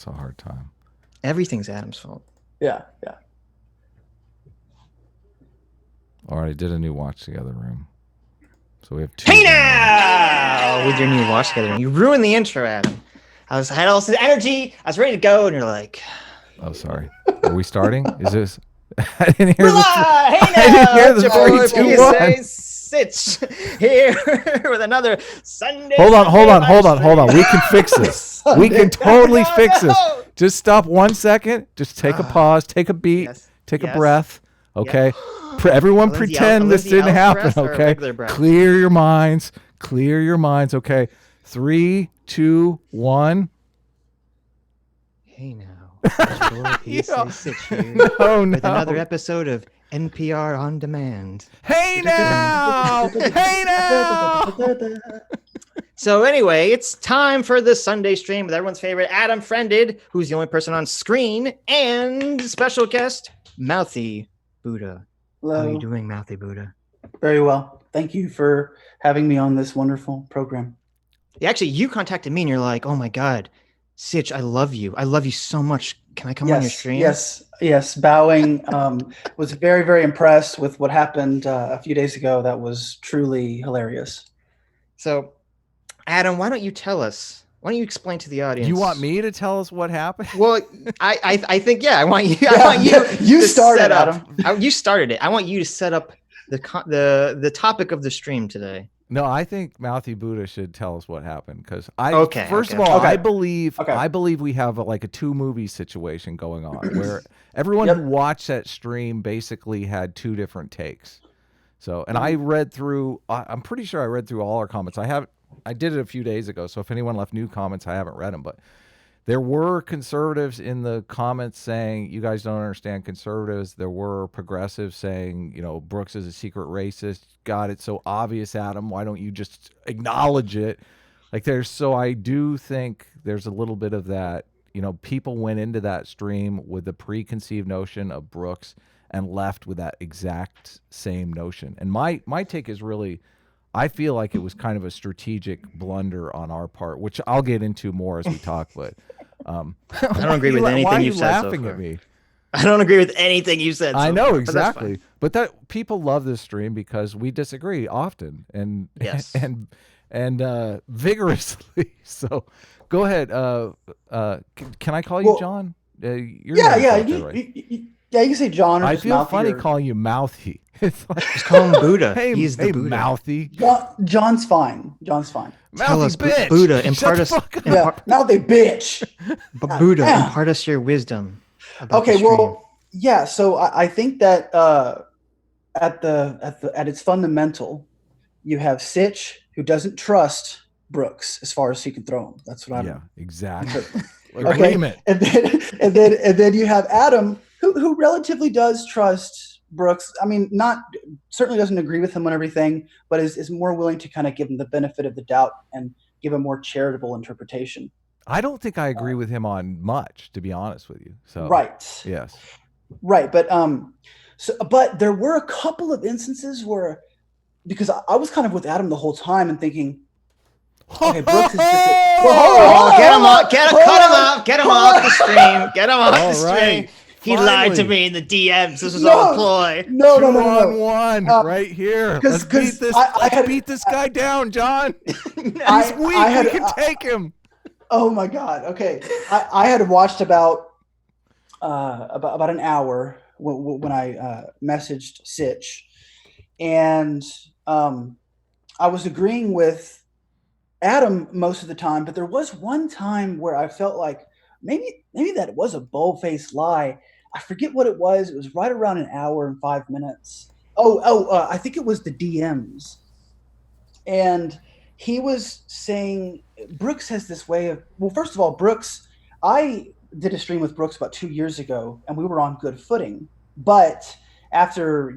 It's a hard time. Everything's Adam's fault. Yeah. All right, I did a new watch together room. So we have 2. Hey now! With your new watch together. You ruined the intro, Adam. I had all this energy. I was ready to go, and you're like... Oh, sorry. Are we starting? Is this... I didn't hear the... Hey now! I didn't hear the 3, 2, 1. Sitch here with another Sunday. Hold on. We can fix this. We can totally fix this. Just stop 1 second. Just take a pause. Take a beat. Take a breath. Okay. Everyone pretend this didn't happen. Okay. Clear your minds. Okay. 3, 2, 1. Hey now. Sitch here with another episode of NPR On Demand. Hey now! Hey now! So anyway, it's time for the Sunday stream with everyone's favorite Adam Friended, who's the only person on screen, and special guest, Mouthy Buddha. Hello. How are you doing, Mouthy Buddha? Very well. Thank you for having me on this wonderful program. Yeah, actually, you contacted me and you're like, oh my God, Sitch, I love you. I love you so much. Can I come on your stream? Yes. Bowing. Was very, very impressed with what happened a few days ago. That was truly hilarious. So, Adam, why don't you tell us? Why don't you explain to the audience? You want me to tell us what happened? Well, I think I want you. I want you. You started, Adam. You started it. I want you to set up the topic of the stream today. No, I think Mouthy Buddha should tell us what happened because first of all, I believe we have a 2-movie situation going on where everyone who watched that stream basically had 2 different takes. So, and I read through. I'm pretty sure I read through all our comments. I did it a few days ago, so if anyone left new comments, I haven't read them. But there were conservatives in the comments saying, you guys don't understand conservatives. There were progressives saying, Brooks is a secret racist. God, it's so obvious, Adam. Why don't you just acknowledge it? So I do think there's a little bit of that. People went into that stream with the preconceived notion of Brooks and left with that exact same notion. And my take is really, I feel like it was kind of a strategic blunder on our part, which I'll get into more as we talk. But I don't agree with anything you've said. Why are you laughing at me? I don't agree with anything you said. I know exactly, but that people love this stream because we disagree often and vigorously. So go ahead. Can I call you John? You can say John. Or I feel funny calling you Mouthy. Just call him Buddha. He's the Buddha. Mouthy. John's fine. Tell us, bitch. Buddha, impart us. Mouthy bitch. Buddha, impart us your wisdom. Okay, so I think that at its fundamental, you have Sitch, who doesn't trust Brooks as far as he can throw him. That's what I'm. Yeah, exactly. Okay, and then you have Adam, who relatively does trust Brooks. I mean, certainly doesn't agree with him on everything, but is more willing to kind of give him the benefit of the doubt and give a more charitable interpretation. I don't think I agree with him on much, to be honest with you. So right. Yes. Right, but but there were a couple of instances where, because I was kind of with Adam the whole time and thinking, okay, Brooks is just get him off the stream. Get him off the stream. He lied to me in the DMs. This was all a ploy. No. 2-on-1 right here. Let's beat this guy down, John. He's weak. We can take him. Oh my God. Okay. I had watched about an hour when I messaged Sitch, and I was agreeing with Adam most of the time, but there was one time where I felt like maybe that was a bold-faced lie. I forget what it was. It was right around an hour and 5 minutes. I think it was the DMs. And he was saying Brooks has this way of, well, first of all, Brooks, I did a stream with Brooks about 2 years ago, and we were on good footing. But after,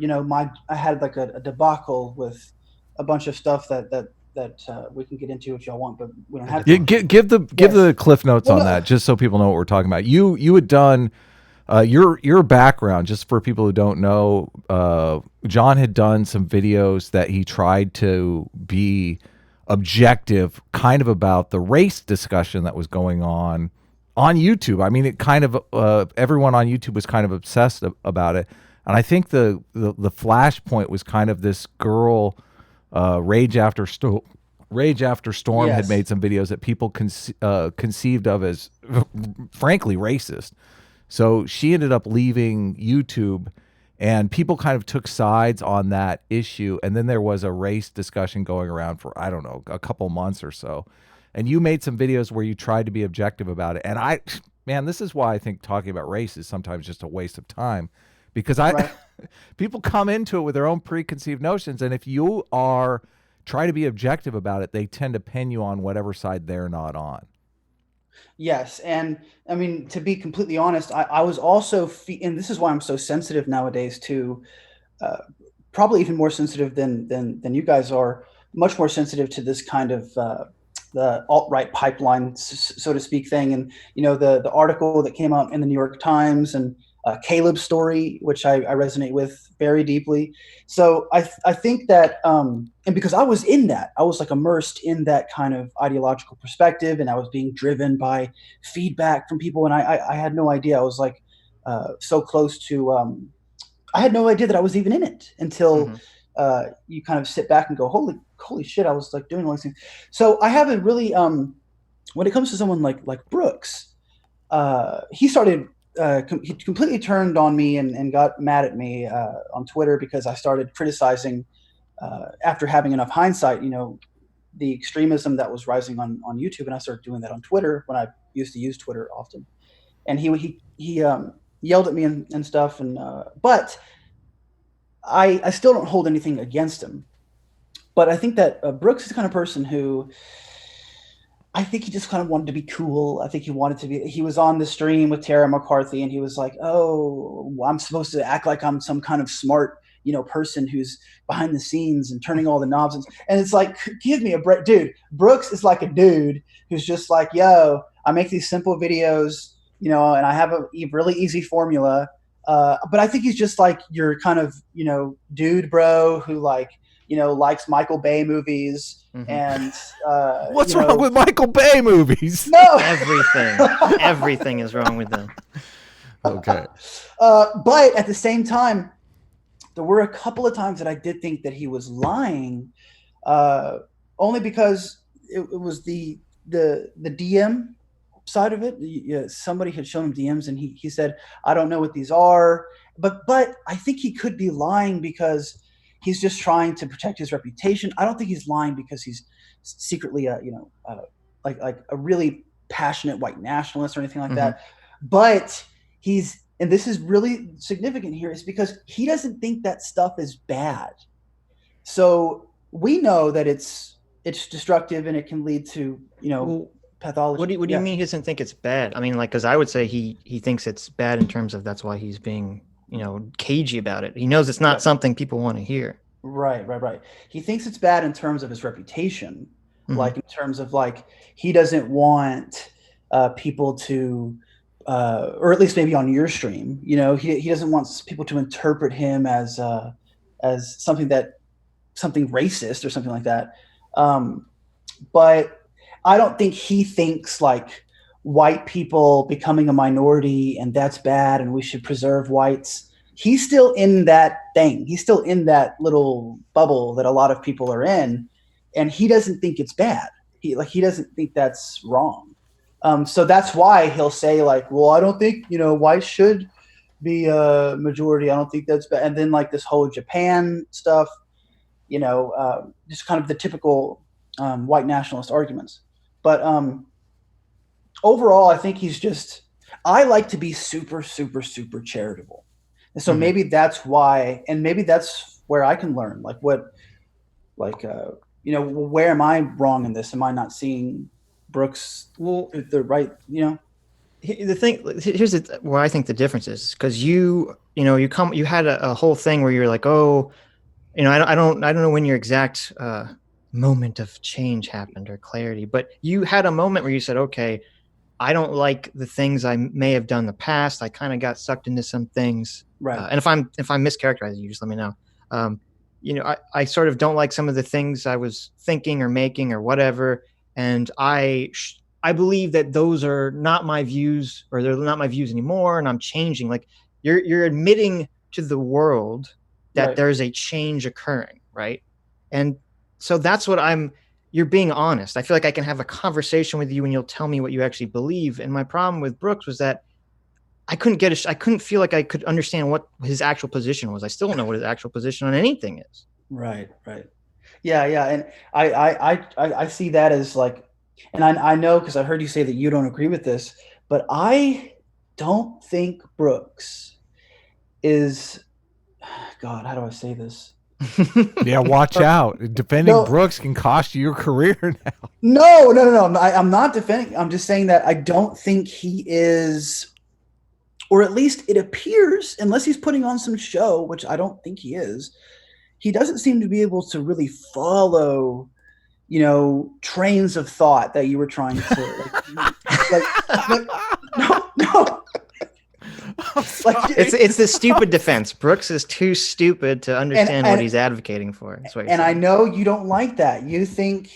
I had like a debacle with a bunch of stuff that we can get into if y'all want, but we don't have to. Give the cliff notes on that, just so people know what we're talking about. You had done your background, just for people who don't know. John had done some videos that he tried to be objective, kind of about the race discussion that was going on on YouTube. I mean, it kind of everyone on YouTube was kind of obsessed about it, and I think the flashpoint was kind of this girl, Rage After Storm. Yes. Had made some videos that people conceived of as frankly racist. So she ended up leaving YouTube, and people kind of took sides on that issue. And then there was a race discussion going around for, I don't know, a couple months or so. And you made some videos where you tried to be objective about it. And man, this is why I think talking about race is sometimes just a waste of time, because people come into it with their own preconceived notions. And if you try to be objective about it, they tend to pin you on whatever side they're not on. Yes. And I mean, to be completely honest, I was also, and this is why I'm so sensitive nowadays to, probably even more sensitive than you guys are, much more sensitive to this kind of, the alt-right pipeline, so to speak, thing. And, the article that came out in the New York Times, and Caleb's story, which I resonate with very deeply. So I think that, and because I was in that, I was like immersed in that kind of ideological perspective, and I was being driven by feedback from people. And I had no idea. I was like, so close to, I had no idea that I was even in it until you kind of sit back and go, holy shit, I was like doing all these things. So I haven't really, when it comes to someone like Brooks, he started, he completely turned on me and got mad at me on Twitter because I started criticizing, after having enough hindsight, the extremism that was rising on YouTube, and I started doing that on Twitter when I used to use Twitter often. And he yelled at me and stuff, and but I still don't hold anything against him. But I think that Brooks is the kind of person who, I think he just kind of wanted to be cool. I think he was on the stream with Tara McCarthy, and he was like, oh, I'm supposed to act like I'm some kind of smart, person who's behind the scenes and turning all the knobs. And it's like, give me a break. Dude, Brooks is like a dude who's just like, yo, I make these simple videos, and I have a really easy formula. But I think he's just like your kind of, dude bro who likes Michael Bay movies. And what's wrong with Michael Bay movies? No, everything is wrong with them. Okay. But at the same time, there were a couple of times that I did think that he was lying, only because it was the DM side of it. Somebody had shown him DMs, and he said, I don't know what these are, but I think he could be lying because he's just trying to protect his reputation. I don't think he's lying because he's secretly like a really passionate white nationalist or anything like that. But and this is really significant here, is because he doesn't think that stuff is bad. So we know that it's destructive and it can lead to, pathology. What do you mean he doesn't think it's bad? I mean, because I would say he thinks it's bad in terms of that's why he's being, cagey about it. He knows it's not something people want to hear. Right. He thinks it's bad in terms of his reputation, like in terms of he doesn't want people to, or at least maybe on your stream, he doesn't want people to interpret him as something racist or something like that. But I don't think he thinks white people becoming a minority and that's bad and we should preserve whites. He's still in that thing. He's still in that little bubble that a lot of people are in, and he doesn't think it's bad. He doesn't think that's wrong. So that's why he'll say well, I don't think, whites should be a majority. I don't think that's bad. And then this whole Japan stuff, just kind of the typical white nationalist arguments. But overall, I think I like to be super, super, super charitable. And so maybe that's why, and maybe that's where I can learn, where am I wrong in this? Am I not seeing Brooks the right, The thing, here's where I think the difference is, because you had a whole thing where you're like, oh, I don't know when your exact moment of change happened or clarity, but you had a moment where you said, okay, I don't like the things I may have done in the past. I kind of got sucked into some things. Right. And if I'm mischaracterizing you, just let me know. I sort of don't like some of the things I was thinking or making or whatever. And I I believe that those are not my views, or they're not my views anymore, and I'm changing. Like you're admitting to the world that there's a change occurring, right? And so that's what you're being honest. I feel like I can have a conversation with you and you'll tell me what you actually believe. And my problem with Brooks was that I couldn't feel like I could understand what his actual position was. I still don't know what his actual position on anything is. Right. Yeah. And I see that as like, and I know, because I heard you say that you don't agree with this, but I don't think Brooks is, God, how do I say this? Yeah, watch out. Defending Brooks can cost you your career now. No. I'm not defending. I'm just saying that I don't think he is, or at least it appears, unless he's putting on some show, which I don't think he is, he doesn't seem to be able to really follow, trains of thought that you were trying to no. It's the stupid defense. Brooks is too stupid to understand what he's advocating for. That's what and I know you don't like that. You think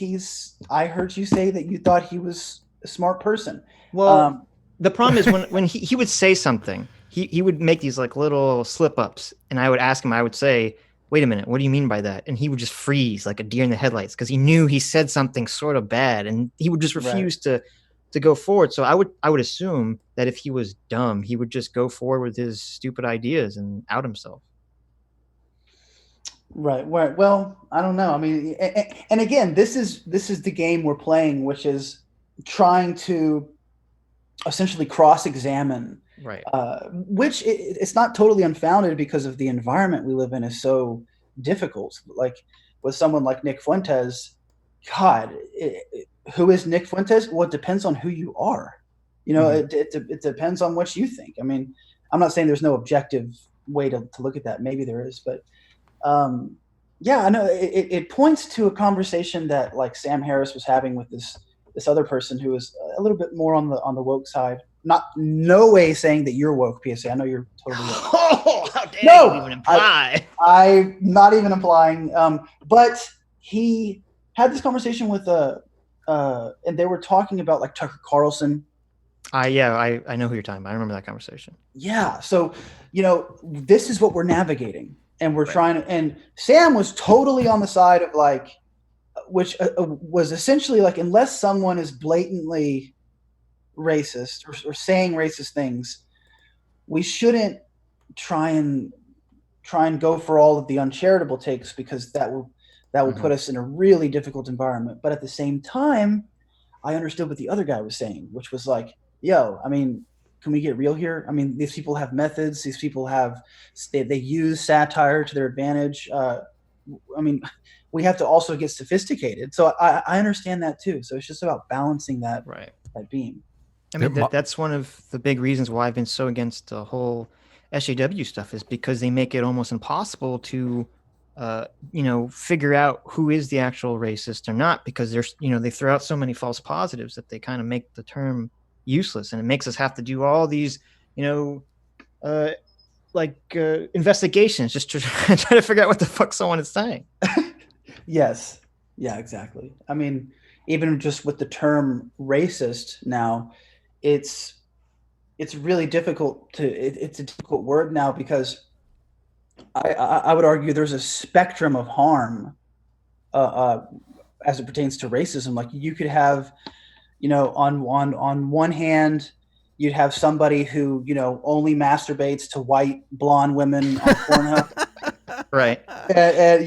I heard you say that you thought he was a smart person. Well, the problem is when he would say something, he would make these like little slip ups, and I would ask him, I would say, wait a minute, what do you mean by that? And he would just freeze like a deer in the headlights, because he knew he said something sort of bad, and he would just refuse to go forward. So I would assume that if he was dumb, he would just go forward with his stupid ideas and out himself. Right. Well, I don't know. I mean, and again, this is the game we're playing, which is trying to essentially cross-examine, right? Which it's not totally unfounded, because of the environment we live in is so difficult. Like with someone like Nick Fuentes, God, who is Nick Fuentes? Well, it depends on who you are. It depends on what you think. I mean, I'm not saying there's no objective way to look at that. Maybe there is, but yeah, I know it points to a conversation that like Sam Harris was having with this other person who is a little bit more on the woke side. No way saying that you're woke, PSA. I know you're totally woke. Oh, how dare you even imply? I'm not even implying. But he had this conversation with and they were talking about like Tucker Carlson. I know who you're talking about. I remember that conversation. Yeah. So, this is what we're navigating, and we're trying to, and Sam was totally on the side of like, which was essentially like, unless someone is blatantly racist or saying racist things, we shouldn't try and go for all of the uncharitable takes, because that will put us in a really difficult environment. But at the same time, I understood what the other guy was saying, which was like, yo, I mean, can we get real here? I mean, these people have methods. These people they use satire to their advantage. I mean, we have to also get sophisticated. So I understand that too. So it's just about balancing that beam. I mean, that's one of the big reasons why I've been so against the whole SJW stuff, is because they make it almost impossible to, figure out who is the actual racist or not, because there's, they throw out so many false positives that they kind of make the term useless, and it makes us have to do all these, investigations just to try to figure out what the fuck someone is saying. Yes. Yeah, exactly. I mean, even just with the term racist now, it's really difficult it's a difficult word now, because I would argue there's a spectrum of harm as it pertains to racism. Like you could have, on one hand, you'd have somebody who, only masturbates to white blonde women on Pornhub. Right. They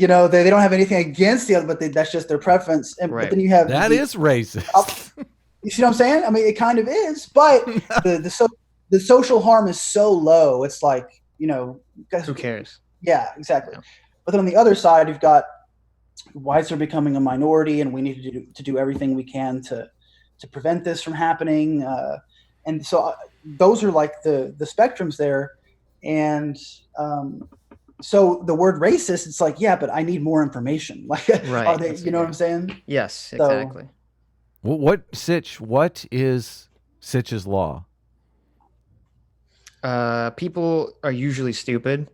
don't have anything against the other, but that's just their preference. And but then you have is racist. You see what I'm saying? I mean, it kind of is, but the social harm is so low. It's like, who cares? Yeah, exactly. Yeah. But then on the other side, you've got whites are becoming a minority, and we need to do everything we can to prevent this from happening. And so those are like the spectrums there. And so the word racist, it's like, yeah, but I need more information. Like, are they, what I'm saying? Yes, exactly. So, what is Sitch's law? People are usually stupid.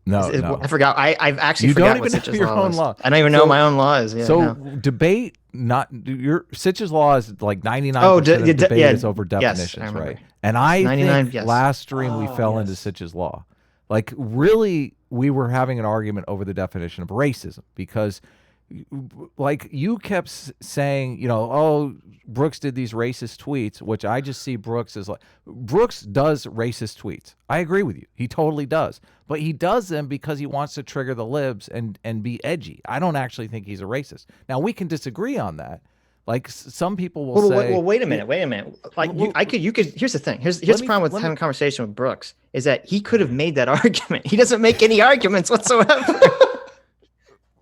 No. I forgot. I've actually forgot what Sitch's law is. I don't even know my own laws. Yeah, debate not your Sitch's law is like 99% of the debate is over definitions, right? And I think last stream we fell into Sitch's law. Like really, we were having an argument over the definition of racism because, like, you kept saying, you know, oh, Brooks did these racist tweets, which I just see Brooks as like, Brooks does racist tweets. I agree with you. He totally does. But he does them because he wants to trigger the libs and be edgy. I don't actually think he's a racist. Now, we can disagree on that. Like, some people will say... Well, wait a minute. Like, you could... Here's the thing. Here's the problem with having a conversation with Brooks, is that he could have made that argument. He doesn't make any arguments whatsoever.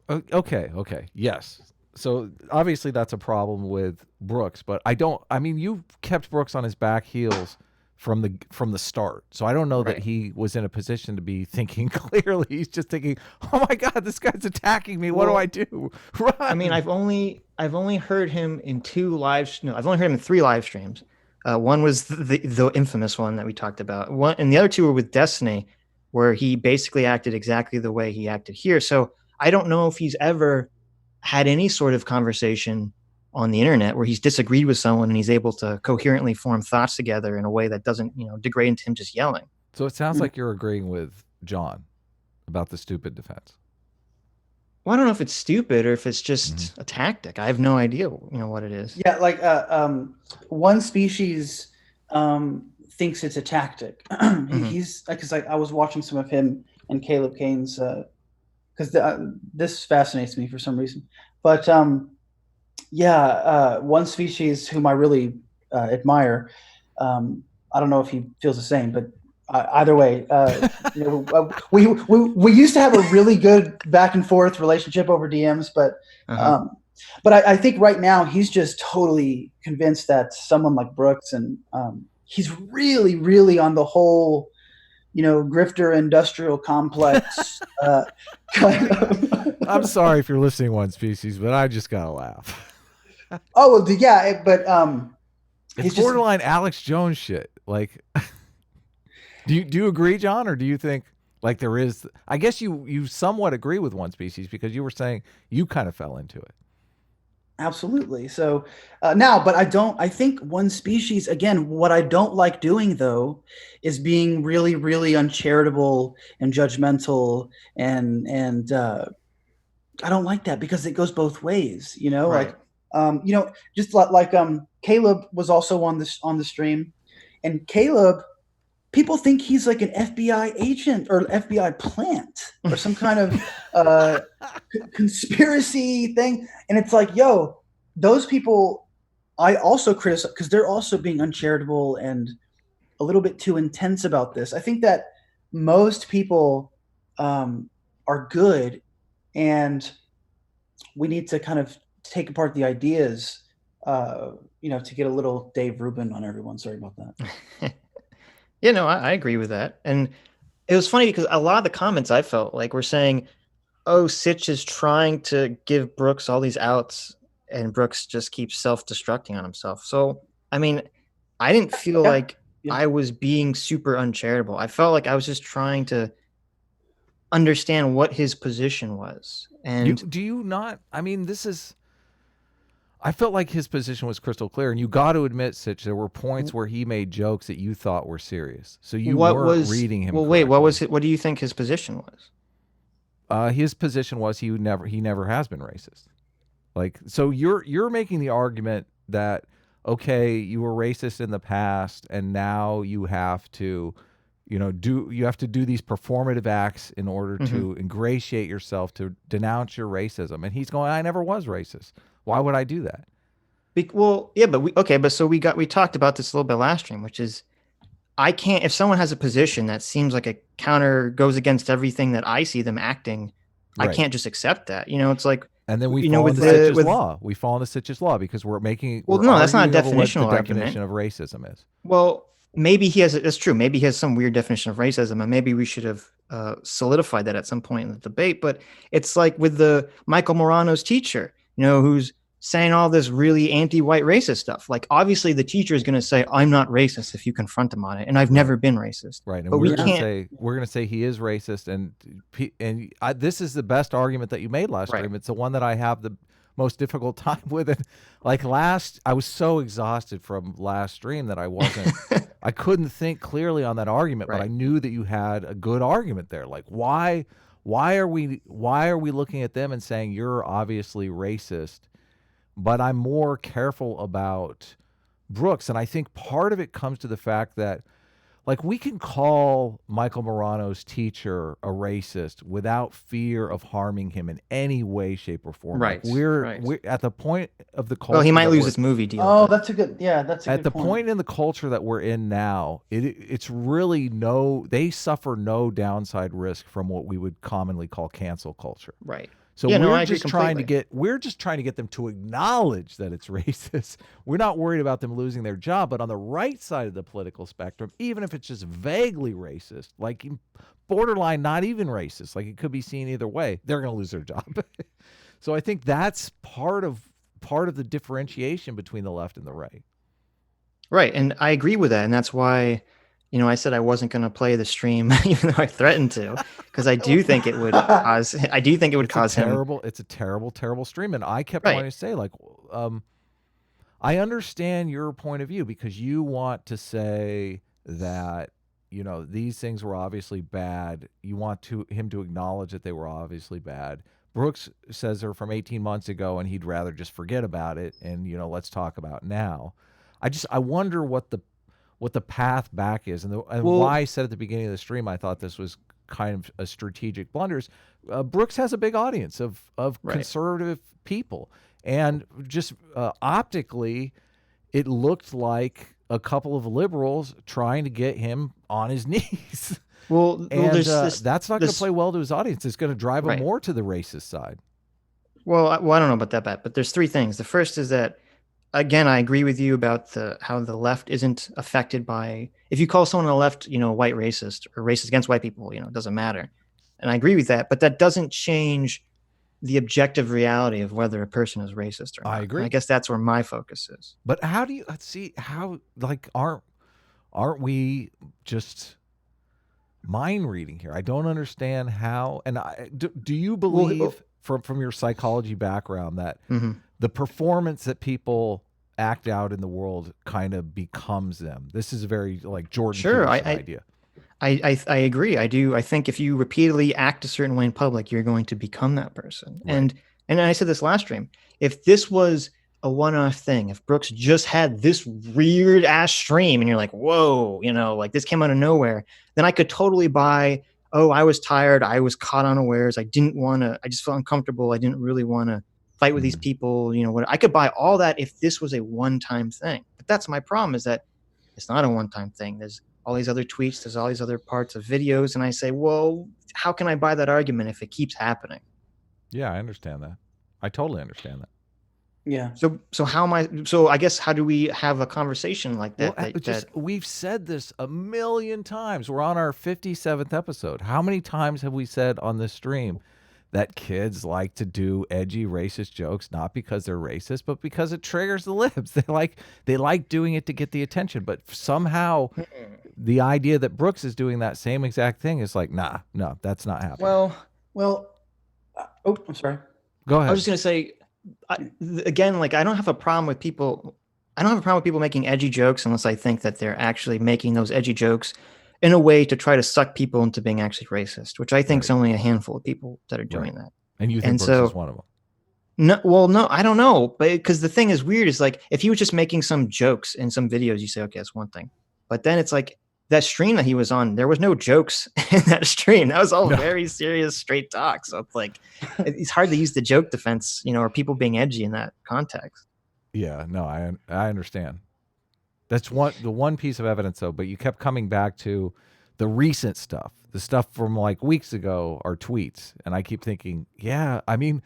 Okay. Yes. So obviously that's a problem with Brooks, but I mean, you kept Brooks on his back heels from the start. So I don't know that he was in a position to be thinking clearly. He's just thinking, "Oh my God, this guy's attacking me. What do I do?" Run. I mean, I've only heard him in I've only heard him in 3 live streams. One was the infamous one that we talked about. And the other 2 were with Destiny, where he basically acted exactly the way he acted here. So I don't know if he's ever had any sort of conversation on the internet where he's disagreed with someone and he's able to coherently form thoughts together in a way that doesn't, degrade into him just yelling. So it sounds like you're agreeing with John about the stupid defense. Well, I don't know if it's stupid or if it's just a tactic. I have no idea, what it is. Yeah, like one species thinks it's a tactic. He's because I was watching some of him and Caleb Kane's because this fascinates me for some reason. But one species whom I really admire. I don't know if he feels the same, but either way, we used to have a really good back and forth relationship over DMs, but I think right now he's just totally convinced that someone like Brooks and he's really, really on the whole, grifter industrial complex kind of. I'm sorry if you're listening, One Species, but I just gotta laugh. Oh well, yeah, but it's borderline Alex Jones shit. Like, do you agree, John, or do you think like there is? I guess you somewhat agree with One Species because you were saying you kind of fell into it. Absolutely. So now, but I think One Species, again, what I don't like doing though is being really, really uncharitable and judgmental and I don't like that because it goes both ways, Right. like, just like Caleb was also on the stream, and Caleb, people think he's like an FBI agent or FBI plant or some kind of conspiracy thing. And it's like, yo, those people, I also criticize because they're also being uncharitable and a little bit too intense about this. I think that most people are good, and we need to kind of take apart the ideas, to get a little Dave Rubin on everyone. Sorry about that. Yeah, no, I agree with that. And it was funny because a lot of the comments I felt like were saying, oh, Sitch is trying to give Brooks all these outs and Brooks just keeps self-destructing on himself. So, I mean, I didn't feel like I was being super uncharitable. I felt like I was just trying to understand what his position was. And do you not? I mean, I felt like his position was crystal clear, and you got to admit, Sitch, there were points where he made jokes that you thought were serious. So you weren't reading him. Well, wait, what was it? What do you think his position was? His position was he never has been racist. Like, so you're making the argument that, okay, you were racist in the past, and now you have to, do these performative acts in order to ingratiate yourself, to denounce your racism. And he's going, I never was racist. Why would I do that? Well, yeah, but we talked about this a little bit last stream, which is I can't, if someone has a position that seems like a counter goes against everything that I see them acting, right. I can't just accept that. It's like, and then we fall into Sitch's law. We fall into Sitch's law because we're making. Well, no, that's not a definitional what the argument. Definition of racism is. Well, maybe that's true. Maybe he has some weird definition of racism, and maybe we should have solidified that at some point in the debate. But it's like with the Michael Morano's teacher, who's saying all this really anti-white racist stuff. Like, obviously the teacher is going to say, I'm not racist if you confront him on it. And I've never been racist. Right. And we're going to say he is racist. And this is the best argument that you made last stream. It's the one that I have the most difficult time with it. Like I was so exhausted from last stream that I couldn't think clearly on that argument, but I knew that you had a good argument there. Like, why are we looking at them and saying you're obviously racist? But I'm more careful about Brooks. And I think part of it comes to the fact that, like, we can call Michael Morano's teacher a racist without fear of harming him in any way, shape, or form. Right. Like we're at the point of the culture. Well, he might lose his movie deal. Oh, that's a good. Yeah, that's a at good the point. point in the culture that we're in now. It's really they suffer no downside risk from what we would commonly call cancel culture. Right. So we're just trying to get them to acknowledge that it's racist. We're not worried about them losing their job, but on the right side of the political spectrum, even if it's just vaguely racist, like borderline not even racist, like it could be seen either way, they're going to lose their job. So I think that's part of the differentiation between the left and the right. Right, and I agree with that, and that's why, I said I wasn't going to play the stream, even though I threatened to, because I do think it would cause. I do think it would cause him. It's a terrible, terrible stream, and I kept wanting to say, like, I understand your point of view because you want to say that these things were obviously bad. You want him to acknowledge that they were obviously bad. Brooks says they're from 18 months ago, and he'd rather just forget about it, and let's talk about now. I wonder what the path back is, and why I said at the beginning of the stream I thought this was kind of a strategic blunder. Brooks has a big audience of conservative people, and just optically, it looked like a couple of liberals trying to get him on his knees. That's not going to play well to his audience. It's going to drive him more to the racist side. Well, I don't know about that, but there's three things. The first is that, again, I agree with you about how the left isn't affected by, if you call someone on the left, white racist or racist against white people, it doesn't matter. And I agree with that, but that doesn't change the objective reality of whether a person is racist or not. I agree. And I guess that's where my focus is. But how do you see how, like, aren't we just mind reading here? I don't understand how. And do you believe from your psychology background that the performance that people act out in the world kind of becomes them? This is a very like Jordan Peterson idea. I agree. I do. I think if you repeatedly act a certain way in public, you're going to become that person. Right. And I said this last stream, if this was a one-off thing, if Brooks just had this weird ass stream and you're like, whoa, like this came out of nowhere, then I could totally buy, oh, I was tired. I was caught unawares. I just felt uncomfortable. I didn't really want to fight with these people. I could buy all that if this was a one-time thing. But that's my problem, is that it's not a one-time thing. There's all these other tweets, there's all these other parts of videos. And I say, well, how can I buy that argument if it keeps happening? Yeah, I understand that. I totally understand that. Yeah. So I guess how do we have a conversation like that? We've said this a million times. We're on our 57th episode. How many times have we said on this stream that kids like to do edgy racist jokes, not because they're racist, but because it triggers the libs. They like doing it to get the attention. But somehow the idea that Brooks is doing that same exact thing is like, no, that's not happening. Well, I'm sorry. Go ahead. I was just going to say, again, like I don't have a problem with people making edgy jokes unless I think that they're actually making those edgy jokes in a way to try to suck people into being actually racist, which I think is only a handful of people that are doing that. And you think Brooks is one of them? No, I don't know. But because the thing is weird is like, if he was just making some jokes in some videos, you say, okay, that's one thing. But then it's like that stream that he was on, there was no jokes in that stream. That was all very serious, straight talk. So it's like, it's hard to use the joke defense, or people being edgy in that context. Yeah, no, I understand. That's the one piece of evidence, though. But you kept coming back to the recent stuff, the stuff from like weeks ago, are tweets, and I keep thinking, yeah, I mean,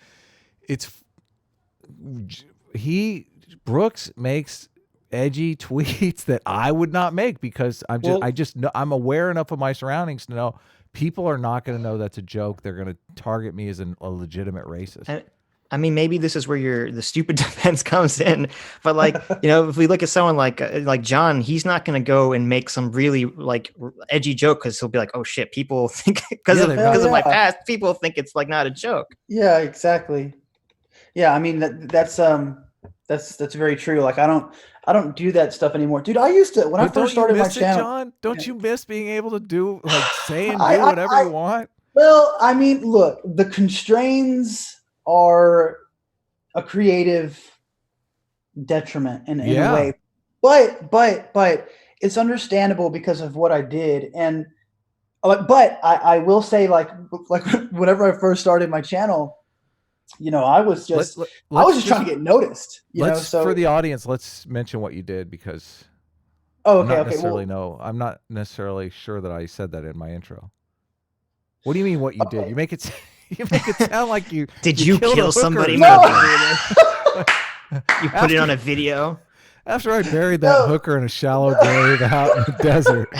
Brooks makes edgy tweets that I would not make because I'm aware enough of my surroundings to know people are not going to know that's a joke. They're going to target me as a legitimate racist. I mean, maybe this is where the stupid defense comes in, but like, if we look at someone like John, he's not going to go and make some really like edgy joke because he'll be like, oh shit, people think because of my past, people think it's like not a joke. Yeah, exactly. Yeah, I mean that's very true. Like I don't do that stuff anymore, dude. I used to when I first started my channel. John? Don't you miss being able to do say and do I, whatever you want? Well, I mean, look, the constraints are a creative detriment in a way, but it's understandable because of what I did. And but I will say, like whenever I first started my channel, I was just trying to get noticed. So for the audience, let's mention what you did because I'm not necessarily sure that I said that in my intro. What do you mean what you did? You make it sound like you did you kill somebody? No. You put it on a video. After I buried that hooker in a shallow grave out in the desert,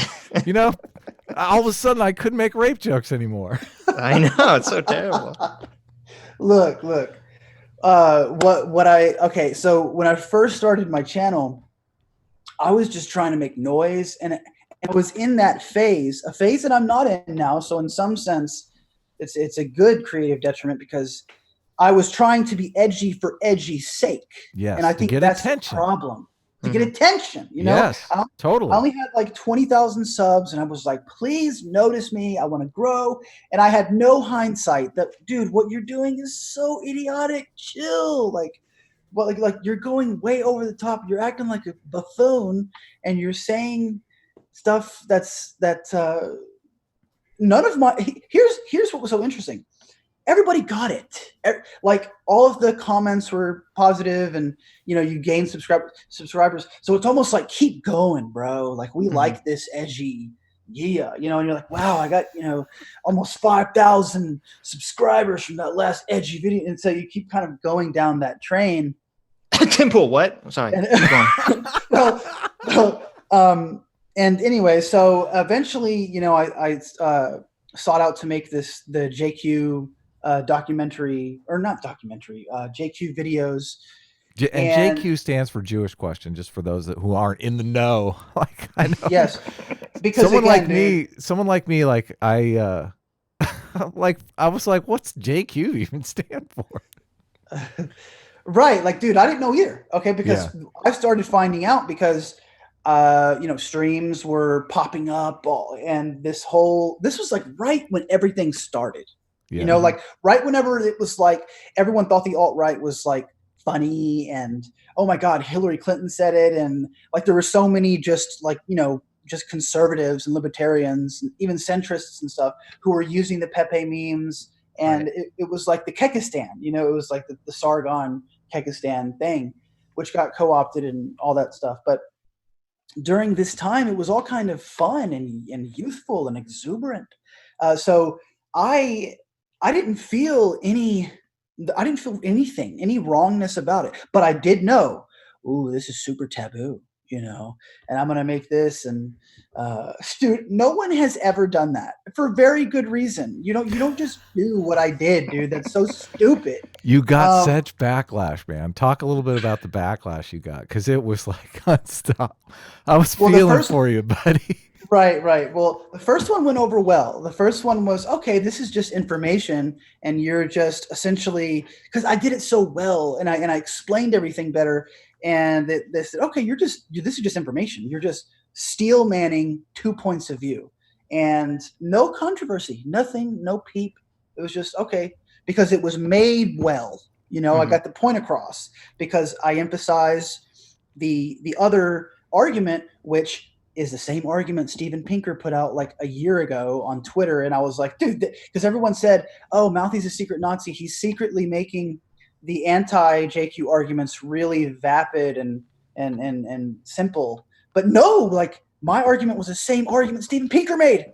all of a sudden I couldn't make rape jokes anymore. I know, it's so terrible. Look. So when I first started my channel, I was just trying to make noise, and I was in that phase, a phase that I'm not in now. So in some sense, it's a good creative detriment because I was trying to be edgy for edgy's sake. Yes, and I think that's attention. The problem. To get attention, Yes, totally. I only had like 20,000 subs, and I was like, please notice me. I want to grow. And I had no hindsight that, dude, what you're doing is so idiotic. Chill. Like you're going way over the top. You're acting like a buffoon, and you're saying stuff that none of my. Here's what was so interesting. Everybody got it. Like all of the comments were positive, and you gained subscribers. So it's almost like keep going, bro. Like we like this edgy, and you're like, wow, I got almost 5,000 subscribers from that last edgy video, and so you keep kind of going down that train. Temple, what? I'm sorry. And anyway, so eventually, I sought out to make the JQ. Documentary or not documentary, JQ videos. And JQ stands for Jewish question, just for those who aren't in the know. Like I know. Yes, because someone like me, like I, I was like, what's JQ even stand for? Right, like, dude, I didn't know either. Okay, because I started finding out because streams were popping up, and this was like right when everything started. Yeah. Like right whenever it was like everyone thought the alt-right was like funny, and oh my God, Hillary Clinton said it, and like there were so many just like just conservatives and libertarians and even centrists and stuff who were using the Pepe memes, and it was like the Kekistan, it was like the Sargon Kekistan thing, which got co-opted and all that stuff. But during this time, it was all kind of fun and youthful and exuberant. So I didn't feel anything, any wrongness about it, but I did know, ooh, this is super taboo, and I'm going to make this. And dude, no one has ever done that for very good reason. You don't just do what I did, dude. That's so stupid. You got such backlash, man. Talk a little bit about the backlash you got, because it was like nonstop. I was feeling for you, buddy. Right. Well, the first one went over well. The first one was, okay, this is just information, and you're just essentially, because I did it so well, and I explained everything better, and they said, okay, this is just information. You're just steel manning 2 points of view, and no controversy, nothing, no peep. It was just okay because it was made well. I got the point across because I emphasize the other argument, which is the same argument Steven Pinker put out like a year ago on Twitter. And I was like, dude, because everyone said, oh, Mouthy's a secret Nazi. He's secretly making the anti-JQ arguments really vapid and simple. But no, like my argument was the same argument Steven Pinker made.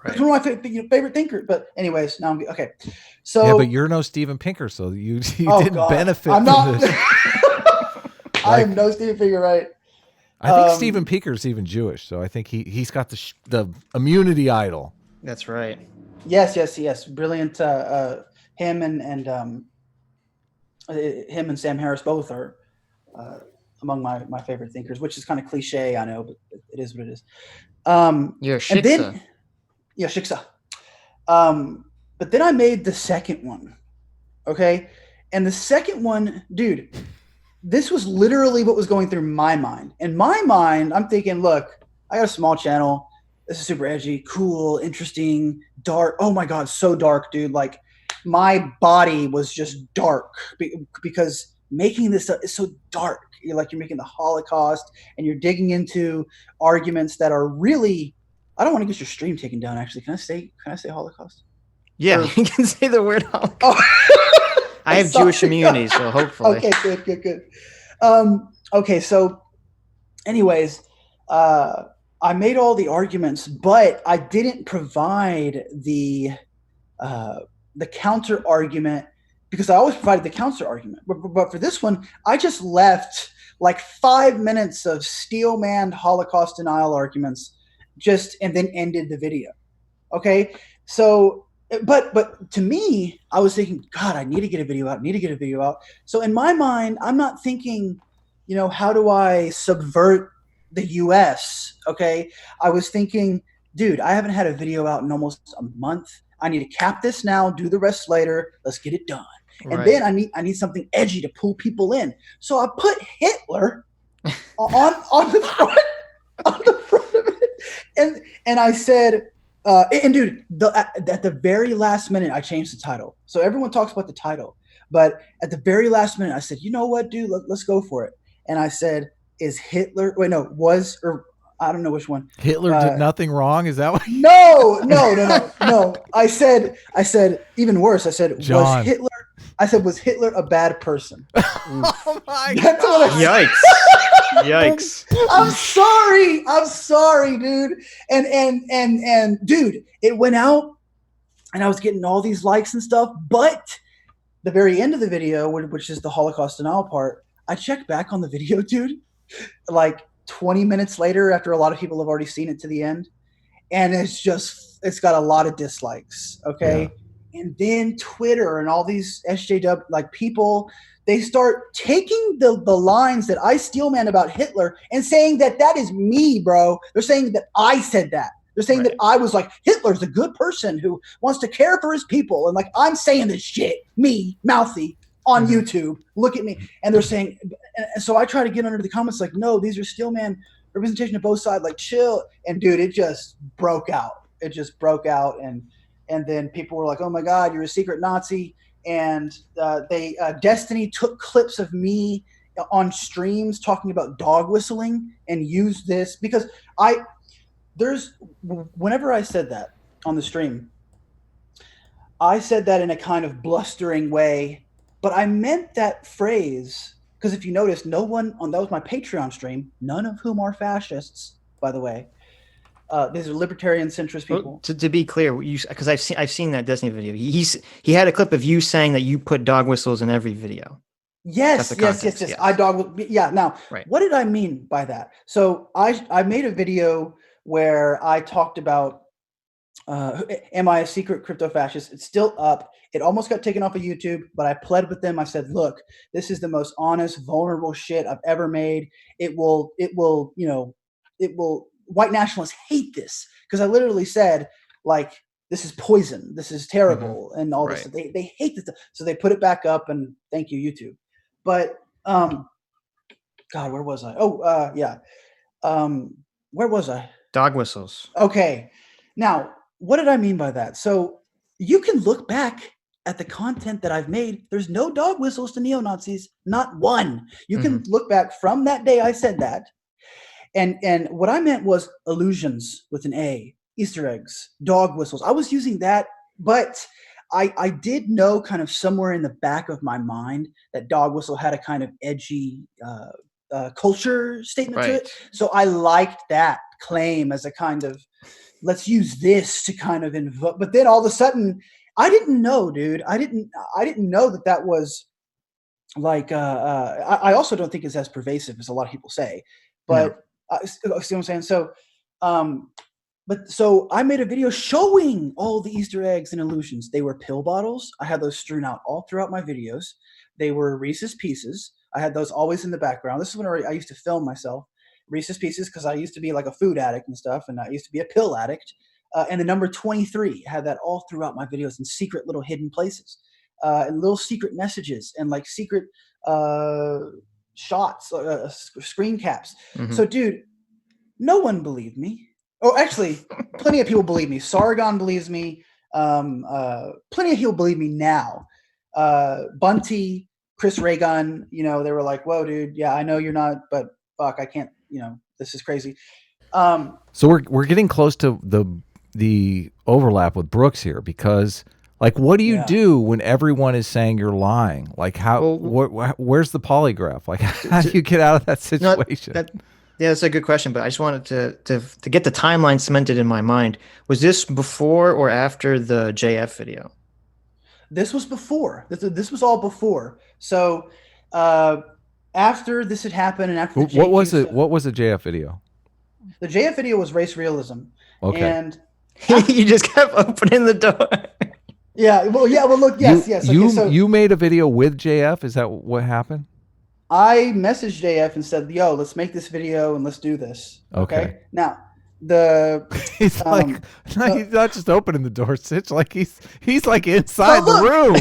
Right. He's one of my favorite thinkers. But anyways, now okay. So yeah, but you're no Steven Pinker, so you didn't benefit from this. I am no Steven Pinker, right? I think Steven Pinker's even Jewish, so I think he's got the immunity idol. That's right. Yes. Brilliant. Him and Sam Harris both are among my favorite thinkers, which is kind of cliche, I know, but it is what it is. You're Shiksa. Shiksa. But then I made the second one, okay? And the second one, dude, this was literally what was going through my mind. In my mind, I'm thinking, look, I got a small channel. This is super edgy, cool, interesting, dark. Oh my God, so dark, dude. Like my body was just dark because making this stuff is so dark. You're making the Holocaust and you're digging into arguments that are really, I don't want to get your stream taken down. Actually, can I say Holocaust? Yeah, you can say the word Holocaust. Oh. I have Jewish immunity, so hopefully. Okay, good. Okay, so anyways, I made all the arguments, but I didn't provide the counter argument because I always provided the counter argument. But for this one, I just left like 5 minutes of steel-manned Holocaust denial arguments and then ended the video. Okay, so but to me, I was thinking, God, I need to get a video out. So in my mind, I'm not thinking, how do I subvert the US? Okay, I was thinking, dude, I haven't had a video out in almost a month. I need to cap this now, do the rest later. Let's get it done. Right. And then I need something edgy to pull people in. So I put Hitler on the front of it, and I said. And dude, at the very last minute, I changed the title. So everyone talks about the title, but at the very last minute, I said, you know what, dude, let's go for it. And I said, is Hitler? Wait, no, was or I don't know which one. Hitler did nothing wrong. Is that what? No. I said even worse. I said, John. Was Hitler? I said, was Hitler a bad person? Oh my God! Yikes! I'm sorry, dude. And dude, it went out, and I was getting all these likes and stuff. But the very end of the video, which is the Holocaust denial part, I checked back on the video, dude, like 20 minutes later, after a lot of people have already seen it to the end, and it's got a lot of dislikes. Okay. Yeah. And then Twitter and all these SJW people, they start taking the lines that I steelman about Hitler and saying that is me, bro. They're saying that I said that. They're saying that I was like, Hitler's a good person who wants to care for his people. And I'm saying this shit, me, Mouthy, on YouTube. Look at me. And they're saying, and so I try to get under the comments no, these are steelman representation of both sides, chill. And dude, it just broke out. And then people were like, oh my God, you're a secret Nazi. And Destiny took clips of me on streams talking about dog whistling and used this because whenever I said that on the stream, I said that in a kind of blustering way, but I meant that phrase because if you notice, no one that was my Patreon stream, none of whom are fascists, by the way. These are libertarian centrist people. Well, to be clear, because I've seen that Destiny video. He had a clip of you saying that you put dog whistles in every video. Yes. I dog. Yeah. Now, What did I mean by that? So I made a video where I talked about, am I a secret crypto fascist? It's still up. It almost got taken off of YouTube, but I pled with them. I said, look, this is the most honest, vulnerable shit I've ever made. It will. White nationalists hate this because I literally said this is poison, this is terrible, and all this. They hate this, so they put it back up. And thank you, YouTube. But God, where was I? Oh, yeah. Where was I? Dog whistles. Okay. Now, what did I mean by that? So you can look back at the content that I've made. There's no dog whistles to neo-Nazis, not one. You can look back from that day I said that. And what I meant was illusions with an A, Easter eggs, dog whistles. I was using that, but I did know kind of somewhere in the back of my mind that dog whistle had a kind of edgy culture statement to it. So I liked that claim as a kind of, let's use this to kind of invoke. But then all of a sudden, I didn't know, dude. I didn't know that was I also don't think it's as pervasive as a lot of people say, but. No. See what I'm saying? So, so I made a video showing all the Easter eggs and illusions. They were pill bottles. I had those strewn out all throughout my videos. They were Reese's Pieces. I had those always in the background. This is when I used to film myself. Reese's Pieces because I used to be like a food addict and stuff, and I used to be a pill addict. And the number 23 had that all throughout my videos in secret little hidden places. and little secret messages and like secret shots, screen caps. So, dude, no one believed me. Oh, actually, plenty of people believe me. Sargon believes me. Plenty of people believe me now. Bunty, Chris Raygun, you know, they were like, "Whoa, dude, yeah, I know you're not, but fuck, I can't. You know, this is crazy." So we're getting close to the overlap with Brooks here, because like, what do you do when everyone is saying you're lying? Like, where's the polygraph? Like, how do you get out of that situation? Yeah, that's a good question, but I just wanted to get the timeline cemented in my mind. Was this before or after the JF video? This was before. This was all before. So after this had happened, and after what was it? What was the JF video? The JF video was race realism. Okay. And you just kept opening the door. Yeah. Well, look, yes. Okay, you made a video with JF. Is that what happened? I messaged JF and said, "Yo, let's make this video and let's do this." Okay. Now, he's like, no, he's not just opening the door, Sitch. Like he's like inside the room.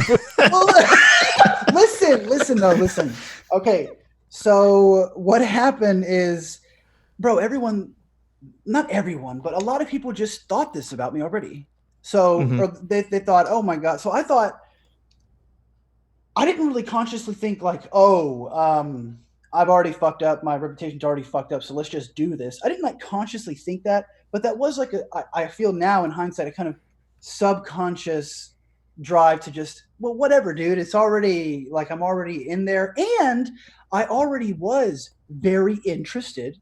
Listen. Okay. So what happened is, bro, not everyone, but a lot of people just thought this about me already. So they thought, oh my God. So I thought, I didn't really consciously think like, I've already fucked up. My reputation's already fucked up. So let's just do this. I didn't like consciously think that, but that was like I feel now in hindsight, a kind of subconscious drive to just, well, whatever, dude. It's already like, I'm already in there. And I already was very interested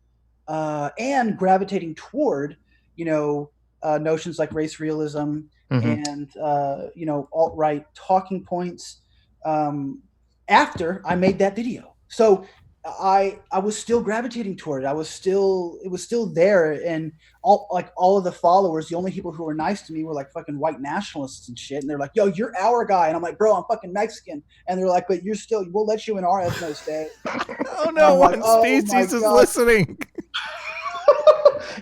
and gravitating toward, notions like race realism and, alt-right talking points after I made that video. So I was still gravitating toward it. It was still there. And all of the followers, the only people who were nice to me were like fucking white nationalists and shit. And they're like, "Yo, you're our guy." And I'm like, "Bro, I'm fucking Mexican." And they're like, "But we'll let you in our ethno state." Oh no, one species is listening.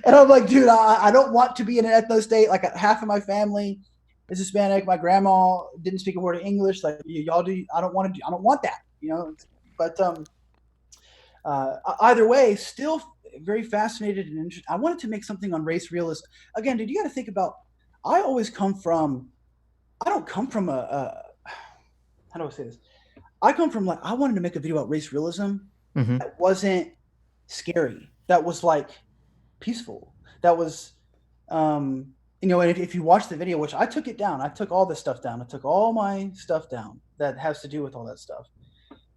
And I'm like, dude, I don't want to be in an ethno state. Like half of my family is Hispanic. My grandma didn't speak a word of English. Like y'all do. I don't want that, But either way, still very fascinated and interested. I wanted to make something on race realism. Again, dude, you got to think about, I don't come from how do I say this? I come from like, I wanted to make a video about race realism that wasn't scary. That was like peaceful. That was, and if you watch the video, which I took it down, I took all this stuff down. I took all my stuff down that has to do with all that stuff.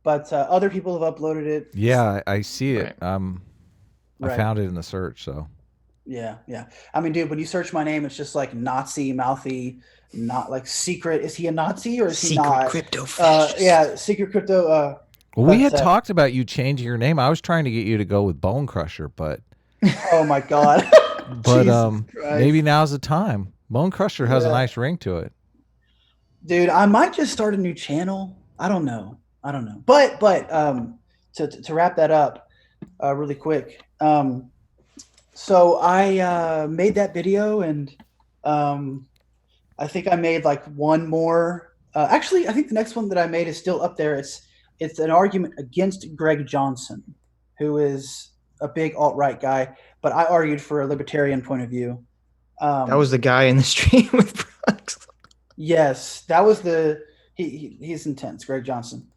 But other people have uploaded it. Yeah, I see it. I found it in the search. So. Yeah. I mean, dude, when you search my name, it's just like Nazi, Mouthy, not like secret. Is he a Nazi or is he not? Secret crypto fascist. Secret crypto. Well, we had talked about you changing your name. I was trying to get you to go with Bone Crusher, but. Oh my God. But maybe now's the time. Bone Crusher has a nice ring to it. Dude, I might just start a new channel. I don't know. But to wrap that up really quick. So I made that video, and I think I made like one more. Actually, I think the next one that I made is still up there. It's an argument against Greg Johnson, who is a big alt-right guy, but I argued for a libertarian point of view. That was the guy in the stream with Brooks. Yes, that was he's intense, Greg Johnson.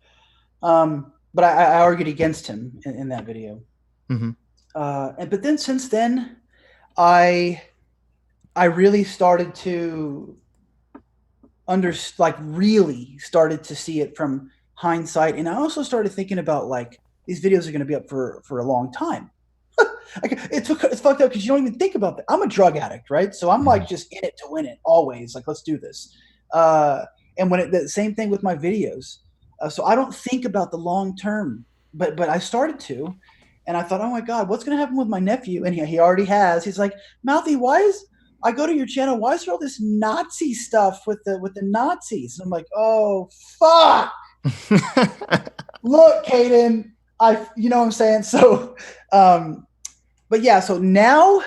But I argued against him in that video. But then since then, I really started to really started to see it from hindsight. And I also started thinking about like, these videos are going to be up for a long time. It's fucked up because you don't even think about that. I'm a drug addict, right? So I'm like just in it to win it always. Like, let's do this. And the same thing with my videos. So I don't think about the long term, but I started to, and I thought, oh my God, what's going to happen with my nephew? And he already has. He's like, Mouthy, I go to your channel, why is there all this Nazi stuff with the Nazis? And I'm like, oh fuck. Look, Caden, you know what I'm saying? So, but yeah, so now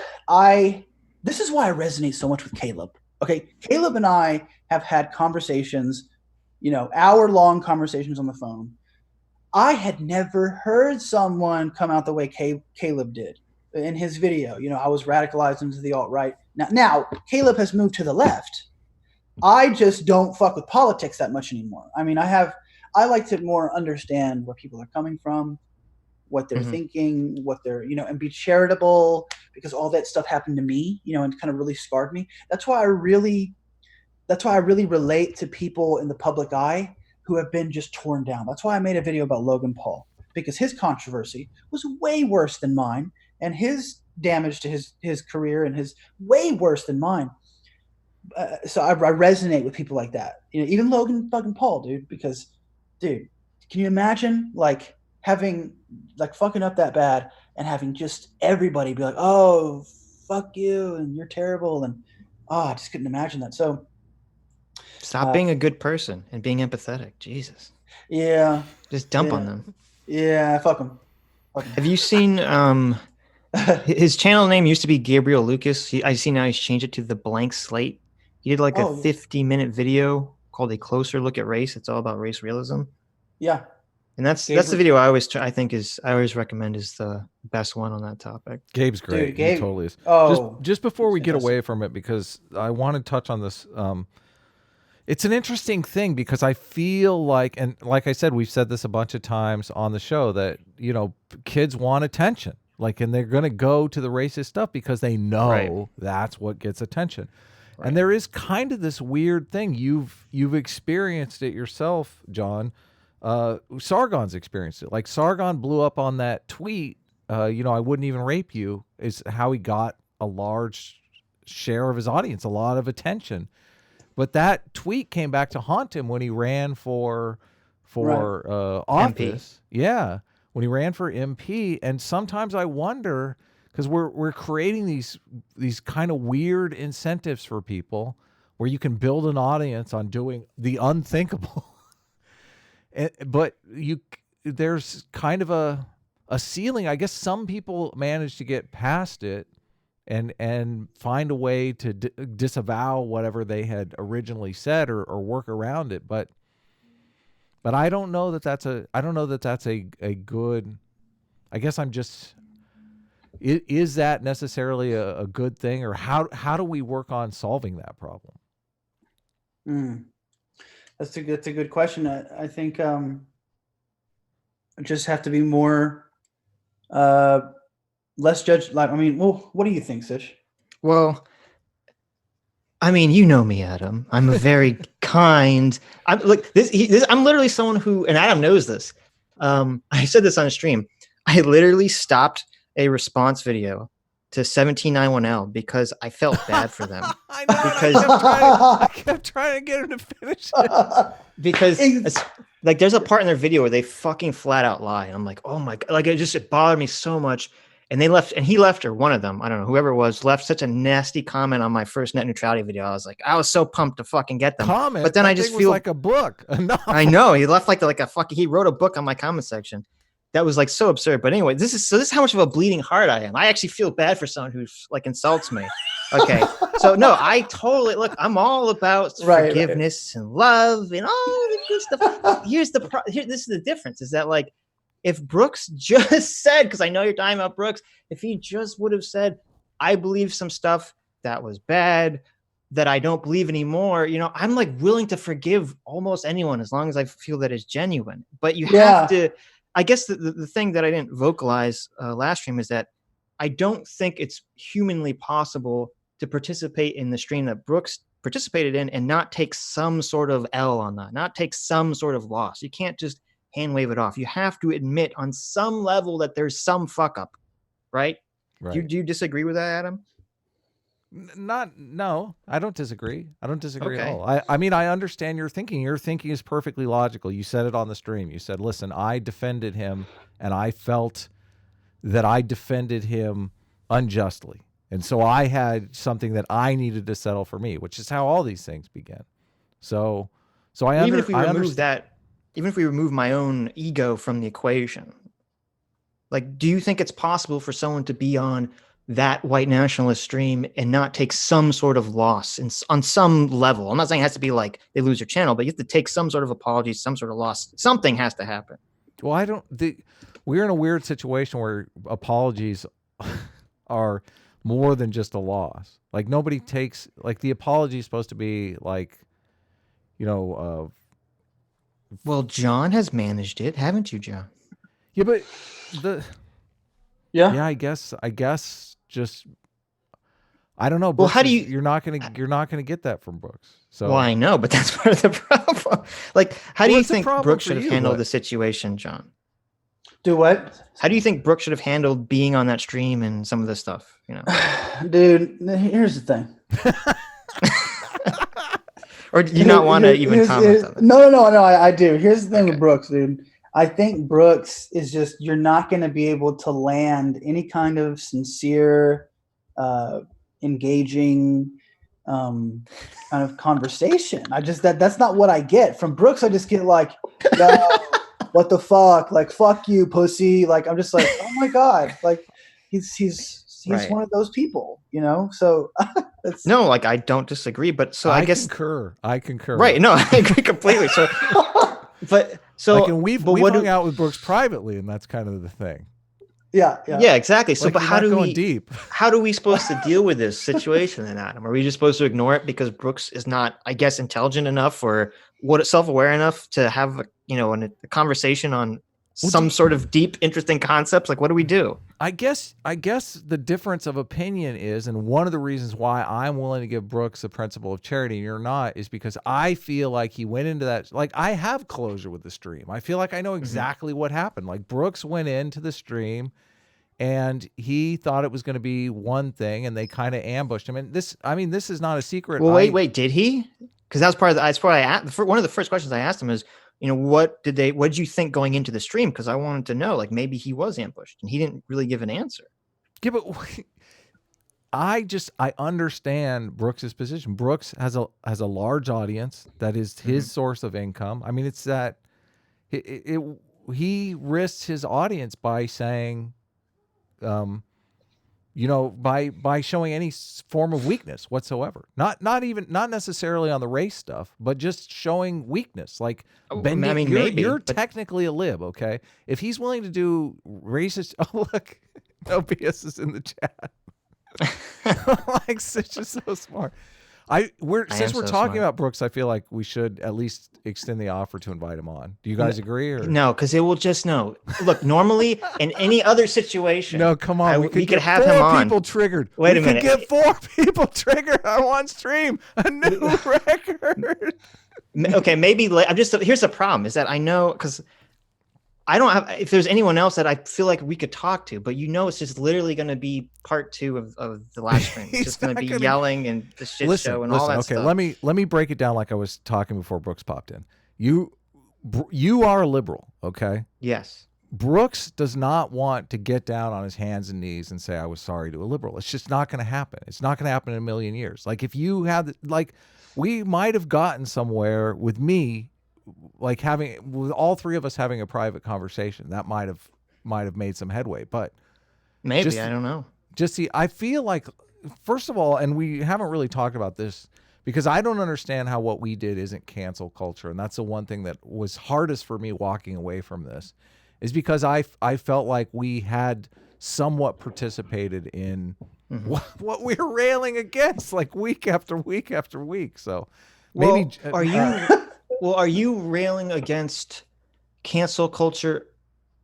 this is why I resonate so much with Caleb. Okay. Caleb and I have had conversations hour-long conversations on the phone. I had never heard someone come out the way Caleb did in his video. I was radicalized into the alt-right. Now Caleb has moved to the left. I just don't fuck with politics that much anymore. I mean, I like to more understand where people are coming from, what they're thinking, what they're, and be charitable, because all that stuff happened to me, and kind of really scarred me. That's why I really relate to people in the public eye who have been just torn down. That's why I made a video about Logan Paul, because his controversy was way worse than mine, and his damage to his career and his way worse than mine. So I resonate with people like that. Even Logan fucking Paul, dude, because, dude, can you imagine having fucking up that bad and having just everybody be like, oh, fuck you, and you're terrible, and I just couldn't imagine that. So stop being a good person and being empathetic. Jesus. Yeah. Just dump on them. Yeah, fuck him. Have you seen his channel name used to be Gabriel Lucas. I see now he's changed it to The Blank Slate. He did a 50-minute video called A Closer Look at Race. It's all about race realism. Yeah. And that's the video I always recommend is the best one on that topic. Gabe's great. Dude, Gabe, he totally is. Oh, just before we get away from it, because I want to touch on this. It's an interesting thing because I feel like, and like I said, we've said this a bunch of times on the show, that kids want attention, and they're going to go to the racist stuff because they know that's what gets attention. Right. And there is kind of this weird thing. You've experienced it yourself, John. Sargon's experienced it. Sargon blew up on that tweet. I wouldn't even rape you, is how he got a large share of his audience, a lot of attention. But that tweet came back to haunt him when he ran for office. MP. Yeah, when he ran for MP. And sometimes I wonder, because we're creating these kind of weird incentives for people where you can build an audience on doing the unthinkable. But there's kind of a ceiling. I guess some people manage to get past it and find a way to disavow whatever they had originally said or work around it. But I don't know that that's a good, I guess I'm just, is that necessarily a good thing, or how do we work on solving that problem? That's a good question. I think just have to be more less judge. What do you think, Sitch? Well, you know me, Adam. I'm a very kind. I'm literally someone who, and Adam knows this. I said this on a stream. I literally stopped a response video to 17911L because I felt bad for them. I know. Because I kept trying to get him to finish it. Because there's a part in their video where they fucking flat out lie, and I'm like, oh my god, it bothered me so much. And he left, or one of them, I don't know, whoever it was, left such a nasty comment on my first net neutrality video. I was so pumped to fucking get them. Comment, but then I just feel like a book. No. I know, he left he wrote a book on my comment section. That was so absurd. But anyway, this is how much of a bleeding heart I am. I actually feel bad for someone who insults me. Okay. So no, I totally I'm all about forgiveness and love and all the good stuff. This is the difference, is that if Brooks just said, because I know you're talking about Brooks, if he just would have said, I believe some stuff that was bad, that I don't believe anymore, I'm willing to forgive almost anyone as long as I feel that it's genuine. But you have to, I guess the thing that I didn't vocalize last stream is that I don't think it's humanly possible to participate in the stream that Brooks participated in and not take some sort of L on that, not take some sort of loss. You can't just hand wave it off. You have to admit on some level that there's some fuck up, right? Do you disagree with that, Adam? No, I don't disagree. I don't disagree at all. I understand your thinking. Your thinking is perfectly logical. You said it on the stream. You said, listen, I defended him and I felt that I defended him unjustly. And so I had something that I needed to settle for me, which is how all these things begin. So even if we remove that, even if we remove my own ego from the equation, do you think it's possible for someone to be on that white nationalist stream and not take some sort of loss on some level. I'm not saying it has to be like they lose their channel, but you have to take some sort of apology, some sort of loss. Something has to happen. Well, we're in a weird situation where apologies are more than just a loss. Like nobody takes, like the apology is supposed to be like, well, John has managed it, haven't you, John? Yeah, but yeah, I guess just I don't know. Brooks, how do you're not gonna get that from Brooks. So well, I know, but that's part of the problem. Like, how do you think Brooks should have handled the situation, John? Do what? How do you think Brooks should have handled being on that stream and some of this stuff? Dude, here's the thing. Or do you not want to even comment on it? No, I do. Here's the thing with Brooks, dude. I think Brooks is just, you're not going to be able to land any kind of sincere, engaging kind of conversation. That's not what I get from Brooks. I just get like, no, what the fuck? Like, fuck you, pussy. Like, I'm just like, oh my God. Like, he's right. One of those people, So no, like I don't disagree, but so I guess I concur. Right? No, I agree completely. So, but so like, and we've hung out with Brooks privately, and that's kind of the thing. Yeah, exactly. So, like, but how do we supposed to deal with this situation then, Adam? Are we just supposed to ignore it because Brooks is not, I guess, intelligent enough or self-aware enough to have a conversation on some sort of deep, interesting concepts? Like, what do we do? I guess the difference of opinion is, and one of the reasons why I'm willing to give Brooks the principle of charity and you're not, is because I feel like he went into that, like, I have closure with the stream. I feel like I know exactly what happened. Like, Brooks went into the stream and he thought it was going to be one thing and they kind of ambushed him. And this is not a secret. Well, wait, did he? Because that's part of one of the first questions I asked him is, what did you think going into the stream? Because I wanted to know, like, maybe he was ambushed and he didn't really give an answer. Yeah, but I understand Brooks's position. Brooks has a large audience that is his source of income. I mean, it's that he risks his audience by saying, by showing any form of weakness whatsoever. Not necessarily on the race stuff, but just showing weakness. Like, you're technically a lib, okay? If he's willing to do racist, oh look, NoBS is in the chat. Like, Sitch is so smart. Since we're talking about Brooks, I feel like we should at least extend the offer to invite him on. Do you guys agree? Or no? Because it will just no. Look, normally in any other situation, no, come on, we could have him on. People triggered. Wait a minute. Get 4 people triggered on one stream. A new record. Okay, maybe here's the problem: is that I know because I don't have. If there's anyone else that I feel like we could talk to, but it's just literally going to be part 2 of the live stream. It's just going to be yelling and the shit show and all that stuff. Okay, let me break it down like I was talking before Brooks popped in. You are a liberal, okay? Yes. Brooks does not want to get down on his hands and knees and say, I was sorry to a liberal. It's just not going to happen. It's not going to happen in a million years. Like, if you had, like, we might have gotten somewhere with me, like, with all 3 of us having a private conversation. That might have made some headway, but maybe, I don't know. I feel like, first of all, and we haven't really talked about this because I don't understand how what we did isn't cancel culture. And that's the one thing that was hardest for me walking away from this, is because I felt like we had somewhat participated in what we were railing against, like, week after week after week. So maybe are you railing against cancel culture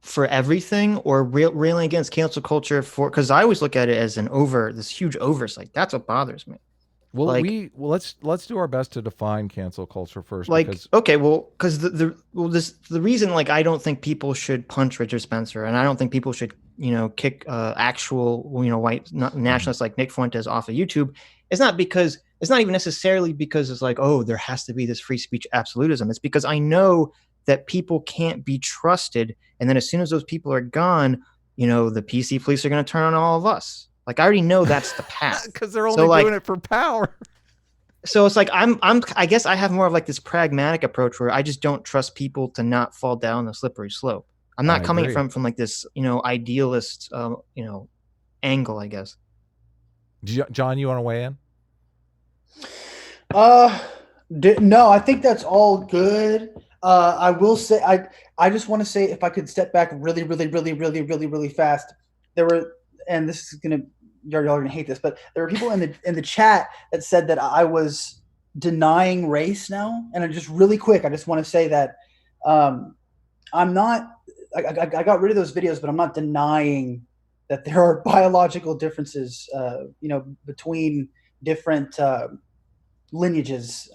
for everything, or railing against cancel culture because I always look at it as this huge oversight. That's what bothers me. Well, let's do our best to define cancel culture first. Like, because the reason, like, I don't think people should punch Richard Spencer, and I don't think people should kick actual white nationalists like Nick Fuentes off of YouTube. It's not even necessarily because it's like, oh, there has to be this free speech absolutism. It's because I know that people can't be trusted, and then as soon as those people are gone, the PC police are going to turn on all of us. Like, I already know that's the path because they're only doing it for power. So it's like I guess I have more of like this pragmatic approach where I just don't trust people to not fall down the slippery slope. I'm not coming from like this idealist angle, I guess. John, you want to weigh in? No, I think that's all good. I will say, I just want to say, if I could step back really fast, there were, and this is gonna, y'all are gonna hate this, but there were people in the chat that said that I was denying race now, and I just really quick, I just want to say that I'm not. I got rid of those videos, but I'm not denying that there are biological differences, between different lineages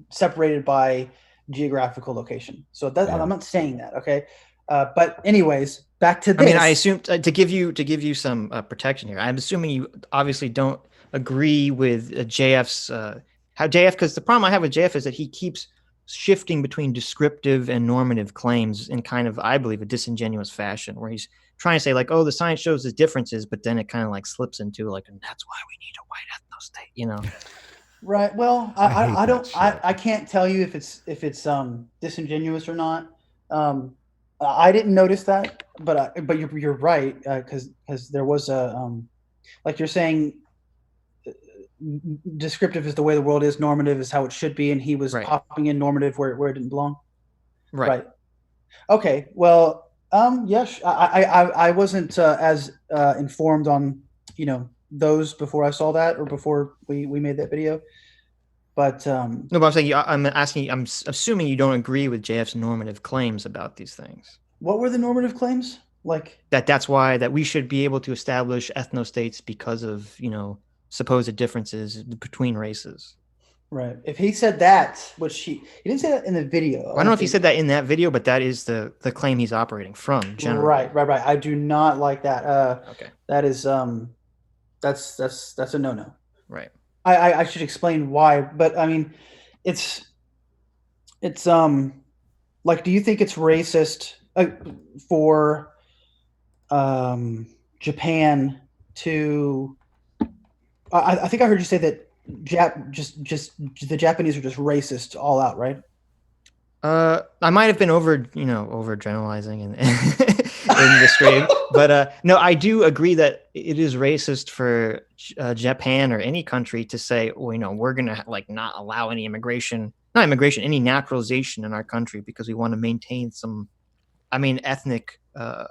separated by geographical location. So I'm not saying that, okay? But anyways, back to this. I mean, I assume to give you some protection here. I'm assuming you obviously don't agree with JF's how JF, because the problem I have with JF is that he keeps shifting between descriptive and normative claims in kind of, I believe, a disingenuous fashion, where he's trying to say like, oh, the science shows the differences, but then it kind of like slips into like, and that's why we need a white ethno-state, Right. Well, I can't tell you if it's disingenuous or not. I didn't notice that, but you're right, because there was a like you're saying, descriptive is the way the world is, normative is how it should be, and he was popping in normative where it didn't belong. Right. Okay. Well, yes, I wasn't as informed on those before I saw that, or before we made that video. But no, but I'm saying, I'm assuming you don't agree with JF's normative claims about these things. What were the normative claims? Like that's why that we should be able to establish ethnostates because of supposed differences between races. Right. If he said that, which he didn't say that in the video. I don't know if he said that in that video, but that is the claim he's operating from. Generally. Right. I do not like that. Okay. That is that's a no-no. Right. I should explain why, but I mean, it's like, do you think it's racist for Japan to? I think I heard you say that just the Japanese are just racist all out, right? I might have been overgeneralizing in the stream, but no, I do agree that it is racist for Japan or any country to say, we're gonna not allow any any naturalization in our country because we want to maintain some, ethnic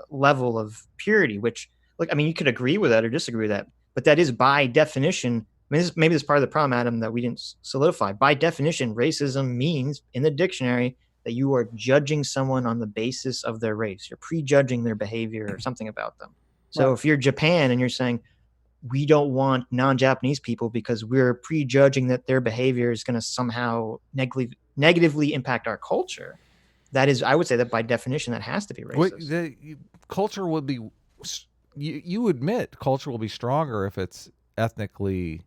level of purity. Which, you could agree with that or disagree with that, but that is by definition. Maybe this is part of the problem, Adam, that we didn't solidify. By definition, racism means in the dictionary that you are judging someone on the basis of their race. You're prejudging their behavior or something about them. So if you're Japan and you're saying, we don't want non-Japanese people because we're prejudging that their behavior is going to somehow negatively impact our culture, that is, I would say that by definition, that has to be racist. Culture would be, you admit culture will be stronger if it's ethnically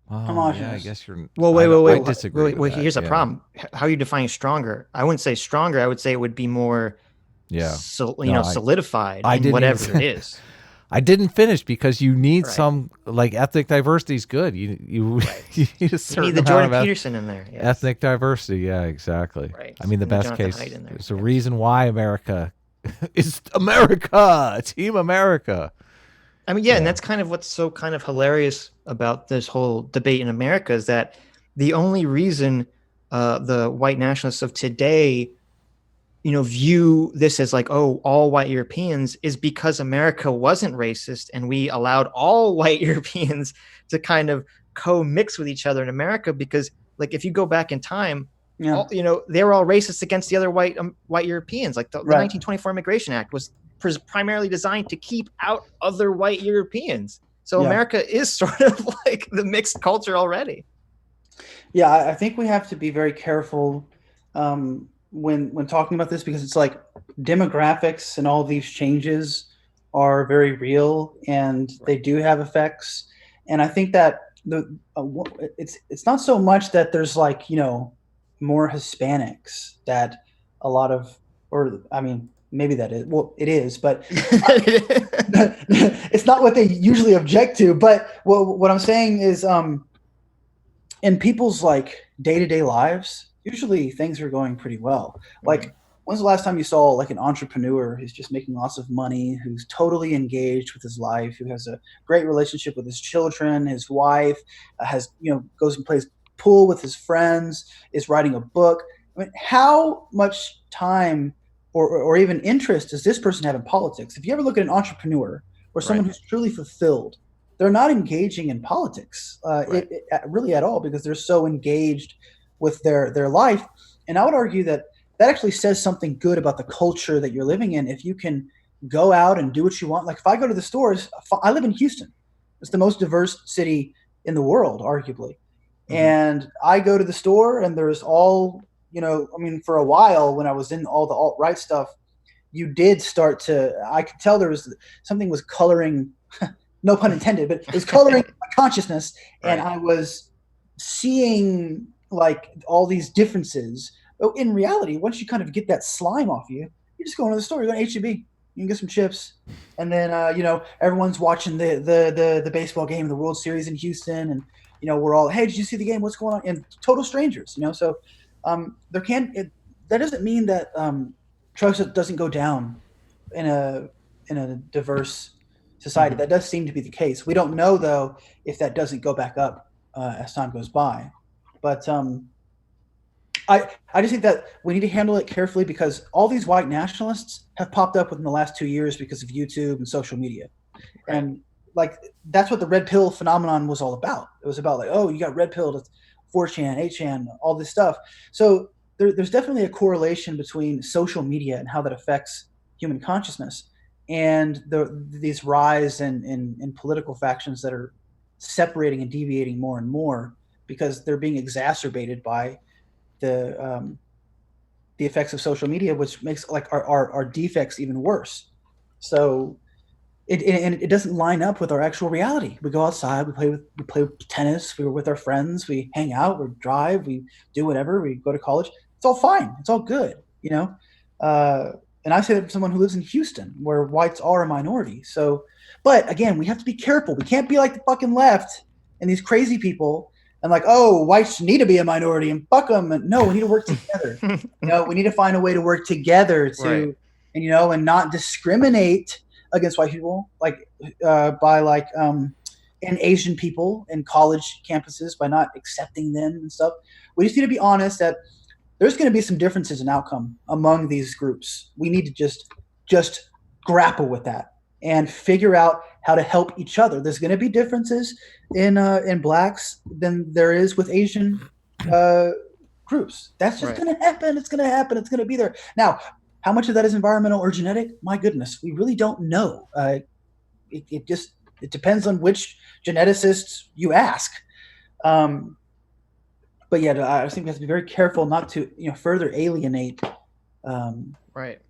homogeneous. Yeah, I guess you're. Well, wait. I disagree. Wait, here's a problem. How are you defining stronger? I wouldn't say stronger. I would say it would be more. Yeah. Solidified in whatever it is. I didn't finish because you need some ethnic diversity is good. You need a certain you need the Jordan Peterson in there. Yes. Ethnic diversity, yeah, exactly. Right. I mean, the best case. There's a reason why America is America, Team America. And that's kind of what's so kind of hilarious about this whole debate in America is that the only reason the white nationalists of today, view this as all white Europeans is because America wasn't racist and we allowed all white Europeans to kind of co-mix with each other in America. Because if you go back in time, they were all racist against the other white Europeans. The 1924 Immigration Act was primarily designed to keep out other white Europeans. So America is sort of like the mixed culture already. Yeah, I think we have to be very careful when talking about this, because it's demographics and all these changes are very real and they do have effects. And I think that it's not so much that there's more Hispanics that a lot of, maybe that is, it is, but it's not what they usually object to. But what I'm saying is, in people's day-to-day lives, usually things are going pretty well. when's the last time you saw like an entrepreneur who's just making lots of money, who's totally engaged with his life, who has a great relationship with his children, his wife, has, goes and plays pool with his friends, is writing a book? I mean, how much time or even interest does this person have in politics? If you ever look at an entrepreneur or someone who's truly fulfilled, they're not engaging in politics really at all, because they're so engaged with their life. And I would argue that actually says something good about the culture that you're living in. If you can go out and do what you want. Like if I go to the stores, I live in Houston. It's the most diverse city in the world, arguably. Mm-hmm. And I go to the store and there's all, for a while when I was in all the alt-right stuff, you did start to, I could tell there was something was coloring, no pun intended, but it was coloring my consciousness. And I was seeing like all these differences. But in reality, once you kind of get that slime off you, you just go into the store, you go to H-E-B, you can get some chips. And then, everyone's watching the baseball game, the World Series in Houston. And, we're all, hey, did you see the game? What's going on? And total strangers, So that doesn't mean that trust doesn't go down in a diverse society. Mm-hmm. That does seem to be the case. We don't know, though, if that doesn't go back up as time goes by. But I just think that we need to handle it carefully, because all these white nationalists have popped up within the last 2 years because of YouTube and social media. Right. And like, that's what the red pill phenomenon was all about. It was about like, oh, you got red pilled, 4chan, 8chan, all this stuff. So there's definitely a correlation between social media and how that affects human consciousness, and these rise in political factions that are separating and deviating more and more, because they're being exacerbated by the effects of social media, which makes like our defects even worse. So it doesn't line up with our actual reality. We go outside, we play tennis, we're with our friends, we hang out, we drive, we do whatever, we go to college. It's all fine. It's all good, And I say that from someone who lives in Houston, where whites are a minority. So, but again, we have to be careful. We can't be like the fucking left and these crazy people and like, oh, whites need to be a minority and fuck them. And no, we need to work together. We need to find a way to work together and not discriminate against white people, like by like and Asian people in college campuses, by not accepting them and stuff. We just need to be honest that there's going to be some differences in outcome among these groups. We need to just grapple with that and figure out how to help each other. There's going to be differences in blacks than there is with Asian groups. That's just going to happen. It's going to happen. It's going to be there. Now, how much of that is environmental or genetic? My goodness, we really don't know. It depends on which geneticists you ask. But yeah, I think we have to be very careful not to, further alienate. Right.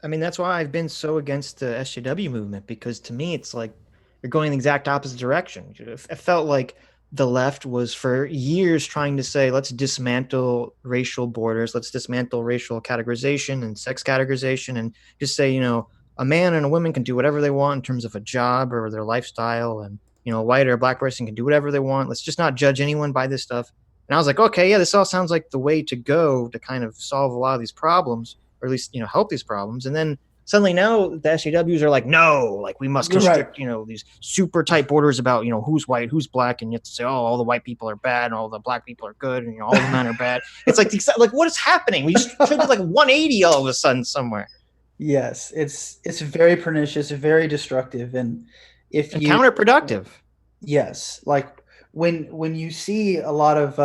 I mean, that's why I've been so against the SJW movement, because to me, it's like you're going the exact opposite direction. It felt like the left was for years trying to say, let's dismantle racial borders, let's dismantle racial categorization and sex categorization, and just say, a man and a woman can do whatever they want in terms of a job or their lifestyle, and a white or a black person can do whatever they want. Let's just not judge anyone by this stuff. And I was like, okay, yeah, this all sounds like the way to go to kind of solve a lot of these problems, or at least, help these problems. And then suddenly now the SJWs are like, no, like we must constrict, these super tight borders about, who's white, who's black. And you have to say, oh, all the white people are bad and all the black people are good. And all the men are bad. It's like what is happening? We just triggered like 180 all of a sudden somewhere. Yes. It's very pernicious, very destructive. And counterproductive. Yes. Like when you see a lot of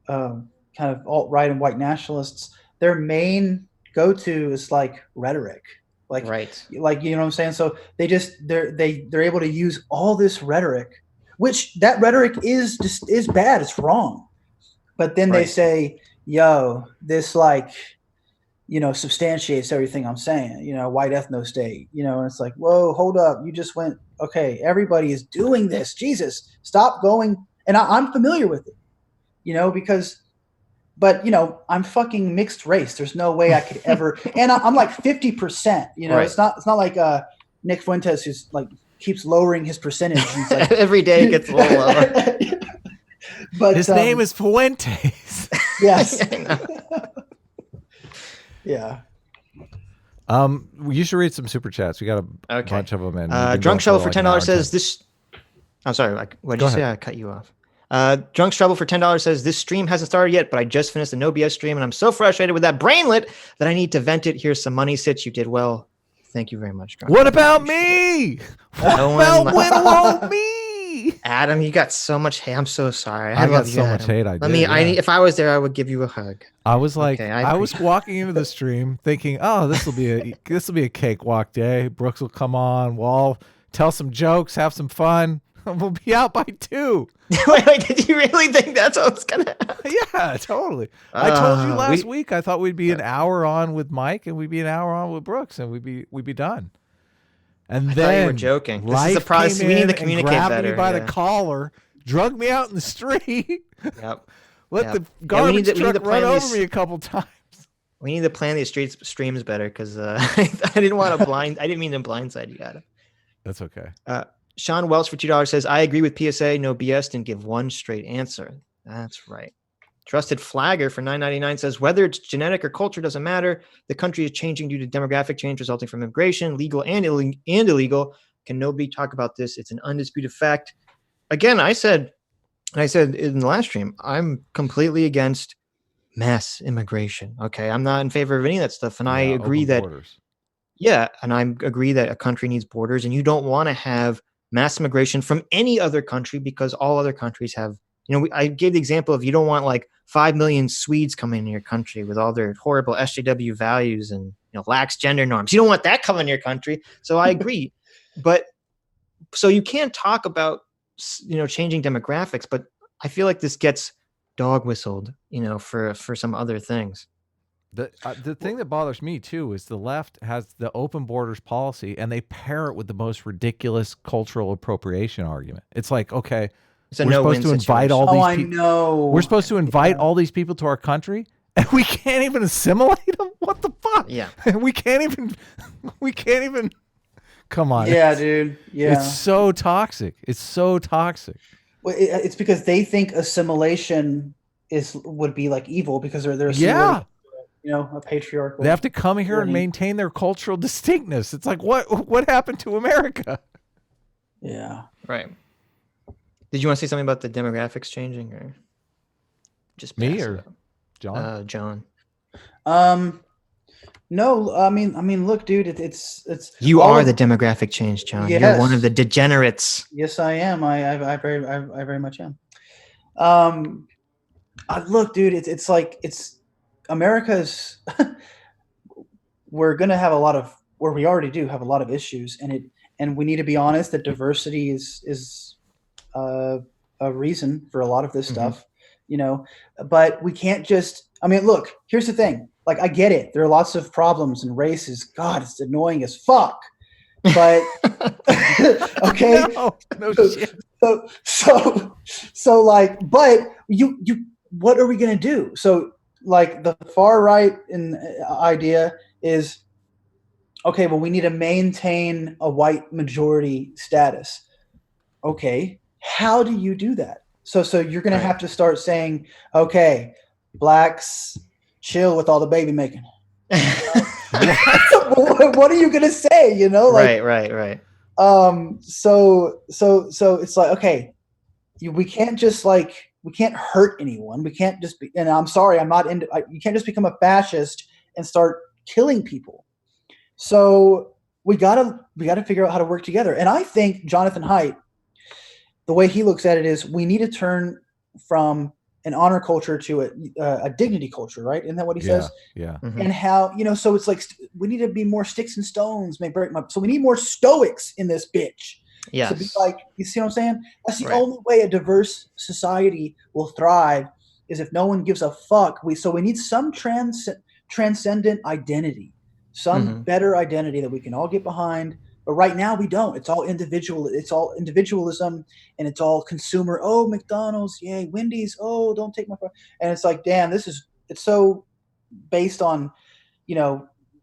kind of alt-right and white nationalists, their main go-to is like rhetoric, like what I'm saying. So they're able to use all this rhetoric, which that rhetoric is bad. It's wrong, but then they say, "Yo, this substantiates everything I'm saying." White ethno state. And it's like, whoa, hold up, you just went. Okay, everybody is doing this. Jesus, stop going. And I'm familiar with it, because. But, I'm fucking mixed race. There's no way I could ever. And I'm like 50%. It's not like Nick Fuentes, who's like keeps lowering his percentage. He's like, every day it gets a little lower. But his name is Fuentes. Yes. Yeah. You should read some super chats. We got a bunch of them in. Drunk Shovel for $10 says this. I'm sorry. What did you say? I cut you off. Drunk Shovel for $10 says this stream hasn't started yet, but I just finished the NoBS stream and I'm so frustrated with that brainlet that I need to vent it. Here's some money, Sitch. You did well. Thank you very much. Drunk. What about me? What about little me? Adam, you got so much hate. I'm so sorry. I got so much hate. If I was there, I would give you a hug. I was like, I was walking into the stream thinking, oh, this will be a cakewalk day. Brooks will come on. We'll all tell some jokes, have some fun. We'll be out by 2. wait, did you really think that's what's gonna happen? Yeah, totally. I told you last week I thought we'd be an hour on with Mike and we'd be an hour on with Brooks and we'd be done. And I then thought you were joking. This is the process. We need to communicate grabbed better. Me by the collar, drug me out in the street. Yep. Let the garbage truck run over me a couple times. We need to plan these streams better because I didn't want to I didn't mean to blindside you, Adam. That's okay. Sean Welch for $2 says, I agree with PSA. NoBS didn't give one straight answer. That's right. Trusted Flagger for $9.99 says, whether it's genetic or culture doesn't matter. The country is changing due to demographic change resulting from immigration, legal and illegal. Can nobody talk about this? It's an undisputed fact. Again, I said in the last stream, I'm completely against mass immigration. Okay. I'm not in favor of any of that stuff. And I agree that, and I agree that a country needs borders and you don't want to have mass immigration from any other country because all other countries have, I gave the example of you don't want like 5 million Swedes coming in your country with all their horrible SJW values and lax gender norms. You don't want that coming in your country. So I agree. But so you can't talk about changing demographics, but I feel like this gets dog whistled, for some other things. The thing that bothers me too is the left has the open borders policy and they pair it with the most ridiculous cultural appropriation argument. It's like, okay, we're supposed to invite all these people. I know. We're supposed to invite all these people to our country and we can't even assimilate them. What the fuck? Yeah. we can't even come on. Yeah, dude. Yeah. It's so toxic. It's so toxic. Well, it's because they think assimilation would be like evil because they're a patriarchal. They have to come here and maintain their cultural distinctness. It's like what happened to America? Yeah. Right. Did you want to say something about the demographics changing, or just me or John? John. No, I mean, look, dude, it's you are the demographic change, John. Yes. You're one of the degenerates. Yes, I am. I very much am. Look, dude, it's like America's. We're gonna have we already do have a lot of issues, and we need to be honest that diversity is a reason for a lot of this stuff, but we can't just, look, here's the thing. Like, I get it. There are lots of problems and races. God, it's annoying as fuck, but okay. No shit. So like, but you, what are we going to do? So like the far right idea is, okay, well, we need to maintain a white majority status. Okay. How do you do that? So you're going to have to start saying, okay, blacks chill with all the baby making. What are you going to say? Right. So it's like, okay, we can't just we can't hurt anyone. We can't just be, and I'm sorry, you can't just become a fascist and start killing people. So we gotta figure out how to work together. And I think Jonathan Haidt, the way he looks at it is we need to turn from an honor culture to a dignity culture, right? Isn't that what he says? Yeah. Mm-hmm. And how, so it's like we need to be more sticks and stones. So we need more stoics in this bitch. Yes. To be like, you see what I'm saying? That's the only way a diverse society will thrive is if no one gives a fuck. So we need some transcendent identity, some better identity that we can all get behind. But right now we don't. It's all individual. It's all individualism, and it's all consumer. Oh, McDonald's, yay! Wendy's, oh, don't take my. And it's like, damn, it's so based on,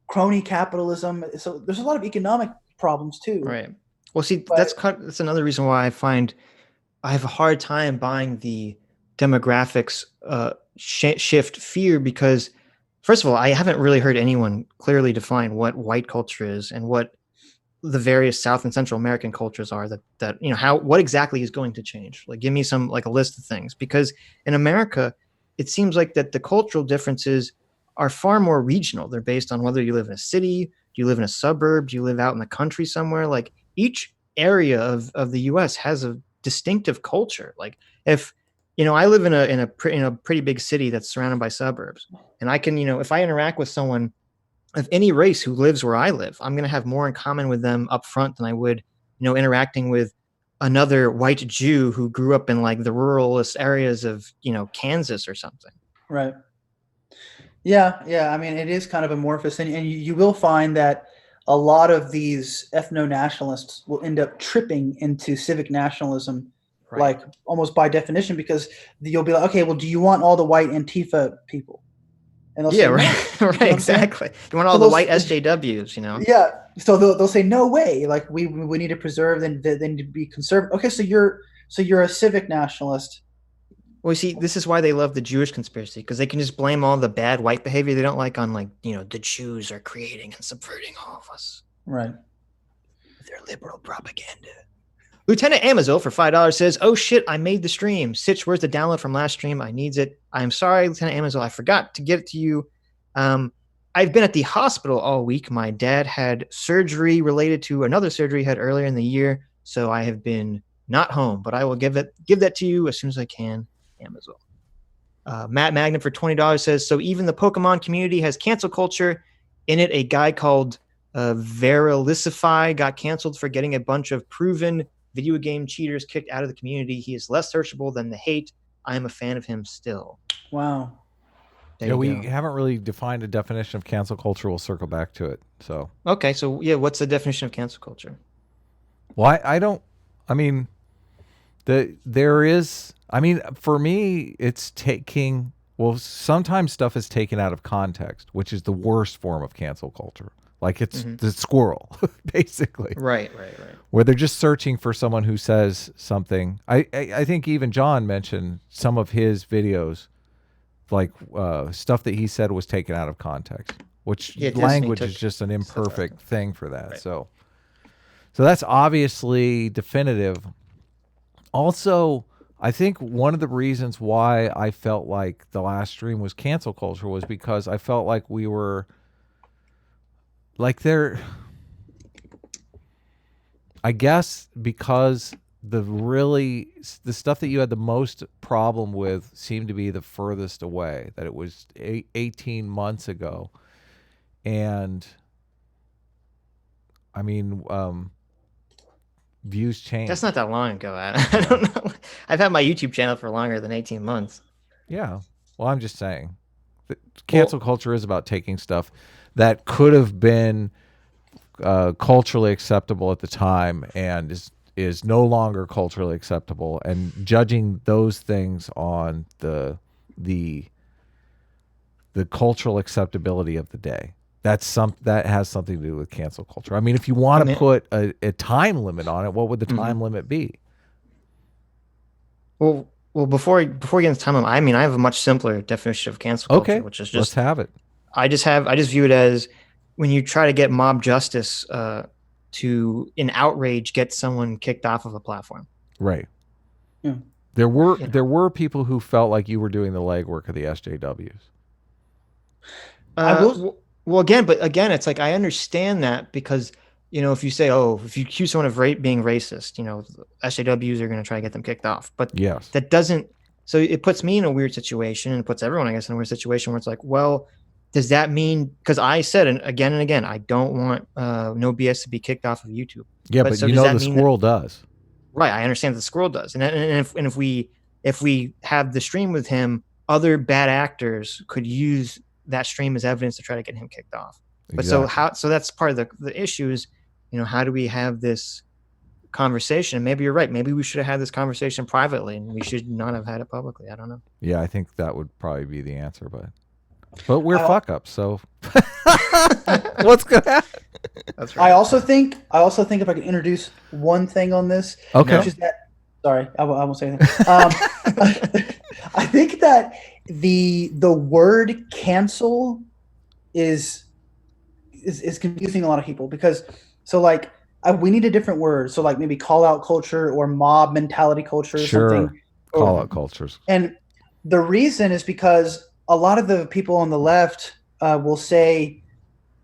crony capitalism. So there's a lot of economic problems too. Right. Well, see, that's another reason why I have a hard time buying the demographics shift fear, because First of all, I haven't really heard anyone clearly define what white culture is and what the various South and Central American cultures are that what exactly is going to change. Like, give me some, like, a list of things, because in America, it seems like that the cultural differences are far more regional. They're based on whether you live in a city, do you live in a suburb, do you live out in the country somewhere. Like, each area of the US has a distinctive culture. Like, if I live in a pretty big city that's surrounded by suburbs, and I can, if I interact with someone of any race who lives where I live, I'm going to have more in common with them up front than I would, interacting with another white Jew who grew up in, like, the ruralist areas of, Kansas or something. Right. Yeah. I mean, it is kind of amorphous, and you will find that a lot of these ethno-nationalists will end up tripping into civic nationalism, right, like almost by definition, because you'll be like, okay, well, do you want all the white Antifa people? And they'll say, right, no. Right, exactly. You want all the white SJWs, Yeah. So they'll say, no way. Like, we need to preserve them to be conservative. Okay, so you're a civic nationalist. Well, you see, this is why they love the Jewish conspiracy, because they can just blame all the bad white behavior they don't like on, like, the Jews are creating and subverting all of us. Right. Their liberal propaganda. Lieutenant Amazo for $5 says, "Oh shit, I made the stream. Sitch, where's the download from last stream? I needs it. I'm sorry, Lieutenant Amazo, I forgot to get it to you. I've been at the hospital all week. My dad had surgery related to another surgery he had earlier in the year, so I have been not home. But I will give that to you as soon as I can, Amazo." Matt Magnum for $20 says, "So even the Pokemon community has cancel culture. In it, a guy called Verilicify got canceled for getting a bunch of proven video game cheaters kicked out of the community. He is less searchable than the hate. I am a fan of him still." Wow. Yeah, we haven't really defined a definition of cancel culture. We'll circle back to it. So okay, so yeah, what's the definition of cancel culture? Well, there is. I mean, for me, it's taking. Well, sometimes stuff is taken out of context, which is the worst form of cancel culture. Like, it's the squirrel, basically. Right. Where they're just searching for someone who says something. I think even John mentioned some of his videos, like stuff that he said was taken out of context, which language is just an imperfect thing for that. Right. So that's obviously definitive. Also, I think one of the reasons why I felt like the last stream was cancel culture was because I felt like we were like I guess because the stuff that you had the most problem with seemed to be the furthest away, that it was 18 months ago. And I mean, views change. That's not that long ago. I don't know. I've had my YouTube channel for longer than 18 months. Yeah. Well, I'm just saying that cancel culture is about taking stuff that could have been culturally acceptable at the time and is no longer culturally acceptable, and judging those things on the cultural acceptability of the day. That has something to do with cancel culture. I mean, if you want to put a time limit on it, what would the time limit be? Well, before we get into time limit, I mean, I have a much simpler definition of cancel culture, which is just, let's have it. I just view it as when you try to get mob justice to, in outrage, get someone kicked off of a platform. Right. Yeah. There were people who felt like you were doing the legwork of the SJWs. Well, again, it's like, I understand that, because, if you say, if you accuse someone of being racist, SJWs are going to try to get them kicked off. But yes, that doesn't. So it puts me in a weird situation, and it puts everyone, I guess, in a weird situation where it's like, well, does that mean, because I said again and again, I don't want NoBS to be kicked off of YouTube. Yeah, but so the squirrel does. Right, I understand the squirrel does, and if we have the stream with him, other bad actors could use that stream as evidence to try to get him kicked off. But exactly. So that's part of the issue is, how do we have this conversation? And maybe you're right. Maybe we should have had this conversation privately, and we should not have had it publicly. I don't know. Yeah, I think that would probably be the answer, but we're fuck ups, so what's gonna happen? That's right. I also think if I could introduce one thing on this, which is that. Sorry, I won't say anything. I think that the word cancel is confusing a lot of people because we need a different word. So like maybe call out culture or mob mentality culture or something. Call out cultures. And the reason is because a lot of the people on the left will say,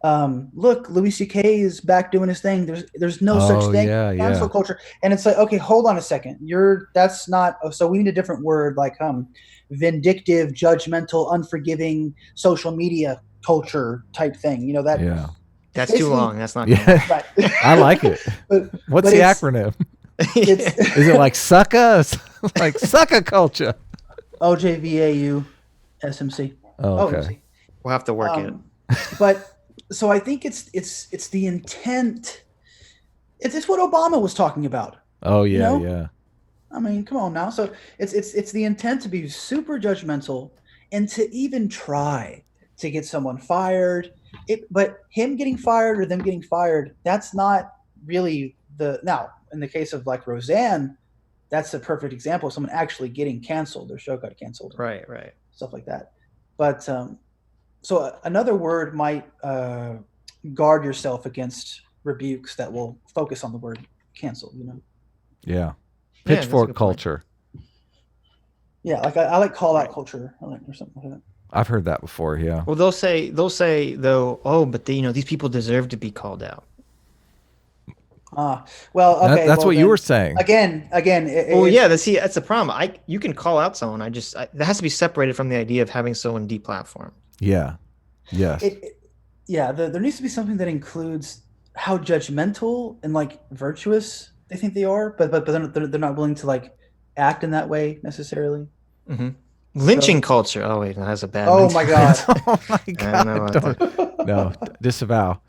look, Louis C.K. is back doing his thing. There's no such thing as cancel culture. And it's like, okay, hold on a second. That's not, so we need a different word like vindictive, judgmental, unforgiving social media culture type thing. That's too long. That's not right. I like it. What's the acronym? Is it like sucka? Like sucka culture? OJVAU SMC. Oh, okay. We'll have to work it. But so I think it's the intent. It's what Obama was talking about. Oh yeah, yeah. I mean, come on now. So it's the intent to be super judgmental and to even try to get someone fired. But him getting fired or them getting fired, that's not really now in the case of like Roseanne, that's a perfect example of someone actually getting canceled. Their show got canceled. Right. Stuff like that. But so another word might guard yourself against rebukes that will focus on the word cancel, Yeah. Pitchfork culture. Yeah, like I like call out culture or something like that. I've heard that before, yeah. Well, they'll say though, oh, but these people deserve to be called out. Well, okay. That's what you were saying. Again. That's the problem. You can call out someone. That has to be separated from the idea of having someone deplatformed. Yeah. Yes. There needs to be something that includes how judgmental and like virtuous they think they are, but they're not willing to like act in that way necessarily. Mm-hmm. Lynching culture. Oh wait, that's a bad. Oh my god. Oh my god. No, disavow.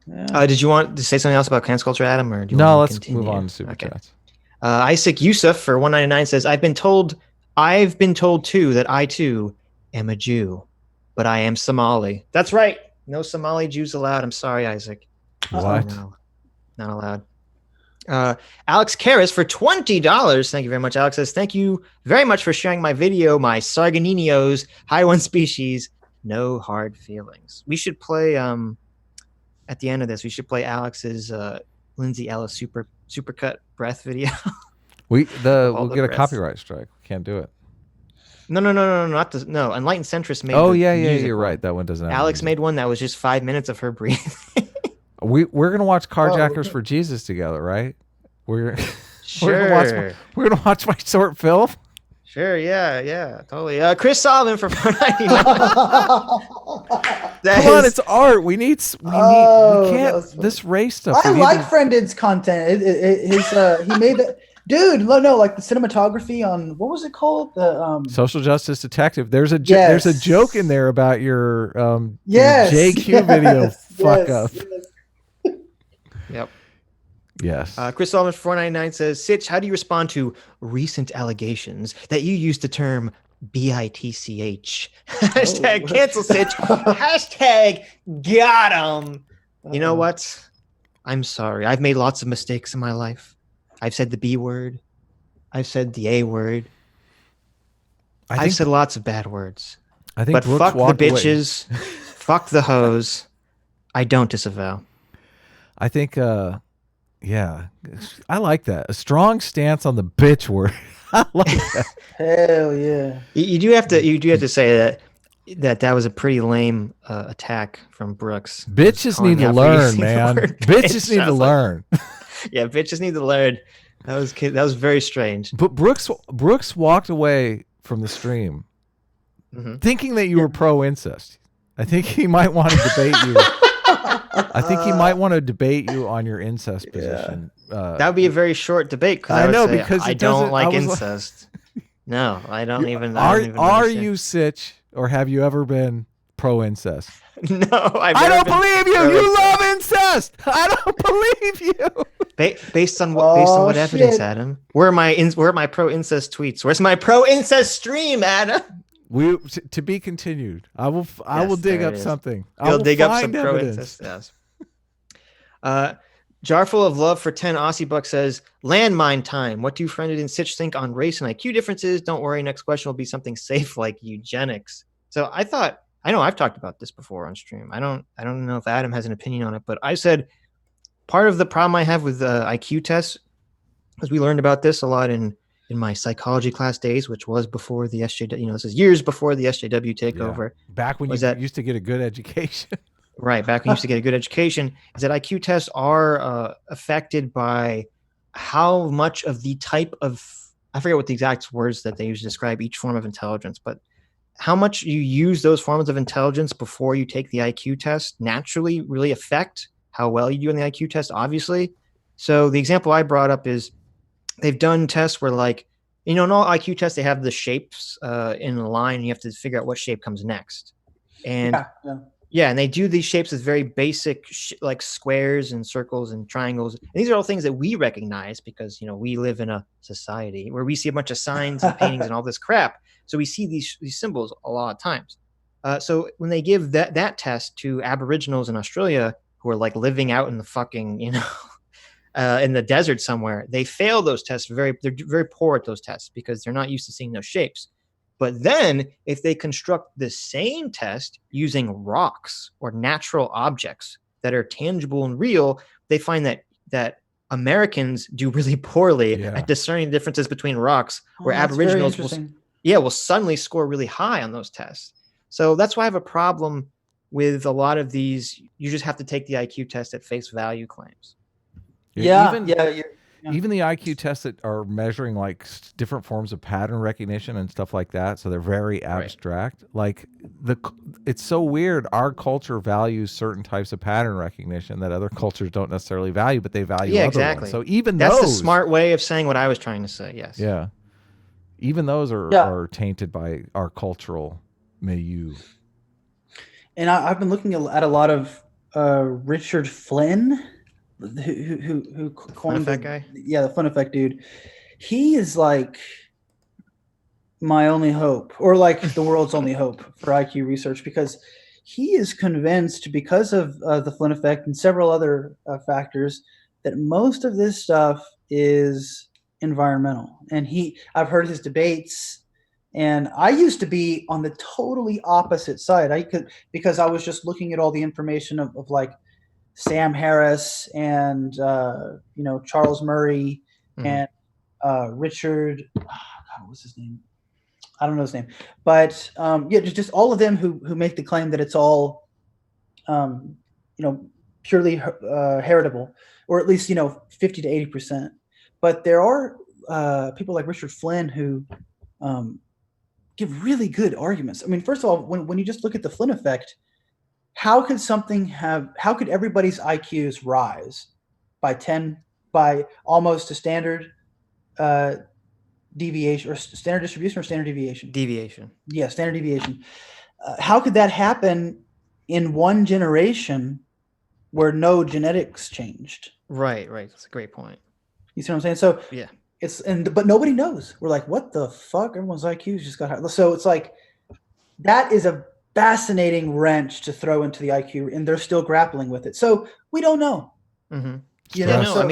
Yeah. Did you want to say something else about cancel culture, Adam, or do you no? want Let's move on to super chats. Isaac Yusuf for 199 says, I've been told too that I too am a Jew, but I am Somali. That's right. No Somali Jews allowed. I'm sorry, Isaac. What? No, not allowed. Alex Karras for $20. Thank you very much. Alex says, thank you very much for sharing my video, my Sarganinios, high one species, no hard feelings. We should play, at the end of this, we should play Alex's Lindsay Ellis supercut breath video. We'll get a copyright strike. We can't do it. No, Enlightened Centrist made. Oh yeah, you're right. That one doesn't have Alex made one that was just 5 minutes of her breathing. We're gonna watch Carjackers for Jesus together, right? We're sure. We're gonna watch my short film. Sure, yeah, totally. Chris Solomon for $4.99. Come on, it's art. We can't this race stuff. I like Friended's content. He made that. Dude, no, like the cinematography on what was it called? The Social Justice Detective. There's a joke in there about your JQ video fuck up. Yep. Yes. Chris Solomon for $4.99 says, Sitch, how do you respond to recent allegations that you use the term BITCH? Hashtag cancel Sitch. Hashtag got him. You know what? I'm sorry. I've made lots of mistakes in my life. I've said the B word. I've said the A word. I've said lots of bad words. But fuck the bitches. Fuck the hoes. I don't disavow. I think, I like that. A strong stance on the bitch word. I like that. Hell yeah. You do have to say that was a pretty lame attack from Brooks. Bitches need to learn, man. Bitches need to learn. Yeah, bitches need to learn. That was very strange. But Brooks walked away from the stream thinking that you were pro incest. I think he might want to debate you. I think he might want to debate you on your incest position. That would be a very short debate. Because I don't like incest. No, I don't even. Are you Sitch, or have you ever been pro incest? No, I don't believe you. You love incest. I don't believe you. Based on what evidence, Adam? Where are my pro incest tweets? Where's my pro incest stream, Adam? To be continued. I will dig up something. You'll dig up some pro incest. Yes. Jarful of Love for 10 Aussie bucks says, landmine time. What do Friended and Sitch think on race and IQ differences? Don't worry. Next question will be something safe like eugenics. So I thought I know I've talked about this before on stream. I don't know if Adam has an opinion on it, but I said part of the problem I have with IQ tests, because we learned about this a lot in my psychology class days, which was before the SJW, this is years before the SJW takeover. Back when you used to get a good education. Right, back when you used to get a good education, is that IQ tests are affected by how much of the type of, I forget what the exact words that they use to describe each form of intelligence, but how much you use those forms of intelligence before you take the IQ test naturally really affect how well you do in the IQ test, obviously. So the example I brought up is they've done tests where, like, in all IQ tests, they have the shapes in a line, and you have to figure out what shape comes next. And and they do these shapes as very basic, like squares and circles and triangles. And these are all things that we recognize because, we live in a society where we see a bunch of signs and paintings and all this crap. So we see these symbols a lot of times. So when they give that test to Aboriginals in Australia who are like living out in the fucking, in the desert somewhere, they fail those tests. They're very poor at those tests because they're not used to seeing those shapes. But then if they construct the same test using rocks or natural objects that are tangible and real, they find that Americans do really poorly at discerning the differences between rocks, where Aboriginals will suddenly score really high on those tests. So that's why I have a problem with a lot of these. You just have to take the IQ test at face value claims. Even the IQ tests that are measuring like different forms of pattern recognition and stuff like that, so they're very abstract. Like it's so weird. Our culture values certain types of pattern recognition that other cultures don't necessarily value, but they value other ones. So even that's the smart way of saying what I was trying to say. Yes. Yeah. Even those are tainted by our cultural milieu. And I've been looking at a lot of Richard Flynn, who coined that guy. Yeah, the fun effect dude. He is like my only hope, or like the world's only hope for IQ research, because he is convinced, because of the Flynn effect and several other factors, that most of this stuff is environmental. And I've heard his debates, and I used to be on the totally opposite side. Because I was just looking at all the information of like Sam Harris and Charles Murray and Richard, what was his name? I don't know his name, but just all of them who make the claim that it's all purely heritable, or at least 50 to 80%. But there are people like Richard Flynn who give really good arguments. I mean, first of all, when you just look at the Flynn effect, how could everybody's IQs rise by almost a standard deviation, or standard distribution, or standard deviation? Deviation. Yeah, standard deviation. How could that happen in one generation where no genetics changed? Right. That's a great point. You see what I'm saying? So yeah, but nobody knows. We're like, what the fuck? Everyone's IQs just got high. So it's like, that is a fascinating wrench to throw into the IQ, and they're still grappling with it. So we don't know. Mm-hmm.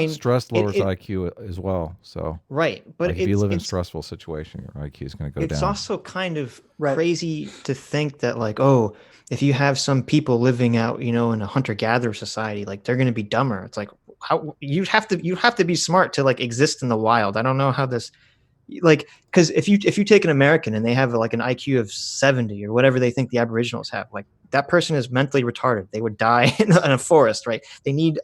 Stress lowers IQ as well. So but if you live in a stressful situation, your IQ is going to go down. It's also kind of crazy to think that, like, oh, if you have some people living out, in a hunter-gatherer society, like, they're going to be dumber. It's like, how you have to be smart to like exist in the wild. I don't know how this, like, because if you take an American and they have like an IQ of 70 or whatever they think the Aboriginals have, like, that person is mentally retarded. They would die in a forest, right? They need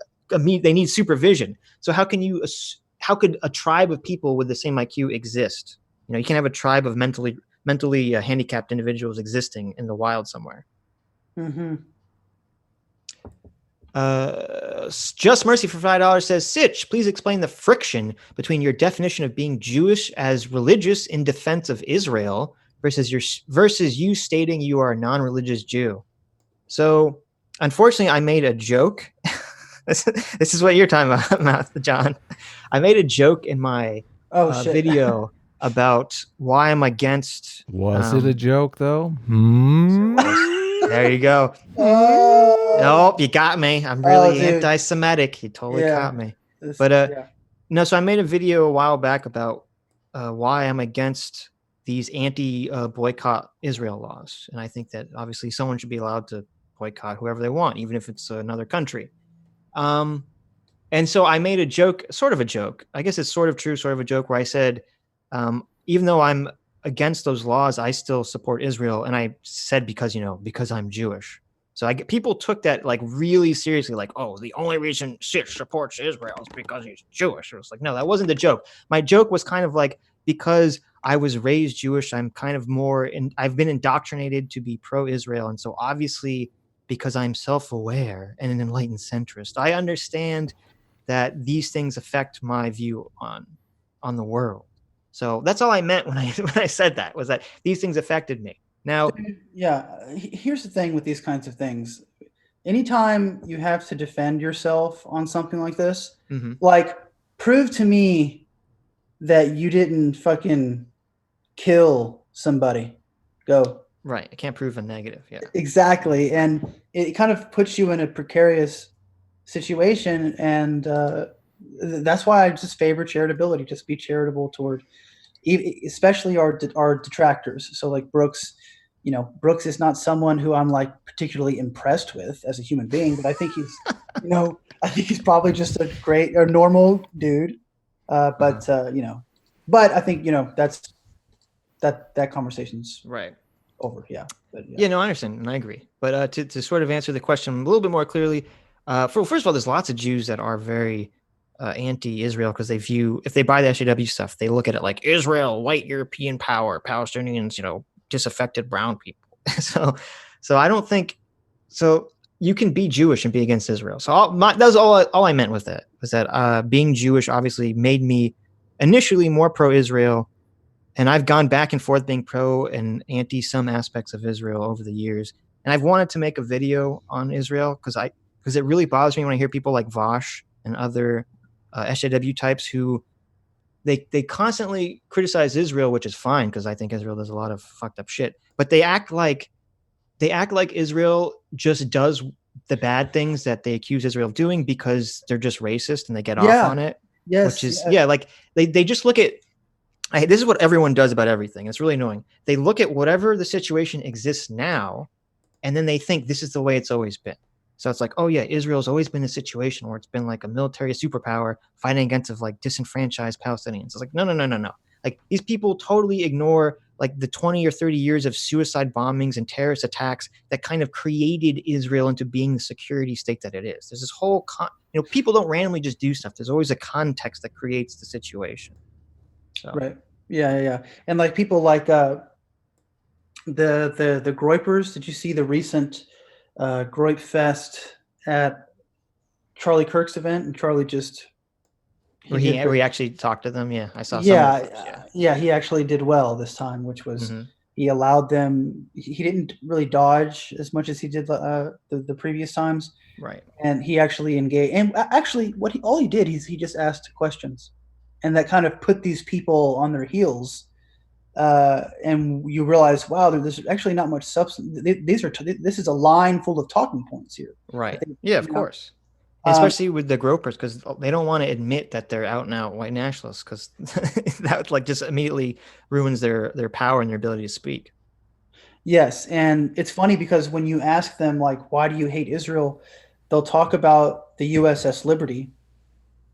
supervision. So how could a tribe of people with the same IQ exist? You can't have a tribe of mentally handicapped individuals existing in the wild somewhere. Mm-hmm. Just Mercy for $5 says, Sitch, please explain the friction between your definition of being Jewish as religious in defense of Israel versus you stating you are a non-religious Jew. So unfortunately, I made a joke. This is what you're talking about, John. I made a joke in my video about why I'm against. Was it a joke though? There you go. Nope, you got me. I'm really anti-Semitic. You totally caught me. But no, so I made a video a while back about why I'm against these anti-boycott Israel laws. And I think that obviously someone should be allowed to boycott whoever they want, even if it's another country. And so I made a joke, sort of a joke. I guess it's sort of true, sort of a joke, where I said, even though I'm against those laws, I still support Israel. And I said, because I'm Jewish. So people took that like really seriously, like, oh, the only reason Sitch supports Israel is because he's Jewish. It was like, no, that wasn't the joke. My joke was kind of like, because I was raised Jewish, I'm kind of I've been indoctrinated to be pro-Israel. And so obviously, because I'm self-aware and an enlightened centrist, I understand that these things affect my view on the world. So that's all I meant when I said that, was that these things affected me. Now, yeah, here's the thing with these kinds of things. Anytime you have to defend yourself on something like this, like, prove to me that you didn't fucking kill somebody. Go. Right. I can't prove a negative. Yeah. Exactly. And it kind of puts you in a precarious situation. And that's why I just favor charitability. Just be charitable toward, especially our detractors. So like Brooks, Brooks is not someone who I'm like particularly impressed with as a human being, but I think he's, I think he's probably just a normal dude. But I think, that's that conversation's right over. Yeah. But, yeah. No, I understand. And I agree. But to sort of answer the question a little bit more clearly, first of all, there's lots of Jews that are very anti-Israel because if they buy the SJW stuff, they look at it like Israel, white European power, Palestinians, disaffected brown people. so I don't think so. You can be Jewish and be against Israel. So that was all I meant with that, was that being Jewish obviously made me initially more pro-Israel. And I've gone back and forth being pro and anti some aspects of Israel over the years. And I've wanted to make a video on Israel because it really bothers me when I hear people like Vosh and other SJW types who they constantly criticize Israel, which is fine because I think Israel does a lot of fucked up shit. But they act like Israel just does the bad things that they accuse Israel of doing because they're just racist and they get off on it. Yes. Which is like they just look at. This is what everyone does about everything. It's really annoying. They look at whatever the situation exists now, and then they think this is the way it's always been. So it's like, oh yeah, Israel's always been a situation where it's been like a military superpower fighting against like disenfranchised Palestinians. It's like, no. Like these people totally ignore like the 20 or 30 years of suicide bombings and terrorist attacks that kind of created Israel into being the security state that it is. There's this whole, people don't randomly just do stuff. There's always a context that creates the situation. So. Right. Yeah. And like people like the Groypers. Did you see the recent Groyp Fest at Charlie Kirk's event? And Charlie just we actually talked to them. Yeah, I saw. Yeah, he actually did well this time, which was he allowed them. He didn't really dodge as much as he did the previous times. Right. And he actually engaged. And actually, all he did is he just asked questions. And that kind of put these people on their heels, and you realize, wow, there's actually not much substance. This is a line full of talking points here. Right. Yeah, of course. Especially with the Gropers, because they don't want to admit that they're out and out white nationalists, because that like just immediately ruins their power and their ability to speak. Yes, and it's funny because when you ask them like, why do you hate Israel, they'll talk about the USS Liberty.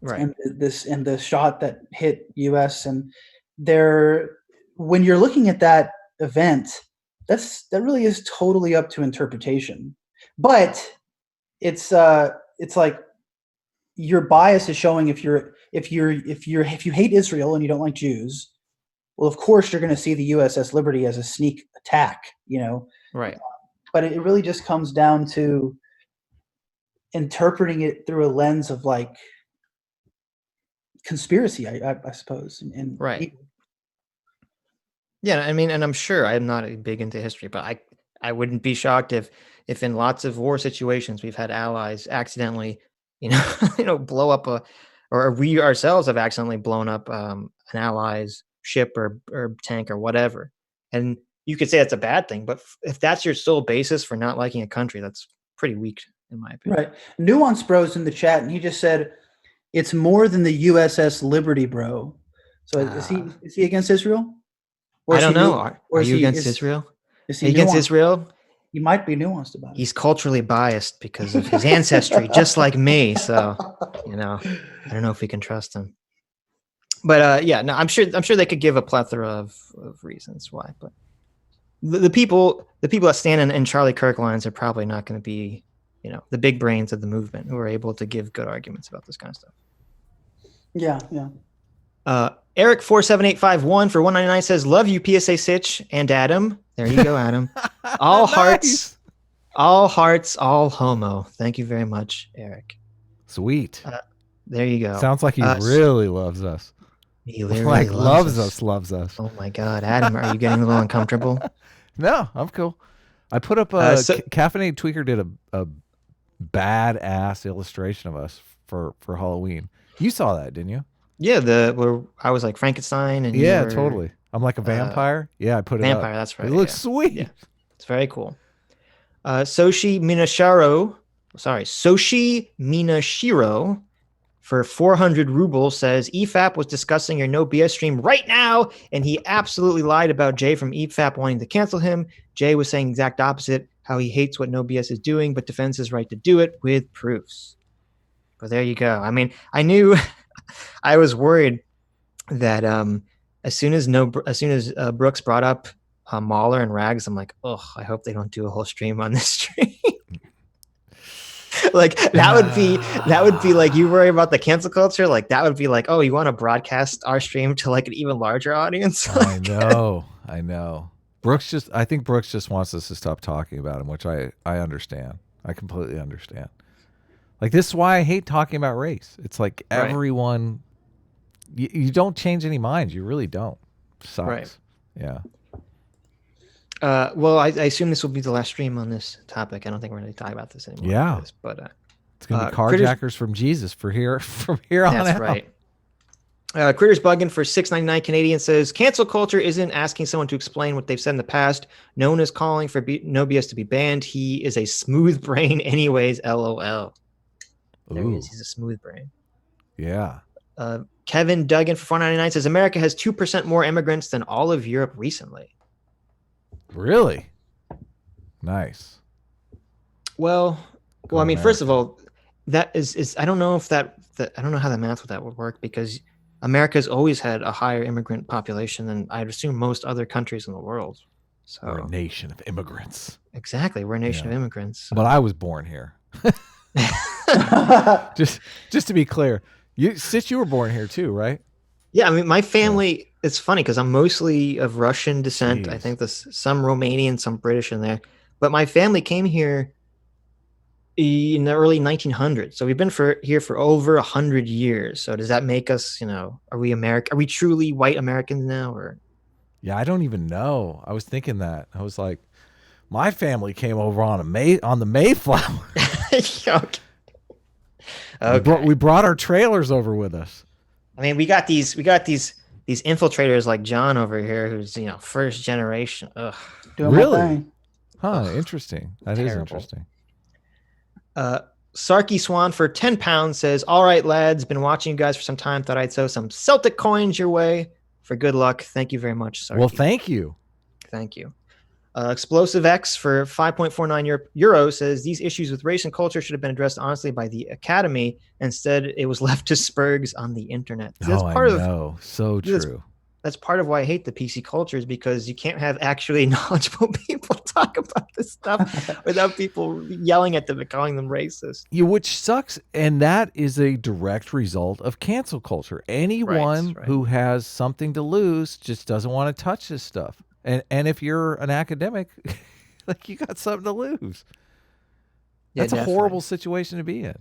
Right. And the shot that hit US, and when you're looking at that event, that really is totally up to interpretation. But it's like your bias is showing if you hate Israel and you don't like Jews, well, of course you're going to see the USS Liberty as a sneak attack, Right. But it really just comes down to interpreting it through a lens of like conspiracy, I suppose. And right. Yeah, I mean, and I'm sure I'm not big into history, but I wouldn't be shocked if in lots of war situations we've had allies accidentally, blow up or we ourselves have accidentally blown up an ally's ship or tank or whatever. And you could say that's a bad thing, but if that's your sole basis for not liking a country, that's pretty weak in my opinion. Right. Nuance Bro's in the chat, and he just said, it's more than the USS Liberty, bro. So is he against Israel? I don't know. Are you against Israel? Is he against Israel? He might be nuanced about it. He's culturally biased because of his ancestry, just like me. So, I don't know if we can trust him. But no, I'm sure they could give a plethora of reasons why. But the people that stand in Charlie Kirk lines are probably not going to be, the big brains of the movement who are able to give good arguments about this kind of stuff. Yeah. Eric 47851 for 199 says, "Love you, PSA Sitch and Adam." There you go, Adam. All Nice. hearts, all homo. Thank you very much, Eric. Sweet. There you go. Sounds like he really loves us. He literally loves us. Oh my God, Adam, are you getting a little uncomfortable? No, I'm cool. I put up Caffeinated Tweaker did a badass illustration of us for Halloween. You saw that, didn't you? Yeah, where I was like Frankenstein and totally. I'm like a vampire. I put it vampire. Up. That's right. It looks sweet. Yeah, it's very cool. Soshi Minashiro for 400 rubles says, EFAP was discussing your NoBS stream right now, and he absolutely lied about Jay from EFAP wanting to cancel him. Jay was saying exact opposite, how he hates what NoBS is doing, but defends his right to do it with proofs. But there you go. I mean, I knew I was worried that as soon as Brooks brought up Mahler and Rags, I'm like, oh, I hope they don't do a whole stream on this stream. Like that would be like, you worry about the cancel culture. Like that would be like, oh, you want to broadcast our stream to like an even larger audience? I know. I think Brooks just wants us to stop talking about him, which I understand. I completely understand. Like this is why I hate talking about race. It's like everyone, you don't change any minds. You really don't. Sucks. Right. Yeah. Well, I assume this will be the last stream on this topic. I don't think we're going to talk about this anymore. Yeah. But it's going to be carjackers from Jesus from here on out. That's right. Critters Buggin for $6.99 Canadian says, cancel culture isn't asking someone to explain what they've said in the past. No one is calling for NoBS to be banned. He is a smooth brain anyways, LOL. There he is. He's a smooth brain. Yeah. Kevin Duggan for $4.99 says, America has 2% more immigrants than all of Europe recently. Really? Nice. Well, I mean, first of all, that is I don't know if I don't know how the math with that would work, because America's always had a higher immigrant population than I'd assume most other countries in the world. So we're a nation of immigrants. Exactly, we're a nation of immigrants. So. But I was born here. just to be clear, Sitch, you were born here too, right? Yeah, I mean, my family, it's funny because I'm mostly of Russian descent. Jeez. I think there's some Romanian, some British in there. But my family came here in the early 1900s. So we've been here for over 100 years. So does that make us, are we American? Are we truly white Americans now? Or? Yeah, I don't even know. I was thinking that. I was like, my family came over on the Mayflower. Okay. We brought our trailers over with us. I mean, we got these infiltrators like John over here, who's first generation. Ugh. Really? Huh? Interesting. That is interesting. Sarky Swan for £10 says, "All right, lads, been watching you guys for some time. Thought I'd throw some Celtic coins your way for good luck. Thank you very much, Sarky." Well, thank you. Thank you. Explosive X for 5.49 euro says, "These issues with race and culture should have been addressed honestly by the Academy. Instead, it was left to Spurgs on the internet." That's part of so true. That's part of why I hate the PC culture, is because you can't have actually knowledgeable people talk about this stuff without people yelling at them and calling them racist. Yeah, which sucks, and that is a direct result of cancel culture. Anyone who has something to lose just doesn't want to touch this stuff. And if you're an academic, like, you got something to lose. That's a horrible situation to be in.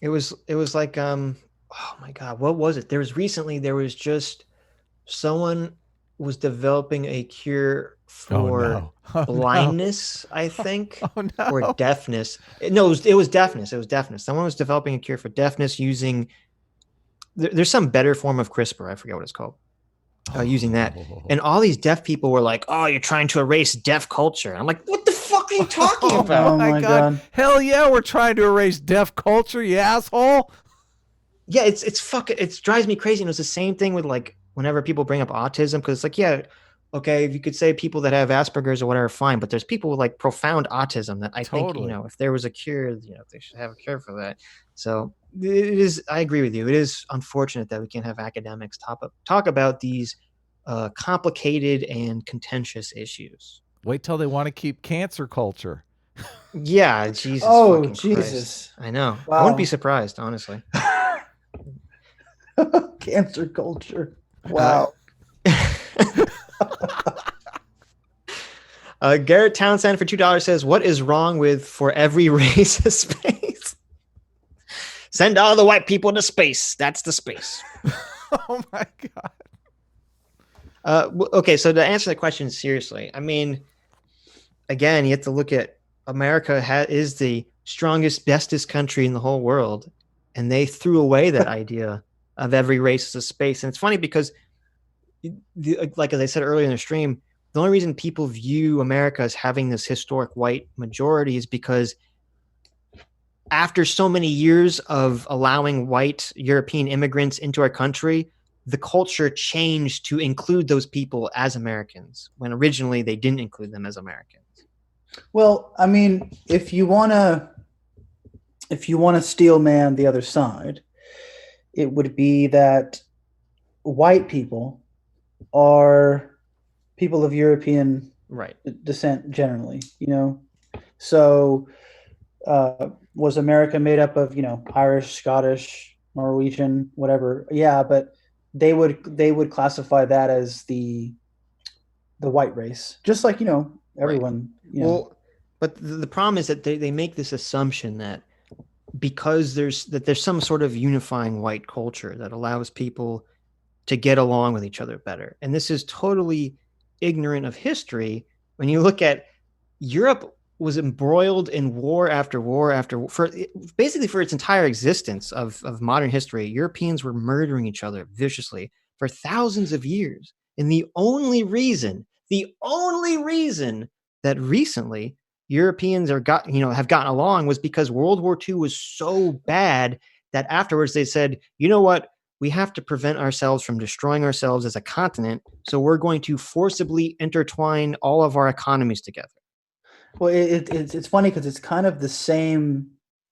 It was like, oh my God, what was it? There was just someone was developing a cure for blindness, I think, or deafness. No, it was deafness. It was deafness. Someone was developing a cure for deafness using, there's some better form of CRISPR. I forget what it's called. Using that, and all these deaf people were like, "Oh, you're trying to erase deaf culture." I'm like, "What the fuck are you talking about?" Oh my God! Hell yeah, we're trying to erase deaf culture, you asshole! Yeah, it's fucking. It drives me crazy. And it's the same thing with, like, whenever people bring up autism, because it's like, yeah, okay, if you could say people that have Asperger's or whatever, fine, but there's people with like profound autism that I think, if there was a cure, they should have a cure for that. So it is, I agree with you. It is unfortunate that we can't have academics talk about these complicated and contentious issues. Wait till they want to keep cancer culture. Yeah, Jesus. Oh, fucking Jesus. Christ. I know. Wow. I wouldn't be surprised, honestly. Cancer culture. Wow. Garrett Townsend for $2 says, what is wrong with for every race a space? Send all the white people to space. That's the space. Oh my God. Okay, so to answer the question seriously, I mean, again, you have to look at America is the strongest, bestest country in the whole world, and they threw away that idea of every race is a space. And it's funny because, like as I said earlier in the stream, the only reason people view America as having this historic white majority is because after so many years of allowing white European immigrants into our country, the culture changed to include those people as Americans when originally they didn't include them as Americans. Well, I mean, if you want to steel man the other side, it would be that white people are people of European descent generally, So was America made up of, Irish, Scottish, Norwegian, whatever? Yeah, but they would classify that as the white race, just like, everyone. Well, but the problem is that they make this assumption that because there's some sort of unifying white culture that allows people to get along with each other better. And this is totally ignorant of history. When you look at Europe was embroiled in war after war for its entire existence of modern history. Europeans were murdering each other viciously for thousands of years. And the only reason that recently Europeans have gotten along was because World War II was so bad that afterwards they said, you know what? We have to prevent ourselves from destroying ourselves as a continent. So we're going to forcibly intertwine all of our economies together. Well, it's funny because it's kind of the same.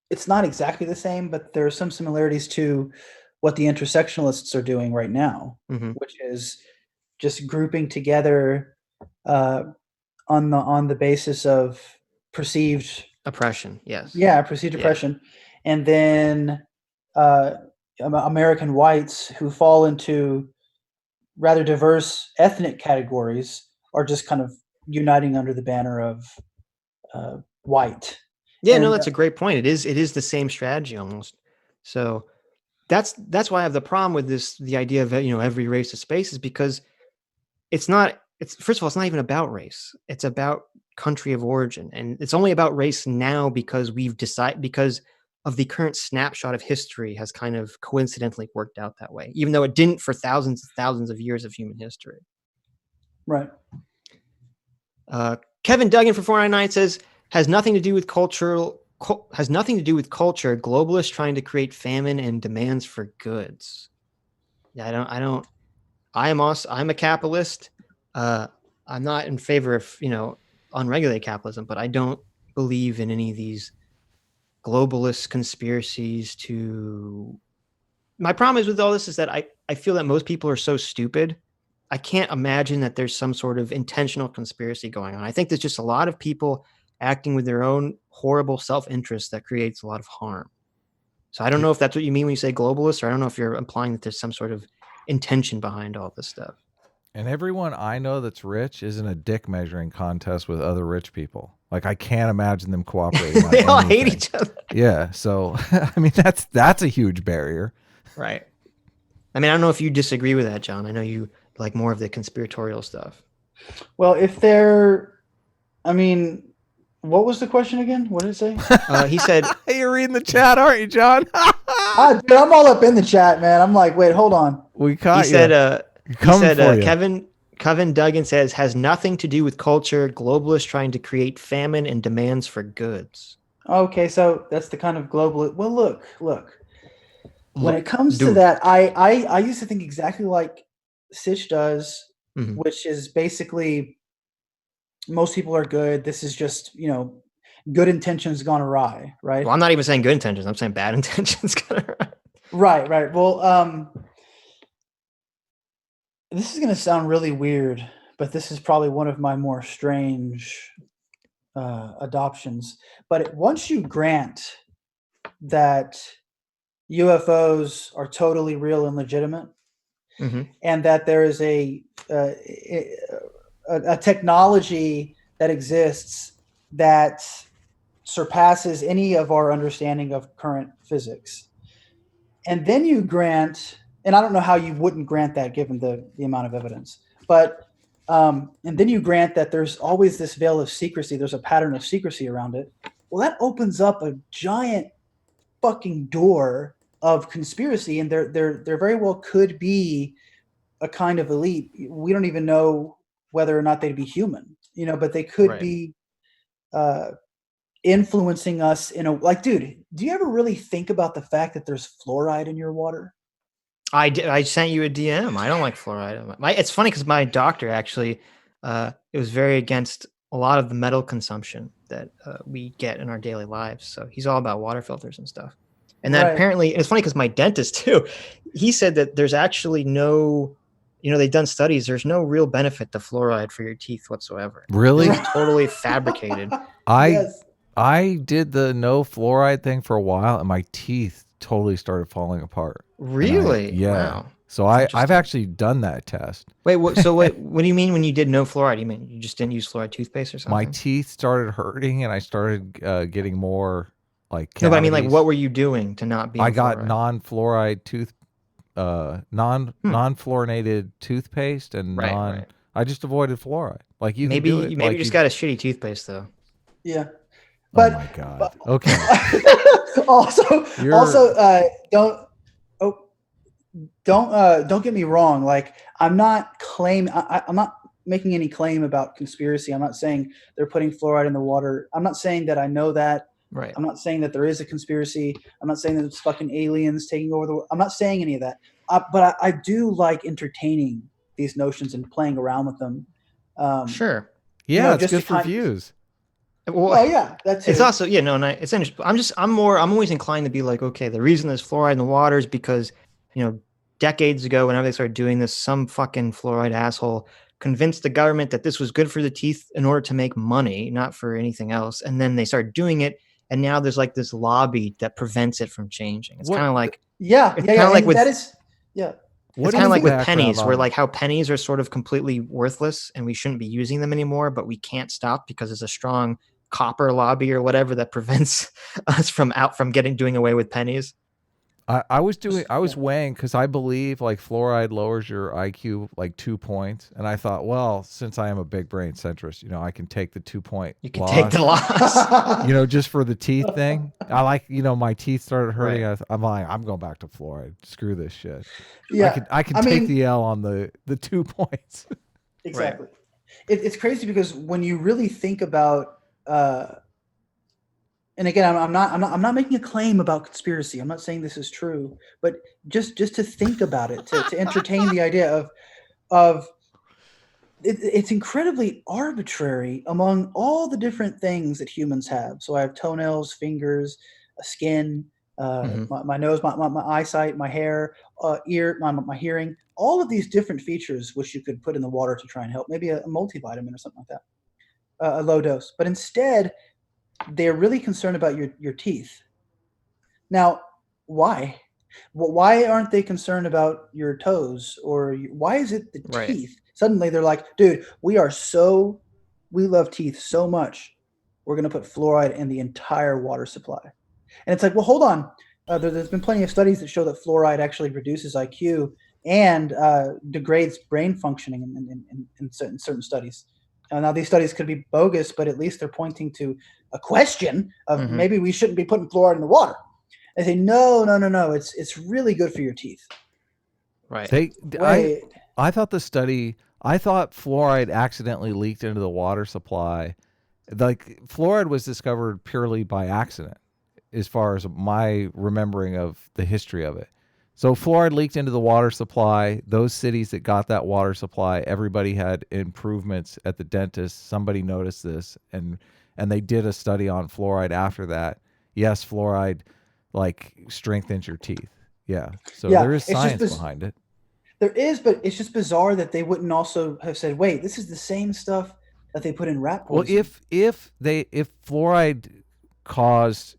It's not exactly the same, but there are some similarities to what the intersectionalists are doing right now, which is just grouping together on the basis of perceived oppression. Yes. Yeah, perceived oppression, and then American whites who fall into rather diverse ethnic categories are just kind of uniting under the banner of white. Yeah, no, that's a great point. It is the same strategy almost. So that's why I have the problem with the idea of every race of space is because first of all, it's not even about race. It's about country of origin, and it's only about race now because because of the current snapshot of history has kind of coincidentally worked out that way, even though it didn't for thousands and thousands of years of human history. Right. Kevin Duggan for 499 says, has nothing to do with culture. Globalists trying to create famine and demands for goods. Yeah, I'm a capitalist. I'm not in favor of, unregulated capitalism, but I don't believe in any of these globalist conspiracies my problem is with all this is that I feel that most people are so stupid. I can't imagine that there's some sort of intentional conspiracy going on. I think there's just a lot of people acting with their own horrible self-interest that creates a lot of harm. So I don't know if that's what you mean when you say globalist, or I don't know if you're implying that there's some sort of intention behind all this stuff. And everyone I know that's rich is in a dick measuring contest with other rich people. Like, I can't imagine them cooperating. They all hate each other. Yeah. So, I mean, that's a huge barrier. Right. I mean, I don't know if you disagree with that, John. I know you like more of the conspiratorial stuff. Well, what was the question again? What did it say? He said, you're reading the chat, aren't you, John? Dude, I'm all up in the chat, man. I'm like, wait, hold on. We caught you. He said, Kevin Duggan says, has nothing to do with culture. Globalists trying to create famine and demands for goods. Okay, so that's the kind of global. Well, look. When it comes to that, I used to think exactly like Sitch does which is basically most people are good. This is just, good intentions gone awry, right? Well, I'm not even saying good intentions. I'm saying bad intentions gone awry. Right. Well, this is going to sound really weird, but this is probably one of my more strange adoptions. But once you grant that UFOs are totally real and legitimate, and that there is a technology that exists that surpasses any of our understanding of current physics, and then you grant, and I don't know how you wouldn't grant that given the amount of evidence, but and then you grant that there's always this veil of secrecy, there's a pattern of secrecy around it. Well, that opens up a giant fucking door of conspiracy, and there very well could be a kind of elite. We don't even know whether or not they'd be human, but they could be influencing us in a, like, dude, do you ever really think about the fact that there's fluoride in your water? I sent you a DM. I don't like fluoride. It's funny because my doctor actually, it was very against a lot of the metal consumption that we get in our daily lives. So he's all about water filters and stuff. And then apparently, it's funny because my dentist too, he said that there's actually no, they've done studies. There's no real benefit to fluoride for your teeth whatsoever. Really? It's totally fabricated. I did the no fluoride thing for a while, and my teeth totally started falling apart. Really? Yeah. Wow. So I've actually done that test. Wait, what do you mean when you did no fluoride? You mean you just didn't use fluoride toothpaste or something? My teeth started hurting, and I started getting more like cavities. No, but I mean, like, what were you doing to not be? I got non-fluoride non-fluorinated toothpaste, and I just avoided fluoride. Like you maybe can do it. Maybe you just got a shitty toothpaste though. Yeah. But, oh my God. Okay. Don't get me wrong. Like, I'm not making any claim about conspiracy. I'm not saying they're putting fluoride in the water. I'm not saying that I know that. Right. I'm not saying that there is a conspiracy. I'm not saying that it's fucking aliens taking over the world. I'm not saying any of that. But I do like entertaining these notions and playing around with them. Sure. Yeah, it's good for views. Well, yeah, that's it's also it's interesting. I'm always inclined to be like, okay, the reason there's fluoride in the water is because decades ago, whenever they started doing this, some fucking fluoride asshole convinced the government that this was good for the teeth in order to make money, not for anything else, and then they started doing it, and now there's like this lobby that prevents it from changing. It's kind of like it's kind of like with It's kind of like with pennies, where like how pennies are sort of completely worthless and we shouldn't be using them anymore, but we can't stop because there's a strong copper lobby or whatever that prevents us from doing away with pennies. I was weighing because I believe like fluoride lowers your IQ like 2 points, and I thought, well, since I am a big brain centrist, I can take the 2 point. You can take the loss. Just for the teeth thing. I like, my teeth started hurting. Right. I'm like, I'm going back to fluoride. Screw this shit. Yeah, I can take the L on the 2 points. Exactly. Right. It's crazy because when you really think about. And again, I'm not making a claim about conspiracy. I'm not saying this is true, but just to think about it, to entertain the idea of it's incredibly arbitrary among all the different things that humans have. So I have toenails, fingers, a skin, my nose, my eyesight, my hair, ear, my hearing, all of these different features which you could put in the water to try and help, maybe a multivitamin or something like that, a low dose. But instead, they're really concerned about your teeth. Now, why? Why aren't they concerned about your toes? Or why is it the teeth? Suddenly they're like, dude, we love teeth so much, we're going to put fluoride in the entire water supply. And it's like, well, hold on. There's been plenty of studies that show that fluoride actually reduces IQ and degrades brain functioning in certain studies. Now, these studies could be bogus, but at least they're pointing to a question of maybe we shouldn't be putting fluoride in the water. They say, no, it's really good for your teeth. Right. I thought fluoride accidentally leaked into the water supply. Like, fluoride was discovered purely by accident, as far as my remembering of the history of it. So fluoride leaked into the water supply. Those cities that got that water supply, everybody had improvements at the dentist. Somebody noticed this, and they did a study on fluoride after that. Yes, fluoride like strengthens your teeth. Yeah. So there is science behind it. There is, but it's just bizarre that they wouldn't also have said, "Wait, this is the same stuff that they put in rat poison." Well, if fluoride caused,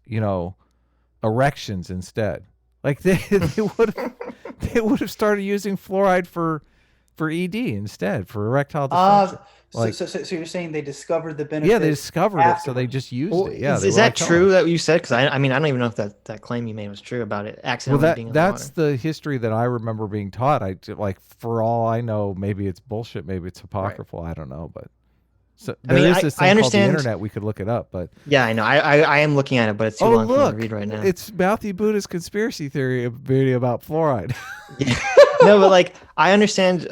erections instead, like they would have started using fluoride for ED instead, for erectile dysfunction. So you're saying they discovered the benefit? Yeah, they discovered it, so they just used it. Yeah, is that true that you said? Because I mean, I don't even know if that claim you made was true about it accidentally being in the water. That's the history that I remember being taught. For all I know, maybe it's bullshit, maybe it's apocryphal. Right. I don't know, but so there is this thing called the internet. We could look it up, but yeah, I know. I am looking at it, but it's too long for me to read right now. It's Mouthy Buddha's conspiracy theory video about fluoride. No, but like I understand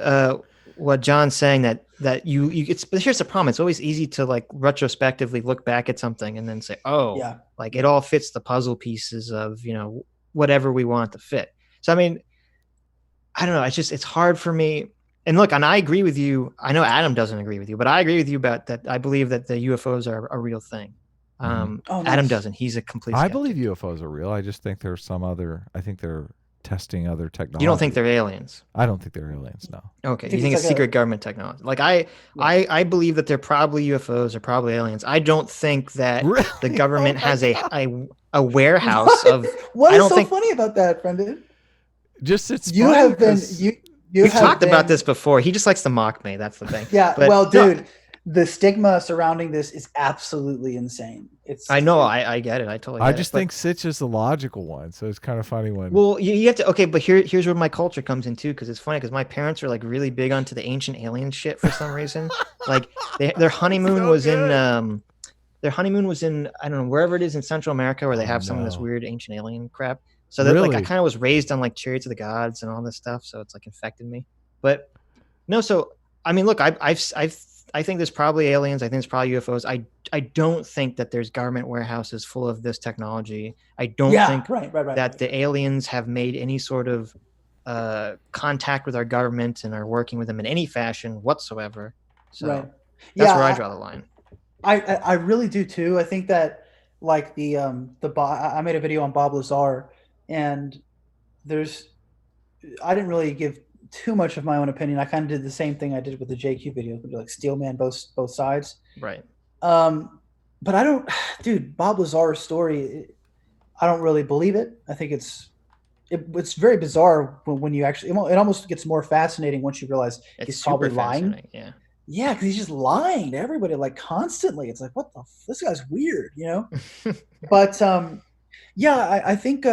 what John's saying that you but here's the problem. It's always easy to like retrospectively look back at something and then say, oh, yeah, like it all fits the puzzle pieces of, whatever we want to fit. So, I mean, I don't know. It's hard for me. And look, and I agree with you. I know Adam doesn't agree with you, but I agree with you about that. I believe that the UFOs are a real thing. Nice. Adam doesn't. He's a complete skeptic. I believe UFOs are real. I just think there's I think they're testing other technology. You don't think they're aliens? I don't think they're aliens, no. Okay. You think it's secret government technology? Like I believe that they're probably UFOs or probably aliens. I don't think that the government has a warehouse of. What is so funny about that, Brendan? Just We've talked about this before. He just likes to mock me. That's the thing. Yeah. But, dude, the stigma surrounding this is absolutely insane. I know. I get it. I totally get it. I just think Sitch is the logical one. So it's kind of funny when. Well, you have to. Okay. But here's where my culture comes in too. Because it's funny because my parents are like really big onto the ancient alien shit for some reason. Like their honeymoon was in. Their honeymoon was in, I don't know, wherever it is in Central America where they have some of this weird ancient alien crap. So that like I kind of was raised on like Chariots of the Gods and all this stuff, so it's like infected me. But no, so I mean, look, I think there's probably aliens. I think there's probably UFOs. I don't think that there's government warehouses full of this technology. I don't think that the aliens have made any sort of contact with our government and are working with them in any fashion whatsoever. So that's where I draw the line. I really do too. I think that like I made a video on Bob Lazar. And I didn't really give too much of my own opinion. I kind of did the same thing I did with the JQ video, like Steelman both sides. Right. But I don't, dude, Bob Lazar's story, I don't really believe it. I think it's very bizarre when you actually, it almost gets more fascinating once you realize he's probably lying. Yeah. Yeah, because he's just lying to everybody like constantly. It's like, what the, this guy's weird, But I think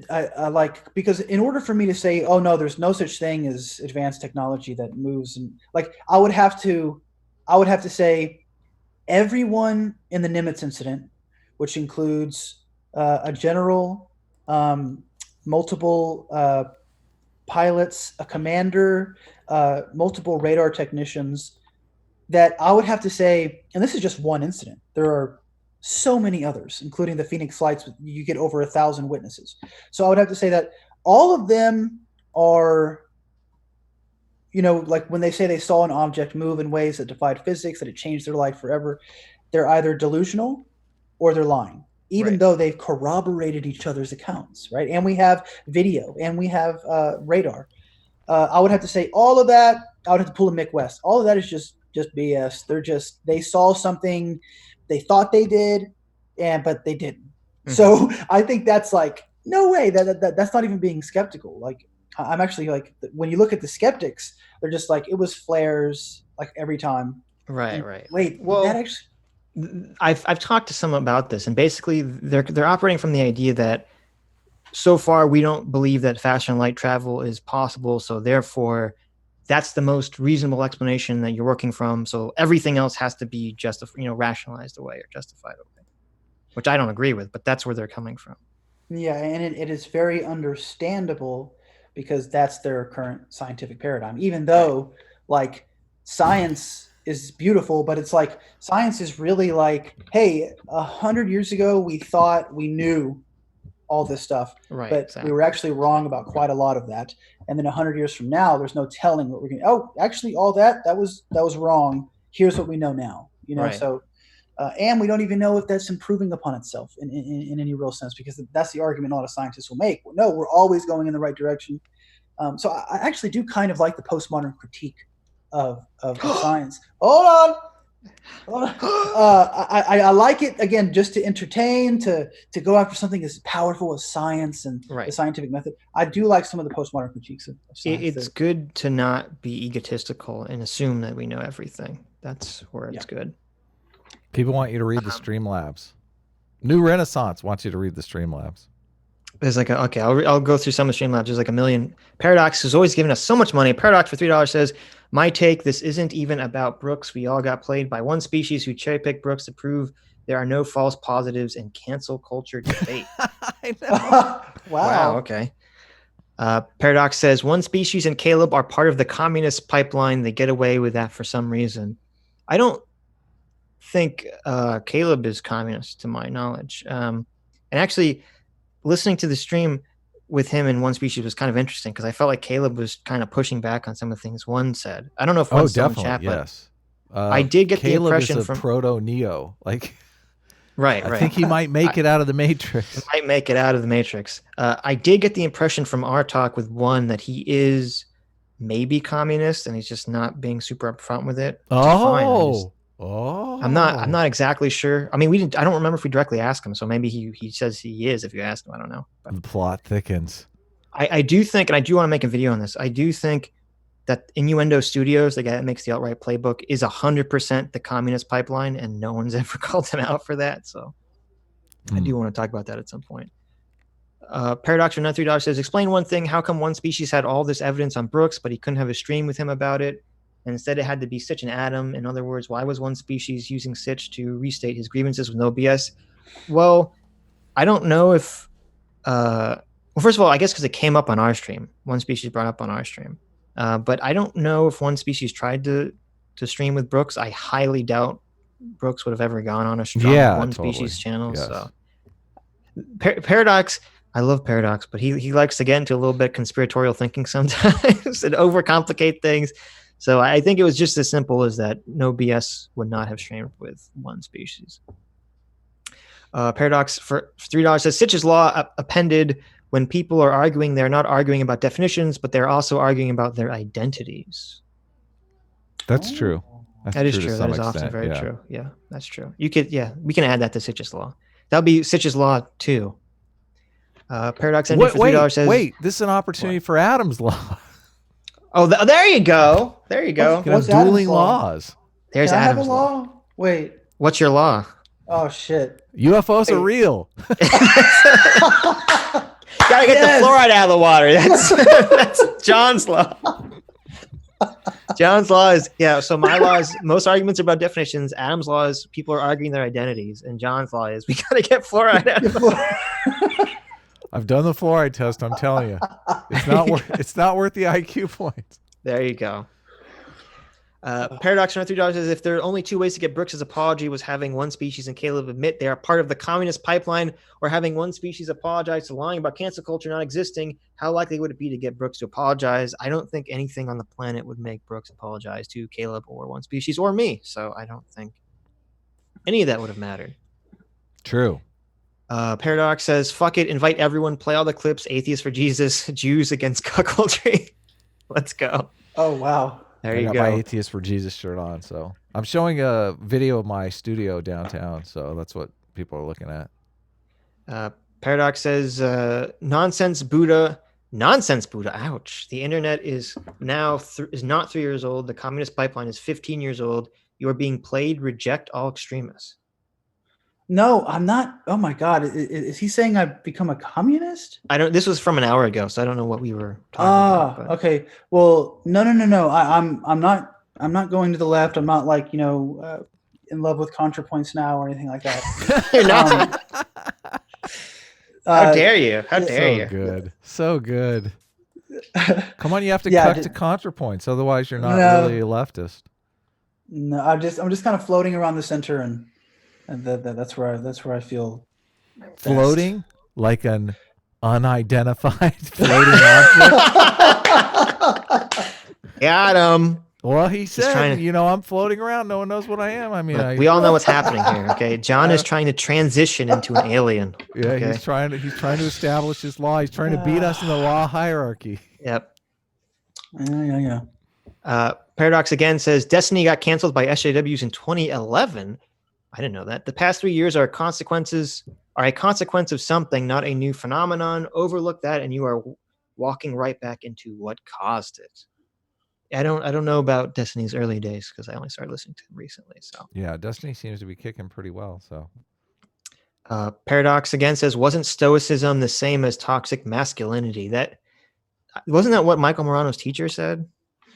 I like, because in order for me to say, oh no, there's no such thing as advanced technology that moves, and like I would have to say everyone in the Nimitz incident, which includes a general, multiple pilots, a commander, multiple radar technicians, that I would have to say, and this is just one incident, there are so many others, including the Phoenix flights. You get over 1,000 witnesses. So I would have to say that all of them are, like when they say they saw an object move in ways that defied physics, that it changed their life forever, they're either delusional or they're lying, even though they've corroborated each other's accounts, right? And we have video and we have radar. I would have to say all of that. I would have to pull a Mick West. All of that is just BS. They saw something they thought they did, but they didn't. Mm-hmm. So I think that's like, no way, that's not even being skeptical. Like I'm actually like, when you look at the skeptics, they're just like, it was flares like every time. Right. Wait, well, that actually. I've talked to some about this, and basically they're operating from the idea that so far we don't believe that faster than light travel is possible. So therefore, that's the most reasonable explanation that you're working from. So everything else has to be rationalized away or justified away, which I don't agree with, but that's where they're coming from. Yeah, and it is very understandable because that's their current scientific paradigm. Even though, like, science is beautiful, but it's like science is really like, hey, 100 years ago we thought we knew all this stuff. Right. But exactly. we were actually wrong about quite a lot of that. And then 100 years from now, there's no telling what we're going to, oh, actually all that was wrong. Here's what we know now, you know? Right. So, and we don't even know if that's improving upon itself in any real sense, because that's the argument a lot of scientists will make. No, we're always going in the right direction. So I actually do kind of like the postmodern critique of science. Hold on. I like it, again, just to entertain, to go after something as powerful as science and the scientific method. I do like some of the postmodern critiques of science. It's good to not be egotistical and assume that we know everything. That's where it's good. People want you to read the Streamlabs. New Renaissance wants you to read the Streamlabs. There's like I'll go through some of the Streamlabs. There's like a million. Paradox has always given us so much money. Paradox for $3 says, my take, this isn't even about Brooks. We all got played by one species who cherry-picked Brooks to prove there are no false positives in cancel culture debate. I know. Wow. Okay. Paradox says, one species and Caleb are part of the communist pipeline. They get away with that for some reason. I don't think Caleb is communist, to my knowledge. And actually, listening to the stream with him and one species was kind of interesting, because I felt like Caleb was kind of pushing back on some of the things one said. I don't know if one's still in chat, yes. I did get Caleb the impression is a from proto-Neo. Like, right. I think he might make it out of the Matrix. He might make it out of the Matrix. I did get the impression from our talk with one that he is maybe communist, and he's just not being super upfront with it. I'm not exactly sure. I mean, I don't remember if we directly asked him, so maybe he says he is if you ask him. I don't know. But the plot thickens. I do think, and I do want to make a video on this, I do think that Innuendo Studios, the guy that makes the Alt-Right Playbook, is 100% the communist pipeline, and no one's ever called him out for that. So I do want to talk about that at some point. Paradox for $3 says, explain one thing. How come one species had all this evidence on Brooks, but he couldn't have a stream with him about it? And instead it had to be Sitch and Adam. In other words, why was one species using Sitch to restate his grievances with NoBS? Well, I don't know if... well, first of all, I guess because it came up on our stream. One species brought up on our stream. But I don't know if one species tried to stream with Brooks. I highly doubt Brooks would have ever gone on a strong one species channel. Yes. So Paradox... I love Paradox, but he likes to get into a little bit conspiratorial thinking sometimes and overcomplicate things. So I think it was just as simple as that NoBS would not have streamed with one species. Paradox for $3 says, Sitch's law appended, when people are arguing, they're not arguing about definitions, but they're also arguing about their identities. That's true. That is true. That is often very true. Yeah, that's true. We can add that to Sitch's law. That'll be Sitch's law too. Paradox ending for $3 says, wait, this is an opportunity for Adam's law. Oh, there you go. There you go. What's dueling laws? There's Can Adam's I have a law. Wait. What's your law? Oh, shit. UFOs are real. Gotta get the fluoride out of the water. That's John's law. John's law is, so my law is, most arguments are about definitions. Adam's law is people are arguing their identities. And John's law is we gotta get fluoride out of the water. I've done the fluoride test. I'm telling you, it's not worth the IQ points. There you go. Paradox for $3 says, if there are only two ways to get Brooks' apology was having one species and Caleb admit they are part of the communist pipeline, or having one species apologize to lying about cancel culture not existing, how likely would it be to get Brooks to apologize? I don't think anything on the planet would make Brooks apologize to Caleb or one species or me. So I don't think any of that would have mattered. True. Paradox says, fuck it, invite everyone, play all the clips, atheists for Jesus, Jews against cuckoldry. Let's go. Oh, wow. There you go. I got my Atheist for Jesus shirt on, so I'm showing a video of my studio downtown, so that's what people are looking at. Paradox says, nonsense Buddha, ouch. The internet is now is not 3 years old. The communist pipeline is 15 years old. You are being played. Reject all extremists. No, I'm not. Oh my God. Is he saying I've become a communist? This was from an hour ago, so I don't know what we were talking about. Okay. Well, no. I'm not going to the left. I'm not like, in love with ContraPoints now or anything like that. You're not. How dare you? How dare you? Good. So good. Come on, you have to cut to ContraPoints, otherwise you're not really a leftist. No, I'm just kind of floating around the center, and that's where I feel best. Floating. like an unidentified floating object. Got him. Well, he said, I'm floating around. No one knows what I am. I mean, we all know what's happening here. Okay, John is trying to transition into an alien. Yeah, okay? he's trying to establish his law. He's trying to beat us in the law hierarchy. Yep. Yeah. Paradox again says Destiny got canceled by SJWs in 2011. I didn't know that. The past 3 years are a consequence of something, not a new phenomenon. Overlook that, and you are walking right back into what caused it. I don't know about Destiny's early days because I only started listening to them recently. So yeah, Destiny seems to be kicking pretty well. So Paradox again says, wasn't Stoicism the same as toxic masculinity? Wasn't that what Michael Morano's teacher said?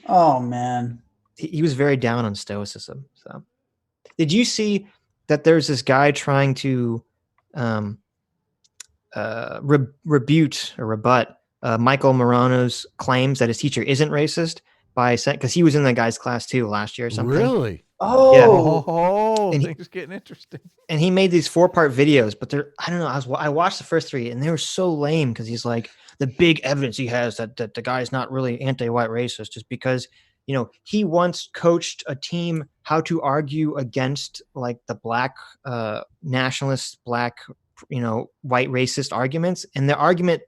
Oh man, he was very down on Stoicism. So did you see that there's this guy trying to rebut Michael Morano's claims that his teacher isn't racist because he was in that guy's class too last year or something. Really? Oh, yeah. Things getting interesting. And he made these 4-part videos, but I don't know. I watched the first 3 and they were so lame because he's like, the big evidence he has that the guy's not really anti-white racist is because, he once coached a team how to argue against like the black nationalist, black, white racist arguments. And the argument,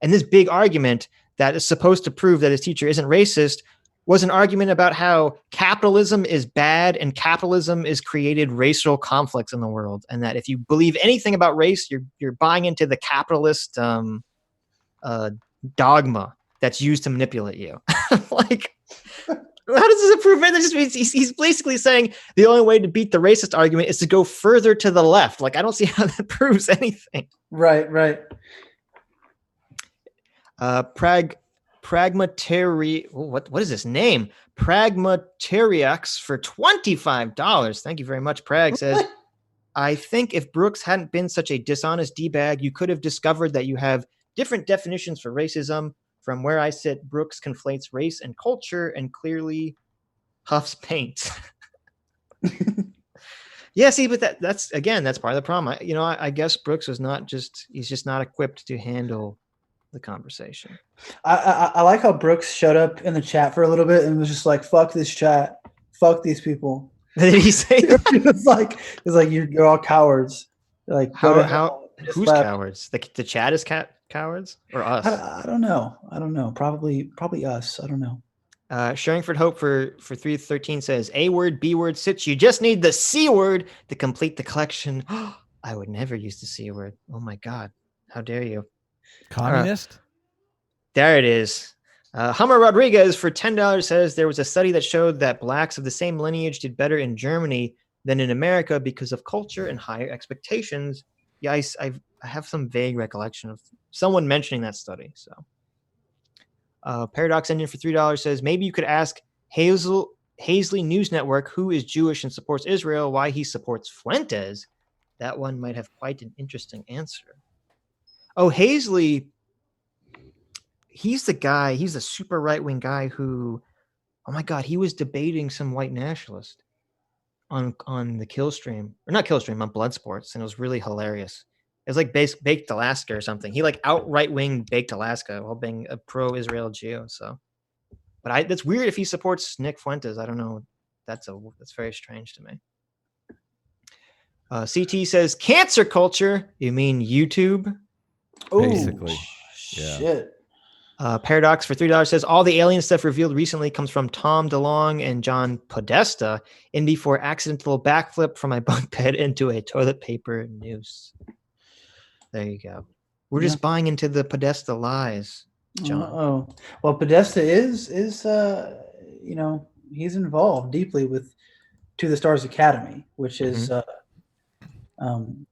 and this big argument that is supposed to prove that his teacher isn't racist was an argument about how capitalism is bad and capitalism is created racial conflicts in the world. And that if you believe anything about race, you're buying into the capitalist dogma that's used to manipulate you. Like, how does this prove it? He's basically saying the only way to beat the racist argument is to go further to the left. Like, I don't see how that proves anything. Right. Pragmateri, what is this name? Pragmateriax for $25. Thank you very much. Prag says, I think if Brooks hadn't been such a dishonest D-bag, you could have discovered that you have different definitions for racism. From where I sit, Brooks conflates race and culture and clearly huffs paint. Yeah, see, but that's part of the problem. I guess Brooks he's just not equipped to handle the conversation. I like how Brooks showed up in the chat for a little bit and was just like, fuck this chat. Fuck these people. Did he say that? It's like you're all cowards. Like who's cowards? The chat is cowards or us? I don't know. Probably us. I don't know. Sherringford Hope for 313 says, A word, B word, Sitch. You just need the C word to complete the collection. I would never use the C word. Oh my God. How dare you? Communist? There it is. Hummer Rodriguez for $10 says there was a study that showed that blacks of the same lineage did better in Germany than in America because of culture and higher expectations. Yeah, I have some vague recollection of someone mentioning that study. So, Paradox Engine for $3 says maybe you could ask Hazley News Network, who is Jewish and supports Israel, why he supports Fuentes. That one might have quite an interesting answer. Oh, Hazley, he's the super right-wing guy who, oh my God, he was debating some white nationalist on the kill stream, or not kill stream, on Blood Sports, and it was really hilarious. It was like Baked Alaska or something. He like outright wing Baked Alaska while being a pro-Israel Jew. So, but that's weird if he supports Nick Fuentes. I don't know. That's very strange to me. CT says cancer culture. You mean YouTube? Basically. Yeah. Shit. Paradox for $3 says all the alien stuff revealed recently comes from Tom DeLonge and John Podesta in before accidental backflip from my bunk bed into a toilet paper noose. There you go. We're just buying into the Podesta lies, John. Oh, well, Podesta is he's involved deeply with To the Stars Academy, which is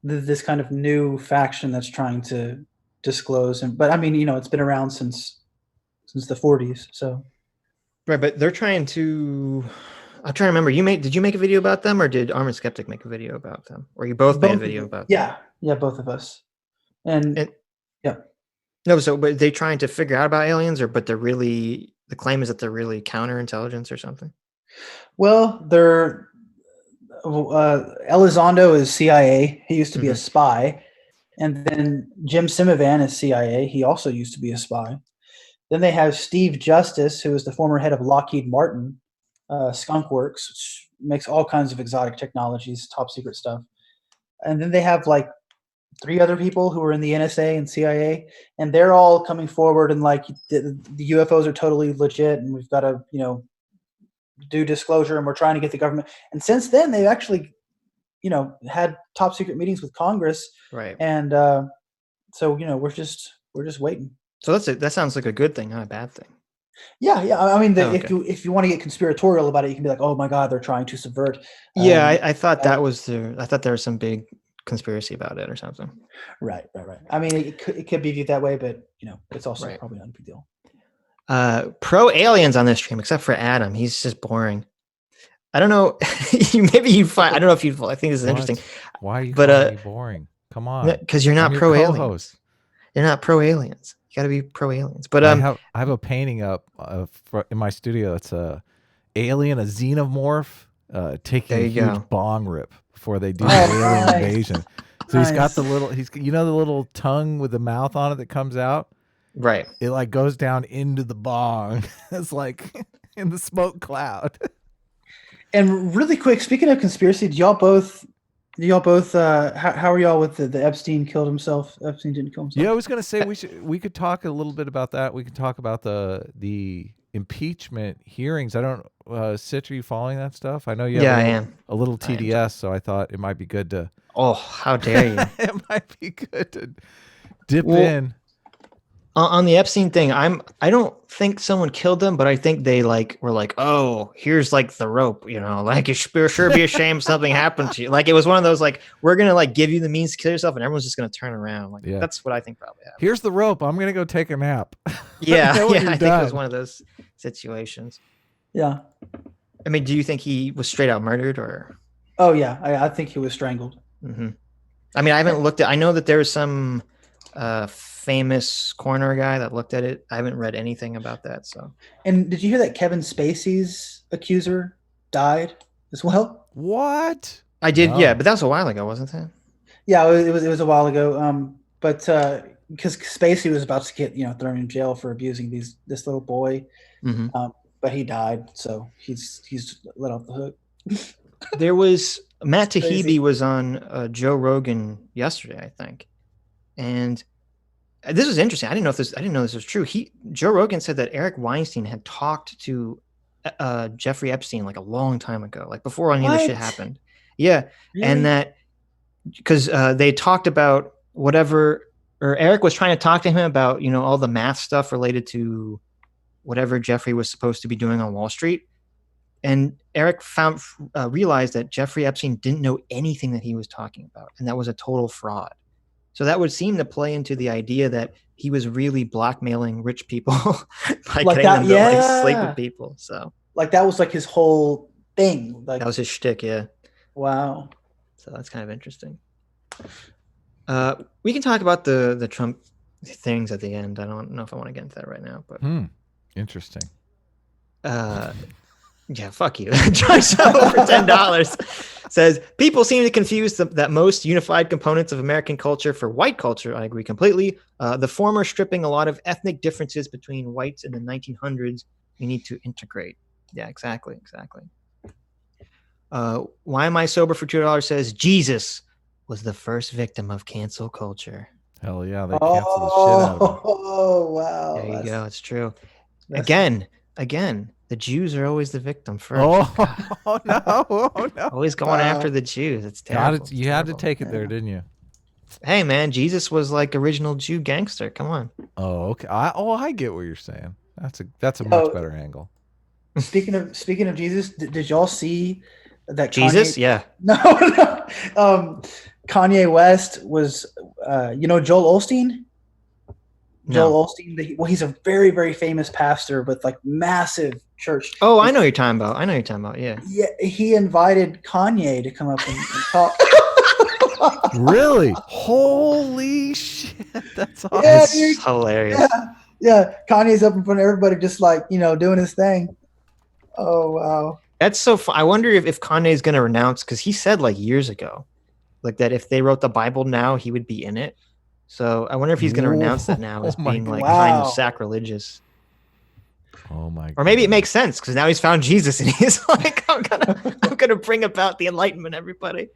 this kind of new faction that's trying to disclose. But I mean, it's been around since the 40s. So, right, but they're trying to. I'm trying to remember. Did you make a video about them, or did Armored Skeptic make a video about them, or you both made a video about them? Yeah, both of us. And yeah. No, but they trying to figure out about aliens, but the claim is that they're really counterintelligence or something. Well, they're Elizondo is CIA. He used to be a spy, And then Jim Simivan is CIA. He also used to be a spy. Then they have Steve Justice, who is the former head of Lockheed Martin, Skunk Works, which makes all kinds of exotic technologies, top secret stuff. And then they have like 3 other people who are in the NSA and CIA, and they're all coming forward and like the UFOs are totally legit, and we've got to do disclosure, and we're trying to get the government. And since then, they've actually had top secret meetings with Congress, right? And so we're just waiting. So that sounds like a good thing, not a bad thing. Yeah. I mean, if you want to get conspiratorial about it, you can be like, "Oh my God, they're trying to subvert." Yeah, I thought that was I thought there was some big conspiracy about it or something. Right. I mean, it could be viewed that way, but it's also probably not a big deal. Pro aliens on this stream, except for Adam. He's just boring. I don't know. Maybe you find. I don't know if you. I think this is interesting. Why are you calling me boring? Come on, because you're not pro aliens. You're not pro aliens. You got to be pro aliens. But I have a painting up in my studio. It's a alien, a xenomorph, taking a huge bong rip before they do the alien invasion. So he's got the little tongue with the mouth on it that comes out. Right. It like goes down into the bong. It's like in the smoke cloud. And really quick, speaking of conspiracy, do y'all both how are y'all with the Epstein killed himself? Epstein didn't kill himself. Yeah, I was gonna say we could talk a little bit about that. We could talk about the impeachment hearings. I don't Sitch, are you following that stuff? I know you have I am. A little TDS, so I thought it might be good to how dare you. It might be good to dip in. On the Epstein thing, I don't think someone killed him, but I think they were like, oh, here's like the rope, like you sure be ashamed something happened to you. Like it was one of those we're gonna give you the means to kill yourself, and everyone's just gonna turn around. That's what I think probably happened. Here's the rope. I'm gonna go take a nap. Yeah, I think it was one of those situations. Yeah. I mean, do you think he was straight out murdered or? Oh yeah, I think he was strangled. Mm-hmm. I mean, I haven't looked at. I know that there was some famous coroner guy that looked at it. I haven't read anything about that. So, and did you hear that Kevin Spacey's accuser died as well? What? I did, yeah, but that was a while ago, wasn't it? Yeah, it was a while ago. But because Spacey was about to get thrown in jail for abusing this little boy, but he died, so he's let off the hook. There was Matt Taibbi was on Joe Rogan yesterday, I think. And this was interesting. I didn't know this was true. Joe Rogan said that Eric Weinstein had talked to Jeffrey Epstein a long time ago, before any of this shit happened. Yeah, really? And that because they talked about whatever, or Eric was trying to talk to him about all the math stuff related to whatever Jeffrey was supposed to be doing on Wall Street, and Eric realized that Jeffrey Epstein didn't know anything that he was talking about, and that was a total fraud. So that would seem to play into the idea that he was really blackmailing rich people by getting them to sleep with people. So that was his whole thing. That was his shtick, yeah. Wow. So that's kind of interesting. We can talk about the Trump things at the end. I don't know if I want to get into that right now, but interesting. Yeah, fuck you. Josh for $10 says people seem to confuse that most unified components of American culture for white culture. I agree completely. The former stripping a lot of ethnic differences between whites in the 1900s. We need to integrate. Yeah, exactly. Why am I sober for $2? Says Jesus was the first victim of cancel culture. Hell yeah, they canceled the shit out of him. Oh wow. There you go. It's true. Again. The Jews are always the victim first. Oh no! Always going after the Jews. It's terrible. You had to take it there, didn't you? Hey man, Jesus was original Jew gangster. Come on. Oh okay. I get what you're saying. That's a much better angle. Speaking of Jesus, did y'all see that Jesus? Yeah. No. Kanye West was, Joel Osteen. Joel Osteen, he's a very, very famous pastor with massive church. Oh, I know you're talking about. Yeah. Yeah, he invited Kanye to come up and talk. Really? Holy shit! That's awesome. Yeah, that's hilarious. Yeah, Kanye's up in front of everybody, just doing his thing. Oh wow. That's so fun. I wonder if Kanye is going to renounce, because he said years ago, that if they wrote the Bible now, he would be in it. So I wonder if he's going to renounce that now as being like kind of sacrilegious. Oh my! Or maybe it makes sense because now he's found Jesus and he's like, I'm gonna bring about the enlightenment, everybody.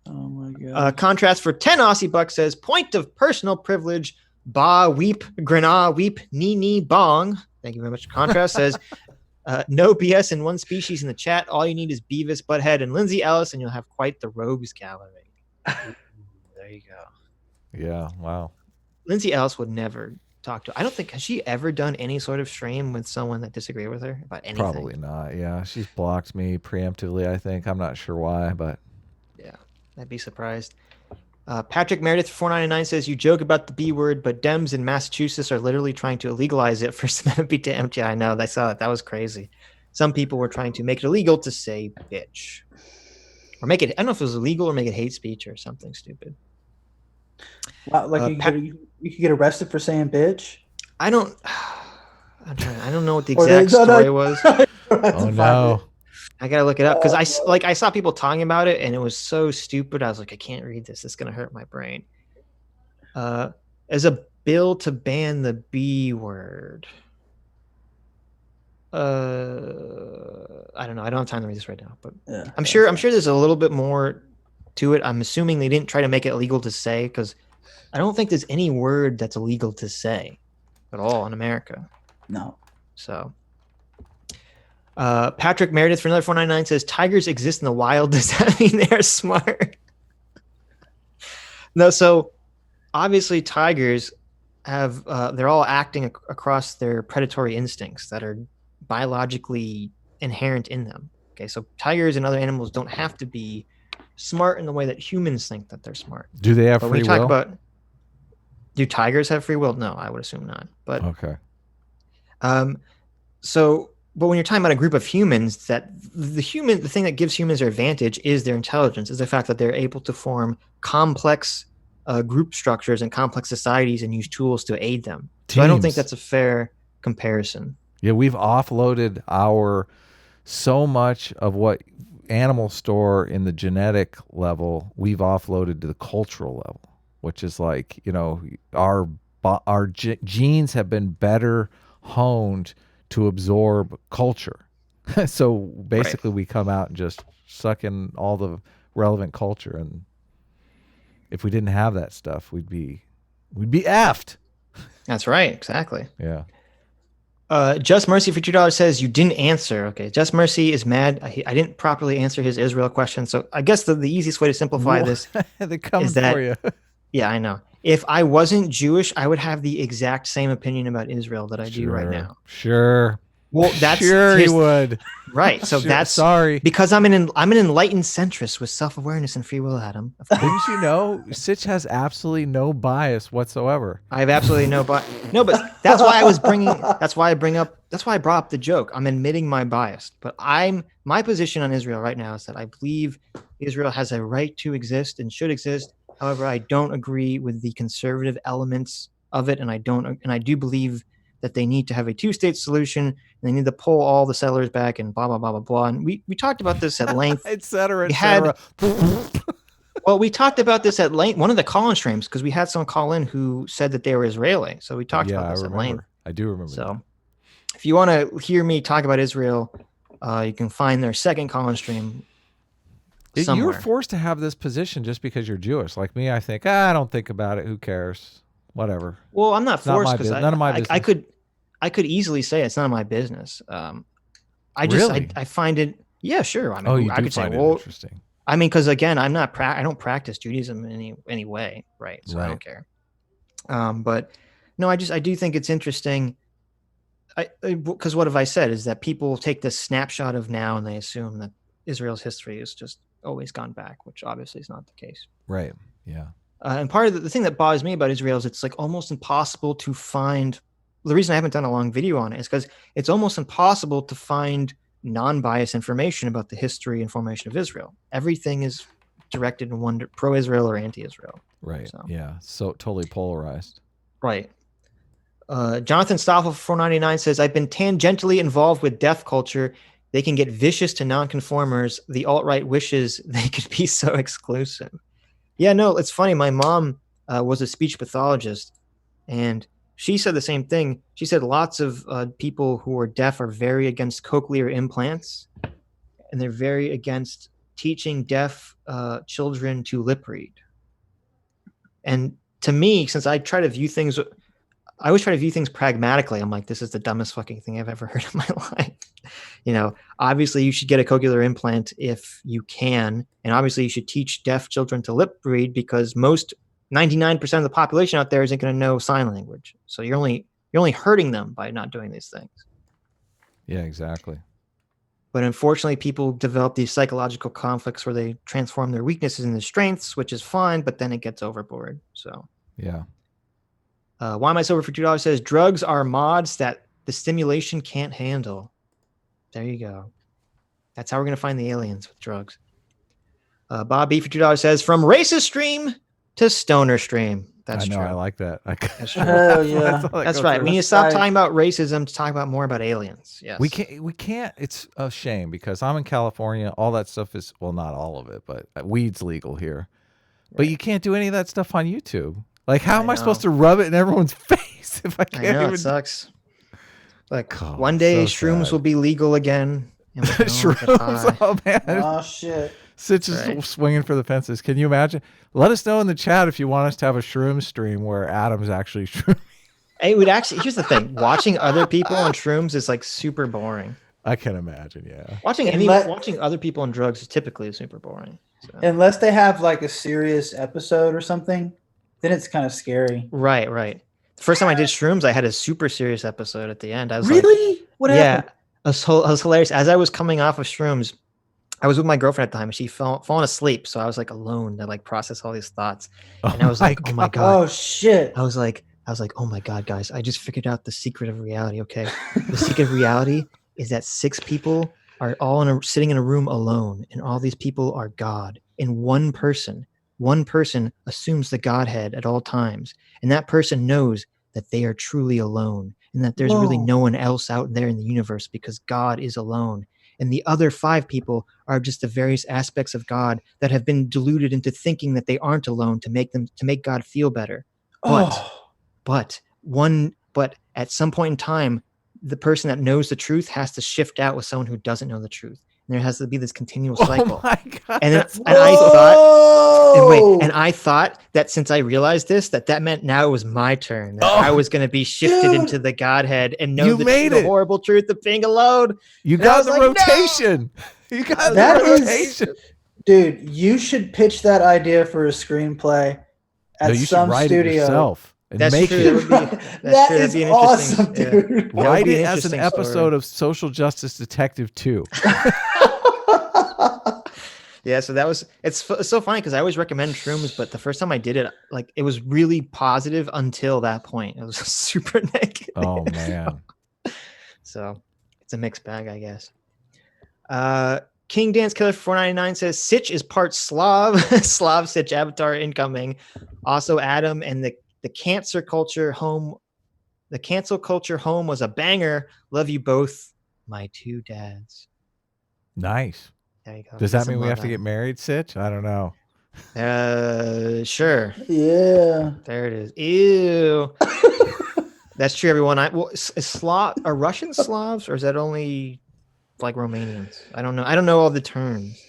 Oh my god! Contrast for 10 Aussie bucks says, point of personal privilege. Ba weep grana weep ni bong. Thank you very much. Contrast says, no BS in one species in the chat. All you need is Beavis, Butthead, and Lindsay Ellis, and you'll have quite the rogues gallery. There you go. Yeah. Wow. Lindsay Ellis would never talk to. I don't think has she ever done any sort of stream with someone that disagreed with her about anything. Probably not. Yeah, she's blocked me preemptively. I think I'm not sure why, but yeah, I'd be surprised. Patrick Meredith 499 says you joke about the B word, but Dems in Massachusetts are literally trying to illegalize it for Be Damned. Yeah, I know. I saw it. That was crazy. Some people were trying to make it illegal to say bitch, or make it. I don't know if it was illegal or make it hate speech or something stupid. Wow, like you could get arrested for saying bitch. I don't know what the exact story was. Oh no. I gotta look it up because I saw people talking about it and it was so stupid. I was like, I can't read this. It's gonna hurt my brain. As a bill to ban the B word. I don't know. I don't have time to read this right now, but yeah, I'm sure there's a little bit more to it. I'm assuming they didn't try to make it illegal to say because I don't think there's any word that's illegal to say at all in America. No. So Patrick Meredith for another 499 says tigers exist in the wild. Does that mean they're smart? No. So obviously tigers have they're all acting across their predatory instincts that are biologically inherent in them. Okay. So tigers and other animals don't have to be smart in the way that humans think that they're smart. Do they have free will? Do tigers have free will? No, I would assume not. But okay. But when you're talking about a group of humans, that the thing that gives humans their advantage is their intelligence, is the fact that they're able to form complex group structures and complex societies and use tools to aid them. Teams. So I don't think that's a fair comparison. Yeah, we've offloaded so much of what animals store in the genetic level, we've offloaded to the cultural level, which is like, our genes have been better honed to absorb culture. So basically we come out and just suck in all the relevant culture. And if we didn't have that stuff, we'd be effed. That's right. Exactly. Yeah. Just Mercy for $2 says you didn't answer. Okay. Just Mercy is mad. I didn't properly answer his Israel question. So I guess the easiest way to simplify this is that, for you. Yeah, I know. If I wasn't Jewish, I would have the exact same opinion about Israel that I do right now. Sure. Well, that's you would. Right. So that's sorry. Because I'm an enlightened centrist with self-awareness and free will, Adam. Didn't you know Sitch has absolutely no bias whatsoever? I have absolutely no bias. No, but that's why I brought up the joke. I'm admitting my bias. But my position on Israel right now is that I believe Israel has a right to exist and should exist. However, I don't agree with the conservative elements of it, and I do believe that they need to have a two-state solution, and they need to pull all the settlers back, and blah blah blah blah blah. And we talked about this at length, etc. Well, we talked about this at length. One of the call-in streams, because we had someone call in who said that they were Israeli, so we talked about this at length. I do remember. So, if you want to hear me talk about Israel, you can find their second call-in stream. You're forced to have this position just because you're Jewish. Like me, I think, I don't think about it. Who cares? Whatever. Well, I'm not forced because none of my business. I could easily say it's none of my business. I find it. Yeah, sure. I mean, I could say, well, interesting. I mean, because again, I don't practice Judaism in any way, right? So I don't care. But no, I do think it's interesting. Because what have I said is that people take this snapshot of now and they assume that Israel's history is just always gone back, which obviously is not the case. Right. Yeah. And part of the thing that bothers me about Israel is it's like almost impossible to find. The reason I haven't done a long video on it is because it's almost impossible to find non-biased information about the history and formation of Israel. Everything is directed in one pro-Israel or anti-Israel. Right. So. Yeah. So totally polarized. Right. Jonathan Stoffel 499 says, I've been tangentially involved with death culture. They can get vicious to nonconformers. The alt-right wishes they could be so exclusive. Yeah, no, it's funny. My mom was a speech pathologist, and she said the same thing. She said lots of people who are deaf are very against cochlear implants, and they're very against teaching deaf children to lip read. And to me, since I always try to view things pragmatically. I'm like, this is the dumbest fucking thing I've ever heard in my life. Obviously you should get a cochlear implant if you can. And obviously you should teach deaf children to lip read, because 99% of the population out there isn't going to know sign language. So you're only hurting them by not doing these things. Yeah, exactly. But unfortunately, people develop these psychological conflicts where they transform their weaknesses into strengths, which is fine, but then it gets overboard. So yeah. Why Am I Sober for $2 says drugs are mods that the stimulation can't handle. There you go. That's how we're going to find the aliens, with drugs. Bob B for $2 says from racist stream to stoner stream. That's true. I like that. That's true. Yeah. That's right. We need to stop talking about racism to talk about more about aliens. Yes. We can't. It's a shame because I'm in California. All that stuff is, well, not all of it, but weed's legal here. But you can't do any of that stuff on YouTube. Like, how am I supposed to rub it in everyone's face if I can't even? It sucks. Like, one day shrooms will be legal again. Shrooms? Oh, man. Oh, shit. Sitch is swinging for the fences. Can you imagine? Let us know in the chat if you want us to have a shroom stream where Adam's actually shrooming. It would actually, here's the thing. Watching other people on shrooms is like super boring. I can imagine, yeah. Watching other people on drugs is typically super boring. So. Unless they have like a serious episode or something, then it's kind of scary. Right. The first time I did shrooms, I had a super serious episode at the end. I was really? Like, what happened? Yeah, it was hilarious. As I was coming off of shrooms, I was with my girlfriend at the time, and she fallen asleep. So I was like alone to like process all these thoughts. And I was like, oh my God. Oh shit. I was like, oh my God, guys, I just figured out the secret of reality. Okay. The secret of reality is that 6 people are all sitting in a room alone, and all these people are God. And one person assumes the Godhead at all times. And that person knows that they are truly alone, and that there's really no one else out there in the universe, because God is alone. And the other 5 people are just the various aspects of God that have been deluded into thinking that they aren't alone to make God feel better. But at some point in time, the person that knows the truth has to shift out with someone who doesn't know the truth. And there has to be this continual cycle. Oh my God. And I thought that since I realized this, that meant now it was my turn. That I was going to be shifted into the Godhead and know the horrible truth of being alone. You got the rotation. No! You got the rotation. Dude, you should pitch that idea for a screenplay at some write studio. It yourself. And that's make true. That is awesome, dude. Yeah. Write it as an episode of Social Justice Detective 2. Yeah, so it's so funny because I always recommend shrooms, but the first time I did it, like, it was really positive until that point. It was super negative. Oh man. So it's a mixed bag, I guess. King Dance Killer 499 says Sitch is part Slav. Slav Sitch avatar incoming. Also Adam and the cancel culture home was a banger. Love you both, my 2 dads. Nice. There you go. Does that mean we have to get married, Sitch? I don't know. Sure. Yeah. There it is. Ew. That's true, everyone. Are Russian Slavs, or is that only like Romanians? I don't know. I don't know all the terms.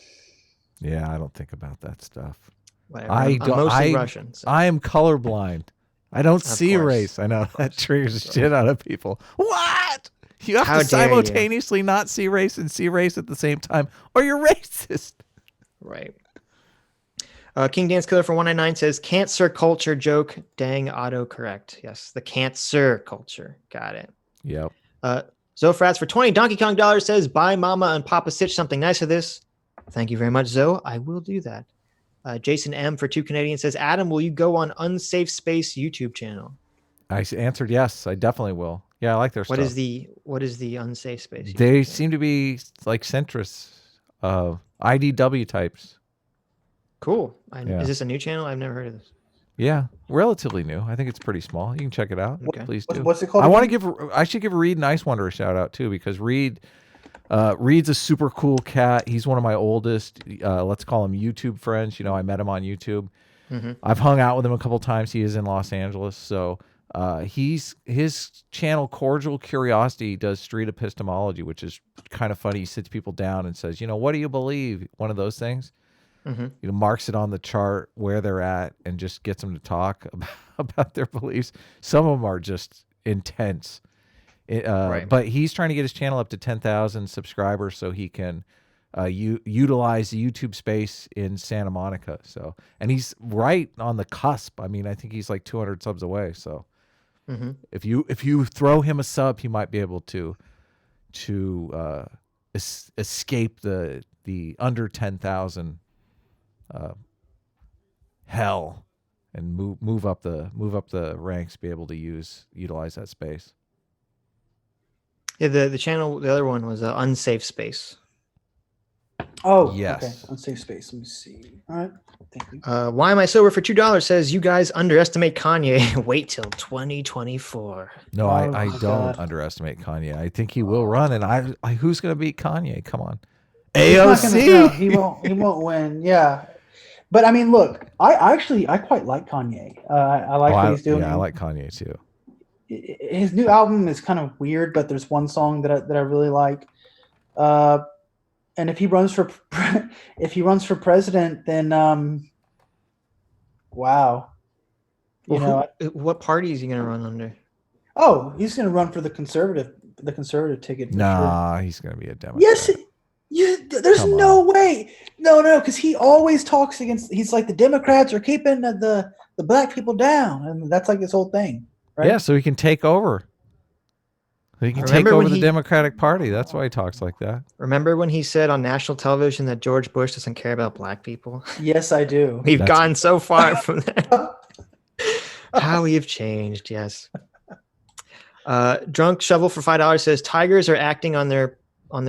Yeah, I don't think about that stuff. Whatever. I'm mostly Russian. So. I am colorblind. I don't see race. I know that triggers the shit out of people. What? You have to simultaneously not see race and see race at the same time, or you're racist. Right. King Dance Killer for 199 says, cancer culture joke. Dang, autocorrect. Yes, the cancer culture. Got it. Yep. Zofrats for 20 Donkey Kong dollars says, buy Mama and Papa Sitch something nice for this. Thank you very much, Zoe. I will do that. Jason M for 2 Canadian says, Adam, will you go on Unsafe Space YouTube channel? I answered yes. I definitely will. Yeah, I like their stuff. What is the Unsafe Space? They seem to be like centrists, IDW types. Cool. Is this a new channel? I've never heard of this. Yeah, relatively new. I think it's pretty small. You can check it out. Okay. Please do. What's it called? I should give Reed Nice Wonder a shout out too, because Reed's a super cool cat. He's one of my oldest, let's call him YouTube friends. You know, I met him on YouTube. I've hung out with him a couple times. He is in Los Angeles, so his channel Cordial Curiosity does street epistemology, which is kind of funny. He sits people down and says, what do you believe? One of those things. Marks it on the chart where they're at and just gets them to talk about their beliefs. Some of them are just intense. But he's trying to get his channel up to 10,000 subscribers so he can utilize the YouTube space in Santa Monica. So, and he's right on the cusp. I mean, I think he's like 200 subs away. So if you throw him a sub, he might be able to escape the under 10,000 hell and move up the ranks, be able to utilize that space. Yeah, the channel, the other one was Unsafe Space. Oh, yes. Okay. Unsafe Space. Let me see. All right. Thank you. Why Am I Sober for $2 says, you guys underestimate Kanye. Wait till 2024. No, I don't underestimate Kanye. I think he will run, and I who's going to beat Kanye? Come on. AOC. He won't win. Yeah. But I mean, look, I quite like Kanye. I like what he's doing. Yeah, I like Kanye too. His new album is kind of weird, but there's one song that I really like. And if he runs for president, then wow. What party is he going to run under? Oh, he's going to run for the conservative ticket. Nah, sure. He's going to be a Democrat. Yes. There's no way. No, because he always talks against. He's like, the Democrats are keeping the black people down, and that's like his whole thing, right? Yeah, so he can take over. He can take over the Democratic Party. That's why he talks like that. Remember when he said on national television that George Bush doesn't care about black people? Yes, I do. We've gone so far from that. How we have changed, yes. Drunk Shovel for $5 says, tigers are acting on their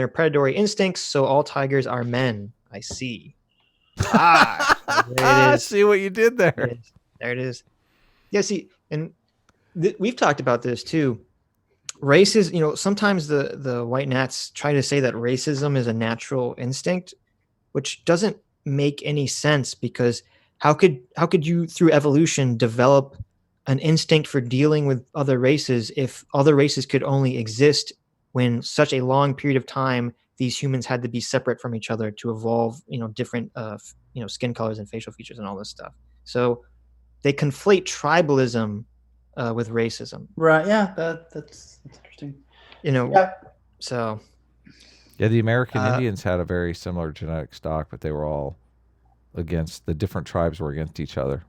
predatory instincts, so all tigers are men. I see. There it is. See what you did there. There it is. Yeah, see, and we've talked about this too. Races, sometimes the white nats try to say that racism is a natural instinct, which doesn't make any sense, because how could you through evolution develop an instinct for dealing with other races if other races could only exist when such a long period of time these humans had to be separate from each other to evolve, different skin colors and facial features and all this stuff. So they conflate tribalism with racism. Right. Yeah. That's interesting. Yeah. So. Yeah, the American Indians had a very similar genetic stock, but they were all against the different tribes were against each other.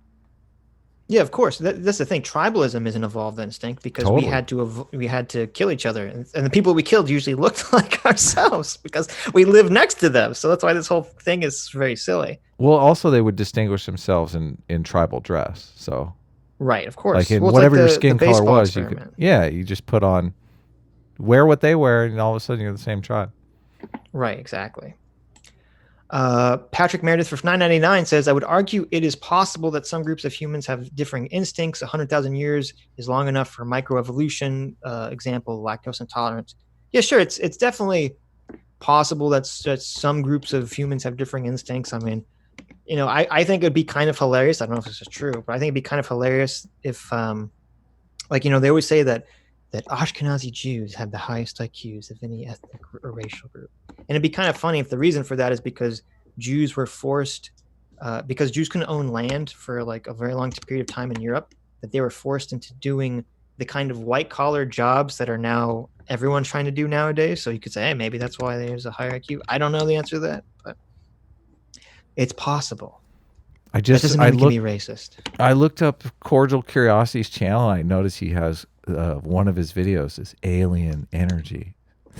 Yeah, of course. That's the thing. Tribalism is an evolved instinct because we had to kill each other, and the people we killed usually looked like ourselves because we lived next to them. So that's why this whole thing is very silly. Well, also they would distinguish themselves in tribal dress. So right, of course. Like in whatever your skin color was, you just wear what they wear, and all of a sudden you're the same tribe. Right, exactly. Patrick Meredith for $9.99 says, I would argue it is possible that some groups of humans have differing instincts. 100,000 years is long enough for microevolution. Example, lactose intolerance. Yeah, sure. It's definitely possible that some groups of humans have differing instincts. I mean, I think it'd be kind of hilarious. I don't know if this is true, but I think it'd be kind of hilarious if, they always say that Ashkenazi Jews have the highest IQs of any ethnic or racial group. And it'd be kind of funny if the reason for that is because Jews were forced, because Jews couldn't own land for like a very long period of time in Europe, that they were forced into doing the kind of white collar jobs that are now everyone's trying to do nowadays. So you could say, hey, maybe that's why there's a higher IQ. I don't know the answer to that, but it's possible. That doesn't mean he can be racist. I looked up Cordial Curiosity's channel, and I noticed he has one of his videos is alien energy.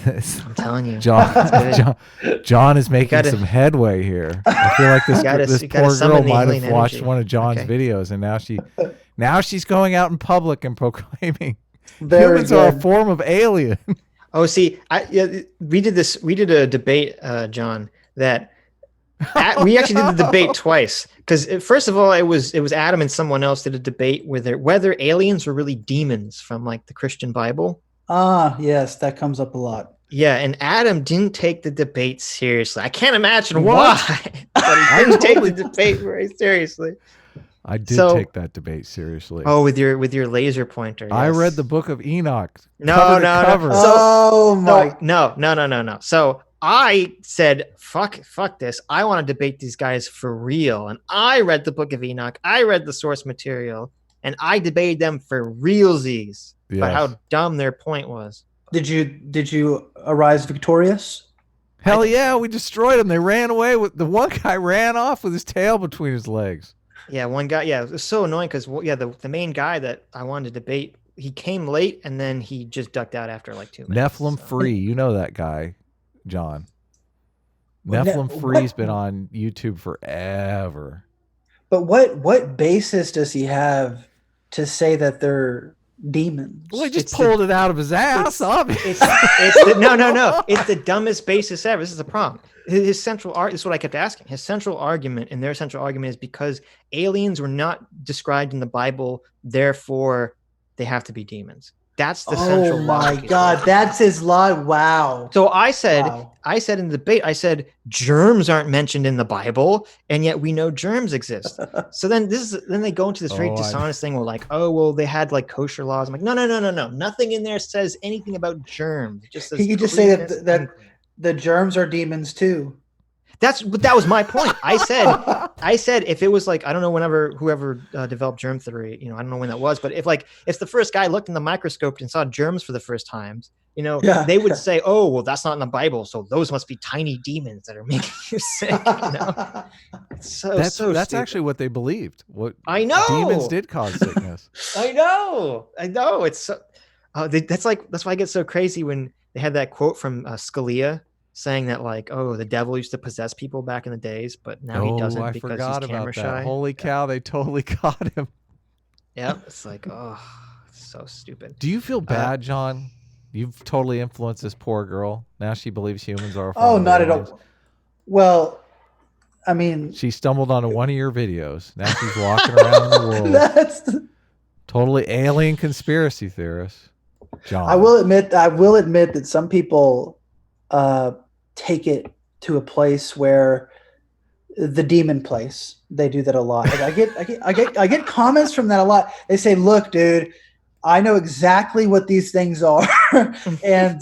I'm telling you, John is making some headway here. I feel like this poor girl might have watched one of John's videos, and now she's going out in public and proclaiming humans are a form of alien. Oh, see, we did a debate, John, that we actually did the debate twice, because first of all, it was Adam and someone else did a debate whether aliens were really demons from like the Christian Bible. Ah, yes, that comes up a lot. Yeah, and Adam didn't take the debate seriously. I can't imagine why, but he didn't take the debate very seriously. I did take that debate seriously. Oh, with your laser pointer. Yes. I read the Book of Enoch. No. So, no. So I said, fuck this. I want to debate these guys for real. And I read the Book of Enoch. I read the source material, and I debated them for realsies. Yes. But how dumb their point was. Did you arise victorious? Hell yeah, we destroyed them. They ran away. The one guy ran off with his tail between his legs. Yeah, one guy. Yeah, it was so annoying because the main guy that I wanted to debate, he came late and then he just ducked out after like 2 minutes. Nephilim Free, you know that guy, John. Nephilim Free's been on YouTube forever. But what basis does he have to say that they're demons? Well, he just pulled it out of his ass. No. It's the dumbest basis ever. This is the problem. His central argument, this is what I kept asking. His central argument, and their central argument, is because aliens were not described in the Bible, therefore they have to be demons. That's the central logic. Oh my God, that's his lie. Wow. So I said in the debate, I said germs aren't mentioned in the Bible, and yet we know germs exist. So then they go into this very dishonest thing where like, oh well, they had like kosher laws. I'm like, no. Nothing in there says anything about germs. It just says you just say that the germs are demons too. That was my point. I said if it was like, I don't know, whoever developed germ theory, I don't know when that was, but if the first guy looked in the microscope and saw germs for the first time, they would say, oh, well, that's not in the Bible, so those must be tiny demons that are making you sick. That's actually what they believed. What I know, demons did cause sickness. I know. It's so, that's why I get so crazy when they had that quote from Scalia, saying that like, oh, the devil used to possess people back in the days, but now he doesn't because he's camera shy. Holy cow, they totally caught him. Yeah, it's like, oh, it's so stupid. Do you feel bad, John? You've totally influenced this poor girl. Now she believes humans are. Oh, not at all. Well, I mean, she stumbled onto one of your videos. Now she's walking around the world. Totally alien conspiracy theorist, John. I will admit that some people take it to a place where the demon place. They do that a lot. Like I get comments from that a lot. They say, "Look, dude, I know exactly what these things are, and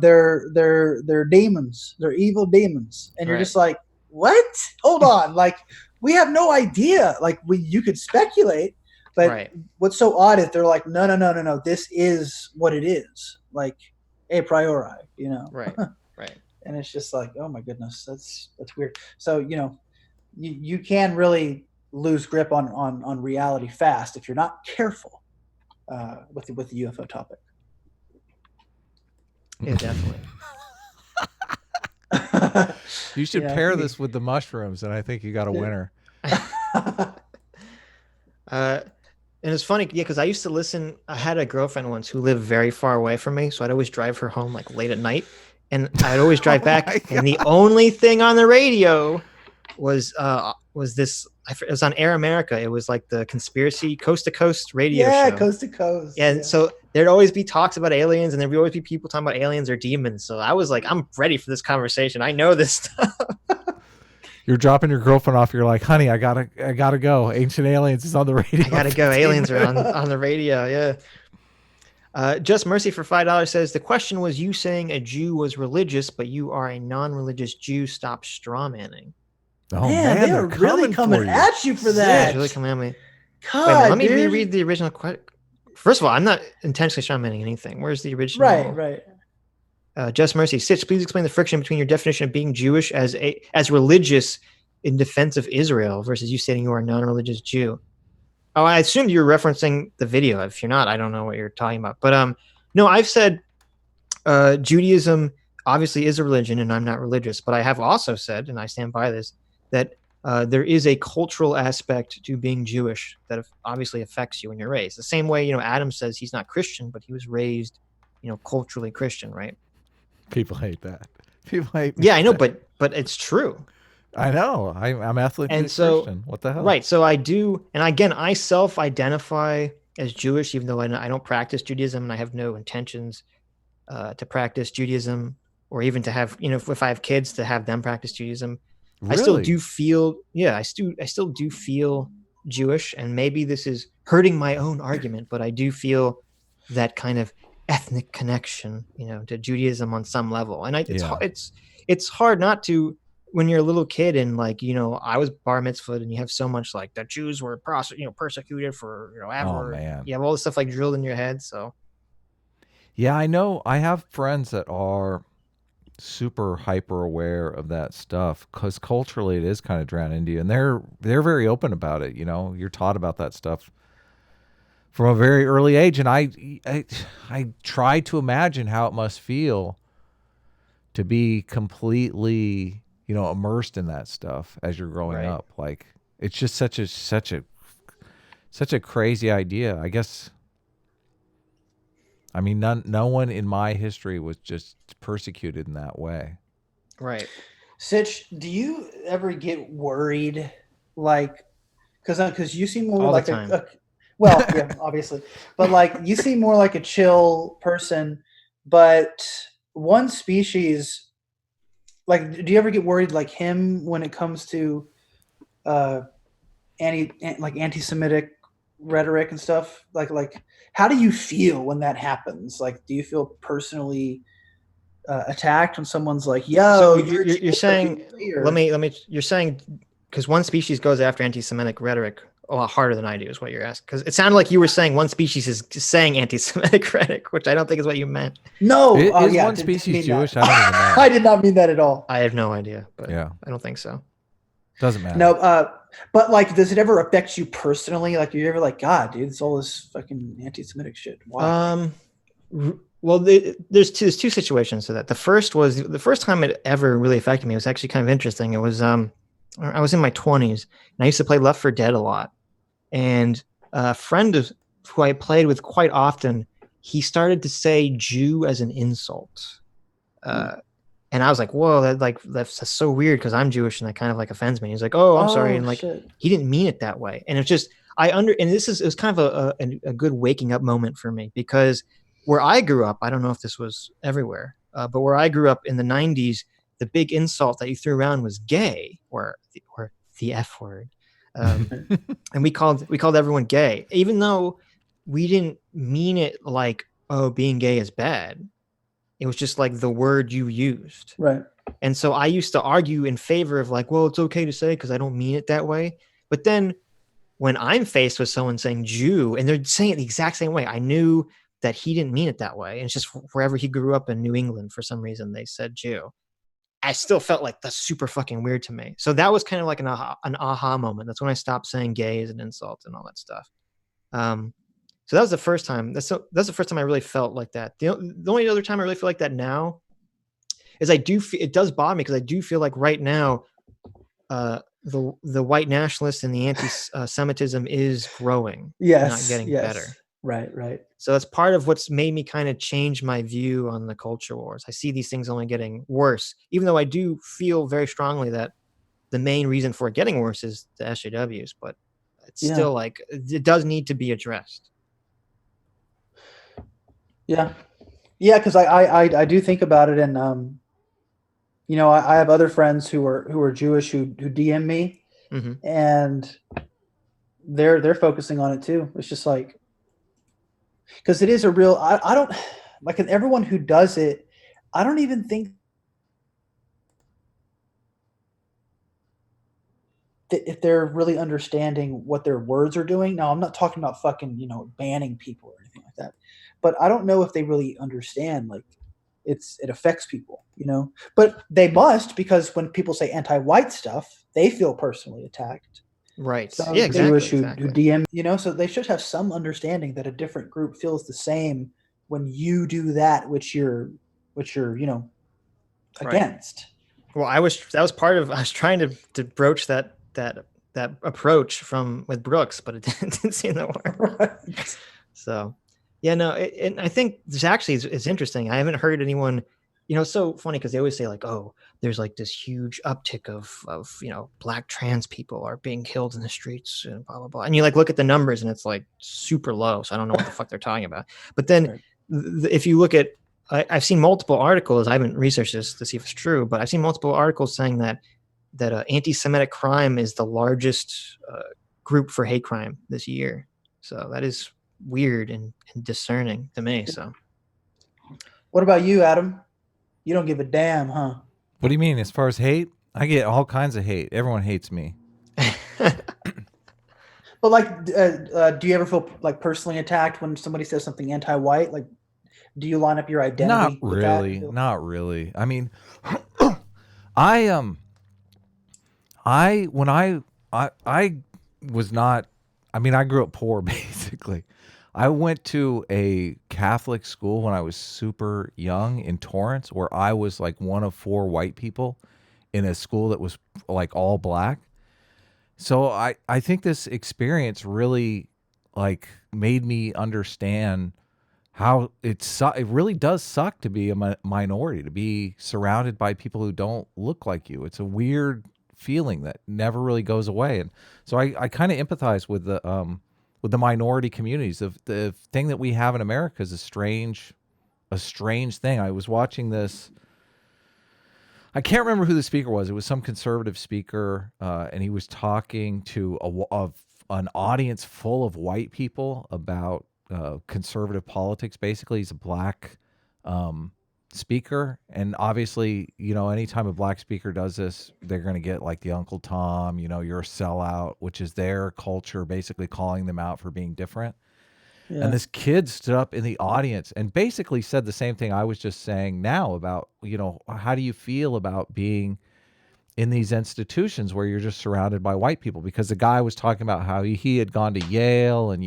they're demons. They're evil demons." And you're just like, "What? Hold on! Like we have no idea. Like you could speculate, but what's so odd is they're like, no. This is what it is. Like a priori, Right. And it's just like, oh my goodness, that's weird. So you can really lose grip on reality fast if you're not careful with the UFO topic. Yeah, definitely. You should pair this with the mushrooms, and I think you got a winner. And it's funny, because I used to listen. I had a girlfriend once who lived very far away from me, so I'd always drive her home like late at night, and I'd always drive back. And the only thing on the radio was this. It was on Air America. It was like the conspiracy coast to coast radio show. Yeah, coast to coast. And so there'd always be talks about aliens, and there'd always be people talking about aliens or demons. So I was like, I'm ready for this conversation. I know this stuff. You're dropping your girlfriend off. You're like, honey, I gotta go. Ancient Aliens is on the radio. I gotta go. Aliens are on the radio. Yeah. Just Mercy for $5 says the question was you saying a Jew was religious, but you are a non-religious Jew. Stop strawmanning. Oh man, they are really coming at you for that. Yeah, really coming at me. God, let me reread the original question. First of all, I'm not intentionally strawmanning anything. Where's the original? Right. Just Mercy. Sitch, please explain the friction between your definition of being Jewish as religious in defense of Israel versus you stating you are a non-religious Jew. Oh, I assumed you were referencing the video. If you're not, I don't know what you're talking about. But no, I've said Judaism obviously is a religion, and I'm not religious. But I have also said, and I stand by this, that there is a cultural aspect to being Jewish that obviously affects you when you're raised. The same way, Adam says he's not Christian, but he was raised, culturally Christian, right? People hate that. People hate. Yeah, I know, but it's true. I know. I'm ethnically Christian. What the hell? Right. So I do, and again, I self-identify as Jewish, even though I don't practice Judaism, and I have no intentions to practice Judaism, or even to have, if I have kids, to have them practice Judaism. Really? I still do feel, I still do feel Jewish, and maybe this is hurting my own argument, but I do feel that kind of ethnic connection, to Judaism on some level. And it's hard not to, when you're a little kid and I was bar mitzvahed, and you have so much like the Jews were persecuted for ever. Oh man. You have all this stuff like drilled in your head. So yeah, I know. I have friends that are super hyper aware of that stuff because culturally it is kind of drowned into you, and they're very open about it. You're taught about that stuff from a very early age, and I try to imagine how it must feel to be completely immersed in that stuff as you're growing up. Like, it's just such a crazy idea. I guess, I mean, no one in my history was just persecuted in that way. Right. Sitch, do you ever get worried, like, because you seem more all like the time. Well, yeah, obviously, but like you seem more like a chill person, but one species, like, do you ever get worried like him when it comes to anti-Semitic rhetoric and stuff? Like how do you feel when that happens? Like, do you feel personally attacked when someone's like, "Yo, so you're saying, you're saying, because one species goes after anti-Semitic rhetoric a lot harder than I do, is what you're asking. Because it sounded like you were saying one species is saying anti-Semitic rhetoric, which I don't think is what you meant. No, is one species Jewish? That. I don't even know. I did not mean that at all. I have no idea, but yeah, I don't think so. Doesn't matter. No, but like, does it ever affect you personally? Like, you're ever like, God, dude, it's all this fucking anti-Semitic shit. Why? Well, there's two situations to that. The first time it ever really affected me. It was actually kind of interesting. It was I was in my 20s, and I used to play Left 4 Dead a lot. And a friend who I played with quite often, he started to say Jew as an insult. And I was like, whoa, that's so weird, because I'm Jewish and that kind of like offends me. He's like, oh, I'm sorry. And like, he didn't mean it that way. And it's just, and it was kind of a good waking up moment for me, because where I grew up, I don't know if this was everywhere, but where I grew up in the 90s, the big insult that you threw around was gay, or the F word. And we called everyone gay, even though we didn't mean it like, oh, being gay is bad. It was just like the word you used. Right. And so I used to argue in favor of like, well, it's okay to say because I don't mean it that way. But then when I'm faced with someone saying Jew and they're saying it the exact same way, I knew that he didn't mean it that way. And it's just wherever he grew up in New England, for some reason, they said Jew. I still felt like that's super fucking weird to me. So that was kind of like an aha moment. That's when I stopped saying gay as an insult and all that stuff. So that was the first time. That's the first time I really felt like that. The only other time I really feel like that now is it does bother me, because I do feel like right now, the white nationalist and the anti-Semitism is growing. Yes, not getting better. Right. So that's part of what's made me kind of change my view on the culture wars. I see these things only getting worse, even though I do feel very strongly that the main reason for it getting worse is the SJWs, but it's still like, it does need to be addressed. Yeah, because I do think about it, and I have other friends who are Jewish who DM me, and they're focusing on it too. It's just like, because it is a real. I don't like, and everyone who does it, I don't even think that if they're really understanding what their words are doing. Now, I'm not talking about fucking banning people or anything like that. But I don't know if they really understand, like, it affects people, but they must, because when people say anti-white stuff, they feel personally attacked. Right. So yeah, exactly. Jewish who DM, so they should have some understanding that a different group feels the same when you do that, which you're against. Well, I was trying to broach that approach with Brooks, but it didn't seem to work. Right. So. Yeah, no, and I think this actually is interesting. I haven't heard anyone, it's so funny because they always say like, oh, there's like this huge uptick of black trans people are being killed in the streets and blah, blah, blah. And you like look at the numbers and it's like super low. So I don't know what the fuck they're talking about. But then if you look at, I've seen multiple articles, I haven't researched this to see if it's true, but I've seen multiple articles saying that anti-Semitic crime is the largest group for hate crime this year. So that is weird and discerning to me. So, what about you, Adam? You don't give a damn, huh? What do you mean? As far as hate, I get all kinds of hate. Everyone hates me. But like, do you ever feel like personally attacked when somebody says something anti-white? Like, do you line up your identity? Not really. Not really. I mean, I was not. I mean, I grew up poor basically. I went to a Catholic school when I was super young in Torrance, where I was like one of 4 white people in a school that was like all black. So I think this experience really like made me understand how it really does suck to be a minority, to be surrounded by people who don't look like you. It's a weird feeling that never really goes away. And so I kind of empathize with the minority communities. The thing that we have in America is a strange thing. I was watching this. I can't remember who the speaker was. It was some conservative speaker, and he was talking to an audience full of white people about conservative politics. Basically, he's a black speaker, and obviously, anytime a black speaker does this, they're going to get like the Uncle Tom, you're a sellout, which is their culture, basically calling them out for being different. Yeah. And this kid stood up in the audience and basically said the same thing I was just saying now about, how do you feel about being in these institutions where you're just surrounded by white people? Because the guy was talking about how he had gone to Yale and,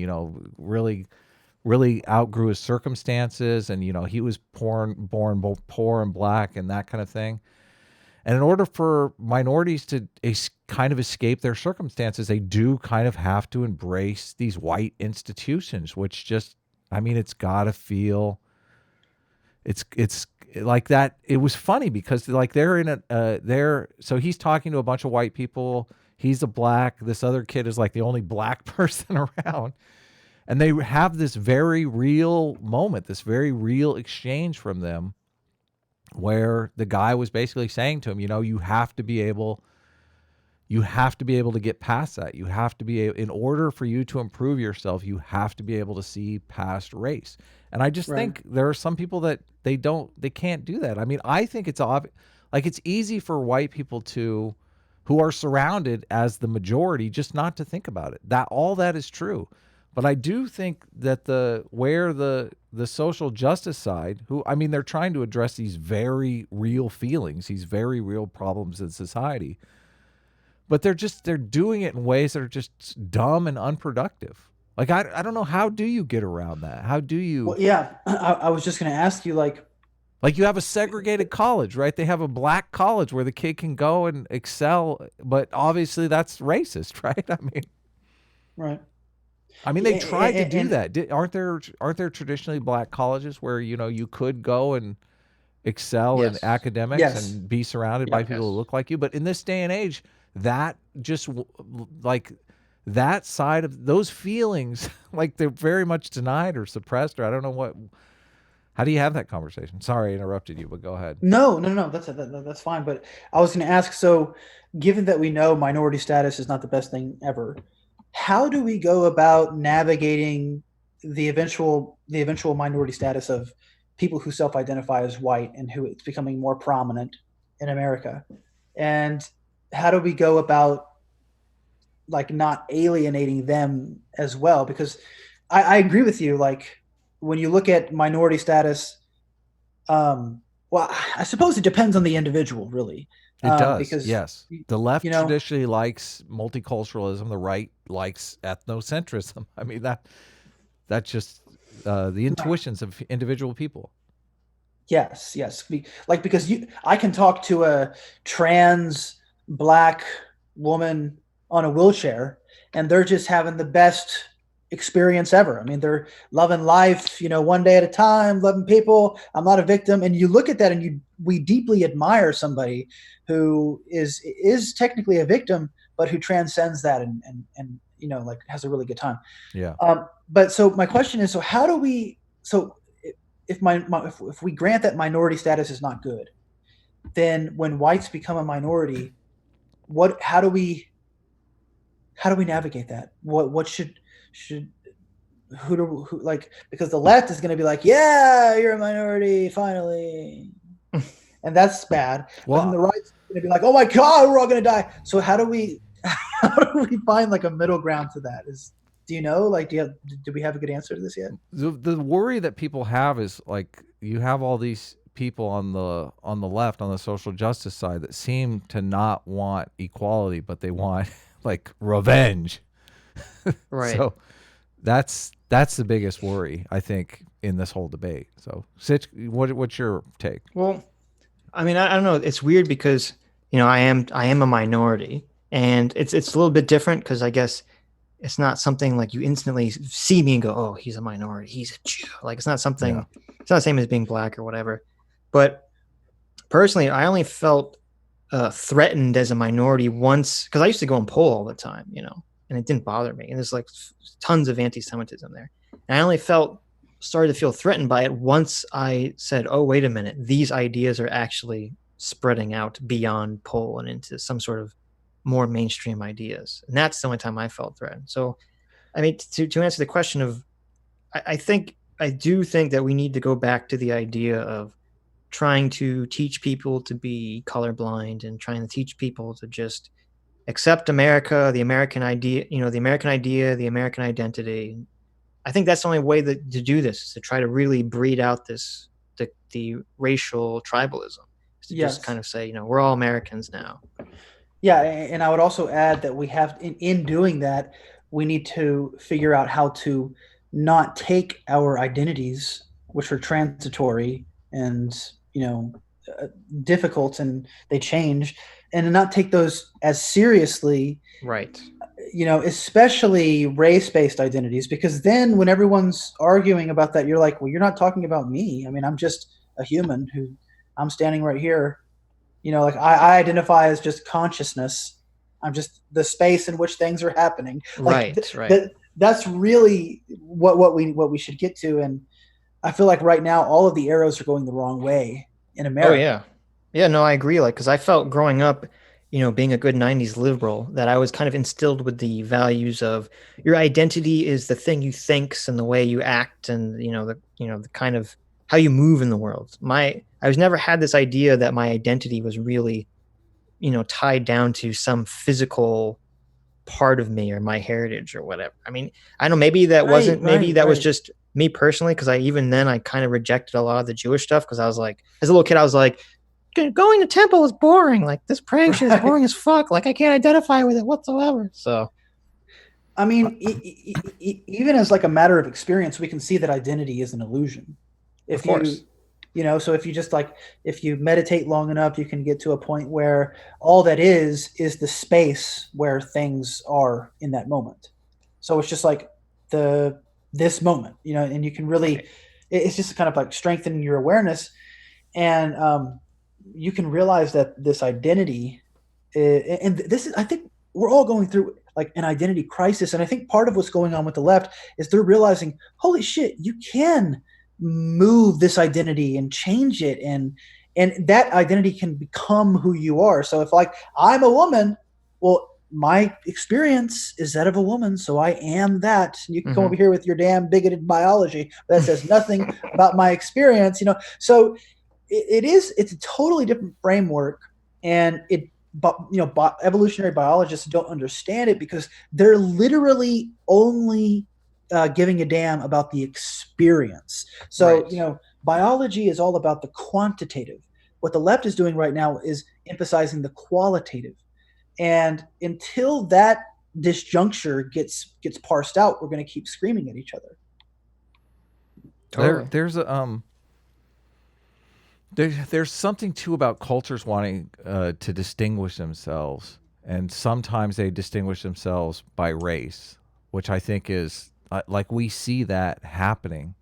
really outgrew his circumstances, and, he was born both poor and black and that kind of thing. And in order for minorities to kind of escape their circumstances, they do kind of have to embrace these white institutions, which just, it's got to feel, it's like that. It was funny because like they're in so he's talking to a bunch of white people. He's a black, this other kid is like the only black person around. And they have this very real moment, this very real exchange from them, where the guy was basically saying to him, you have to be able to get past that. You have to be in order for you to improve yourself, you have to be able to see past race. And I just think there are some people that they can't do that. I think it's obvious, like it's easy for white people who are surrounded as the majority, just not to think about it. That all that is true. But I do think that the social justice side, they're trying to address these very real feelings, these very real problems in society, but they're doing it in ways that are just dumb and unproductive. Like, I don't know, how do you get around that? How do you? Well, yeah, I was just going to ask you, like you have a segregated college, right? They have a black college where the kid can go and excel, but obviously that's racist, right? Right. They tried to do that. Aren't there traditionally black colleges where you could go and excel in academics and be surrounded by people who look like you? But in this day and age, that just like that side of those feelings, like they're very much denied or suppressed, or I don't know what. How do you have that conversation? Sorry, I interrupted you, but go ahead. No, that's fine. But I was going to ask. So, given that we know minority status is not the best thing ever, how do we go about navigating the eventual minority status of people who self-identify as white and who it's becoming more prominent in America? And how do we go about like not alienating them as well? Because I agree with you. Like when you look at minority status, well, I suppose it depends on the individual, really. It does, because yes. The left traditionally likes multiculturalism. The right likes ethnocentrism. That's just the intuitions of individual people. Yes. Because I can talk to a trans black woman on a wheelchair, and they're just having the best experience ever. They're loving life, one day at a time, loving people. I'm not a victim. And you look at that and we deeply admire somebody who is technically a victim, but who transcends that and like has a really good time. Yeah. But so my question is, so how do we, if we grant that minority status is not good, then when whites become a minority, how do we navigate that? What should who like, because the left is going to be like, yeah, you're a minority finally, and that's bad. Well, but then the right's going to be like, oh my god, we're all going to die. So how do we find like a middle ground to that? Do you know, like, do we have a good answer to this yet? The worry that people have is like, you have all these people on the left, on the social justice side, that seem to not want equality, but they want like revenge. Right. So that's the biggest worry, I think, in this whole debate. So Sitch, what's your take? Well, I mean, I don't know. It's weird because, I am a minority, and it's a little bit different because I guess it's not something like you instantly see me and go, oh, he's a minority, he's a Jew. Like, it's not something, It's not the same as being black or whatever. But personally, I only felt threatened as a minority once, because I used to go and poll all the time, and it didn't bother me. And there's like tons of anti-Semitism there. And I only started to feel threatened by it once I said, oh, wait a minute, these ideas are actually spreading out beyond poll and into some sort of more mainstream ideas. And that's the only time I felt threatened. So, I mean, to answer the question of, I do think that we need to go back to the idea of trying to teach people to be colorblind and trying to teach people to just accept America, the American idea, the American idea, the American identity. I think that's the only way to do this, is to try to really breed out the racial tribalism. To just kind of say, we're all Americans now. Yeah, and I would also add that we have, in doing that, we need to figure out how to not take our identities, which are transitory and difficult, and they change, and not take those as seriously. Right. Especially race-based identities, because then when everyone's arguing about that, you're like, well, you're not talking about me. I mean, I'm just a human I'm standing right here. Like I identify as just consciousness. I'm just the space in which things are happening. Like, right. That's really what we should get to. And I feel like right now all of the arrows are going the wrong way in America. Oh yeah, yeah. No, I agree. Like, because I felt growing up, being a good '90s liberal, that I was kind of instilled with the values of your identity is the thing you think and the way you act, and the kind of how you move in the world. I was never had this idea that my identity was really, tied down to some physical part of me or my heritage or whatever. I mean, I don't know, maybe that wasn't, maybe that was just me personally, because I kind of rejected a lot of the Jewish stuff, because I was like, as a little kid, I was like, going to temple is boring. Like, this praying shit is boring as fuck. Like, I can't identify with it whatsoever. So, I mean, even as like a matter of experience, we can see that identity is an illusion. Of course. So if you just if you meditate long enough, you can get to a point where all that is the space where things are in that moment. So it's just like this moment, and you can really, it's just kind of like strengthening your awareness, and you can realize that this identity, and this is, I think we're all going through like an identity crisis. And I think part of what's going on with the left is they're realizing, holy shit, you can move this identity and change it, and that identity can become who you are. So if like I'm a woman, well, my experience is that of a woman, so I am that. You can come over here with your damn bigoted biology that says nothing about my experience, So it's a totally different framework, and evolutionary biologists don't understand it because they're literally only giving a damn about the experience. So, right. Biology is all about the quantitative. What the left is doing right now is emphasizing the qualitative. And until that disjuncture gets parsed out, we're going to keep screaming at each other. Totally. There's something too about cultures wanting to distinguish themselves, and sometimes they distinguish themselves by race, which I think is like we see that happening.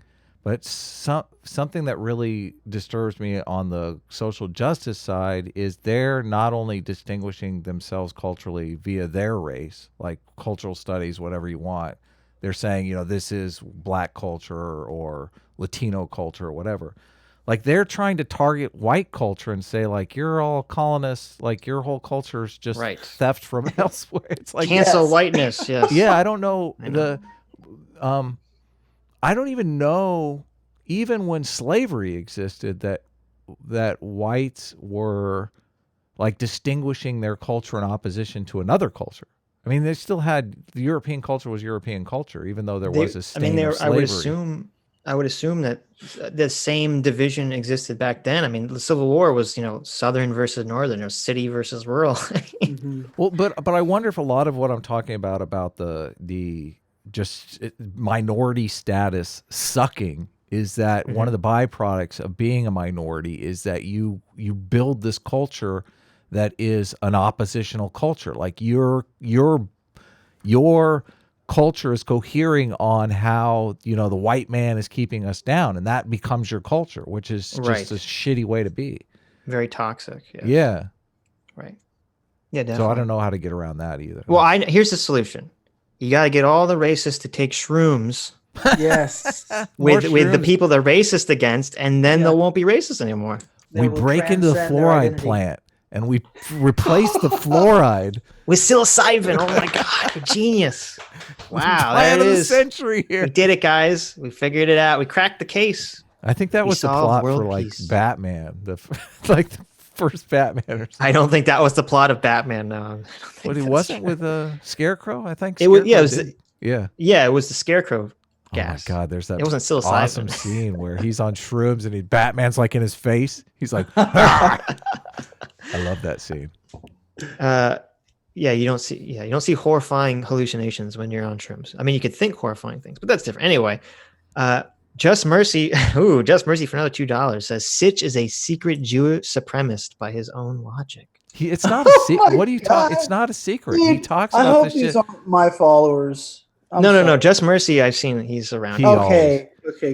But something that really disturbs me on the social justice side is they're not only distinguishing themselves culturally via their race, like cultural studies, whatever you want. They're saying, this is black culture or Latino culture or whatever. Like they're trying to target white culture and say like you're all colonists, like your whole culture is just theft from elsewhere. It's like cancel whiteness. Yes. Yeah, I don't know, I don't even know, even when slavery existed, that whites were like distinguishing their culture in opposition to another culture. I mean, they still had, the European culture was European culture, even though there was a stain of slavery. I would assume that the same division existed back then. I mean, the Civil War was, Southern versus Northern, or city versus rural. Mm-hmm. Well, but I wonder if a lot of what I'm talking about the just minority status sucking is that one of the byproducts of being a minority is that you build this culture that is an oppositional culture. Like your culture is cohering on how the white man is keeping us down, and that becomes your culture, which is just a shitty way to be. Very toxic. Yes. Yeah. Right. Yeah, definitely. So I don't know how to get around that either. Well, here's the solution. You got to get all the racists to take shrooms. Yes. with the people they're racist against, and then they won't be racist anymore. We break into the fluoride plant and we replace the fluoride with psilocybin. Oh my God, genius. Wow, plan of the century here. We did it, guys. We figured it out. We cracked the case. I think that was the plot for like Batman, the first Batman or something. I don't think that was the plot of Batman. No. But it wasn't with a Scarecrow, I think. It was, yeah, it was the Scarecrow gas. Oh my God, there's that it wasn't psilocybin. Awesome scene where he's on shrooms and Batman's like in his face. He's like, I love that scene. Yeah, you don't see horrifying hallucinations when you're on shrooms. I mean, you could think horrifying things, but that's different. Anyway, Just Mercy, Just Mercy for another $2 says Sitch is a secret Jewish supremacist by his own logic. It's not a secret. What are you talking? It's not a secret. He talks about this shit. My followers. No. Just Mercy, I've seen he's around. Okay,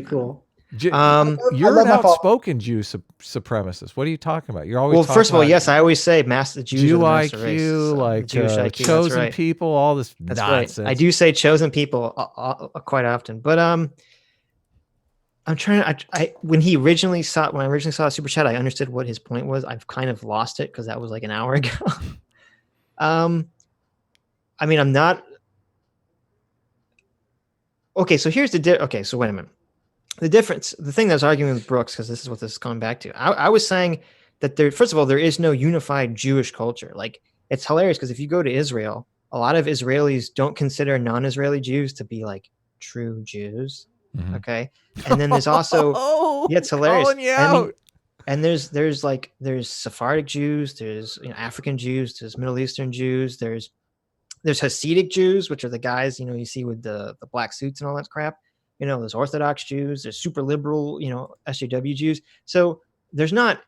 cool. You're an outspoken Jew supremacist. What are you talking about? You're always first of all, yes, I always say the Jews Jew are the IQ, so like Jewish IQ, chosen people, all this that's nonsense. Right. I do say chosen people quite often, but I'm trying to. When I originally saw Super Chat, I understood what his point was. I've kind of lost it because that was like an hour ago. I mean, I'm not. Okay, so here's okay, so wait a minute. The difference, the thing that I was arguing with Brooks, because this is what this is coming back to. I was saying that first of all, there is no unified Jewish culture. Like, it's hilarious because if you go to Israel, a lot of Israelis don't consider non-Israeli Jews to be like true Jews. Mm-hmm. Okay. And then there's also, it's hilarious. And there's Sephardic Jews, there's African Jews, there's Middle Eastern Jews, there's Hasidic Jews, which are the guys, you see with the black suits and all that crap. There's Orthodox Jews, there's super liberal, SJW Jews. So there's not,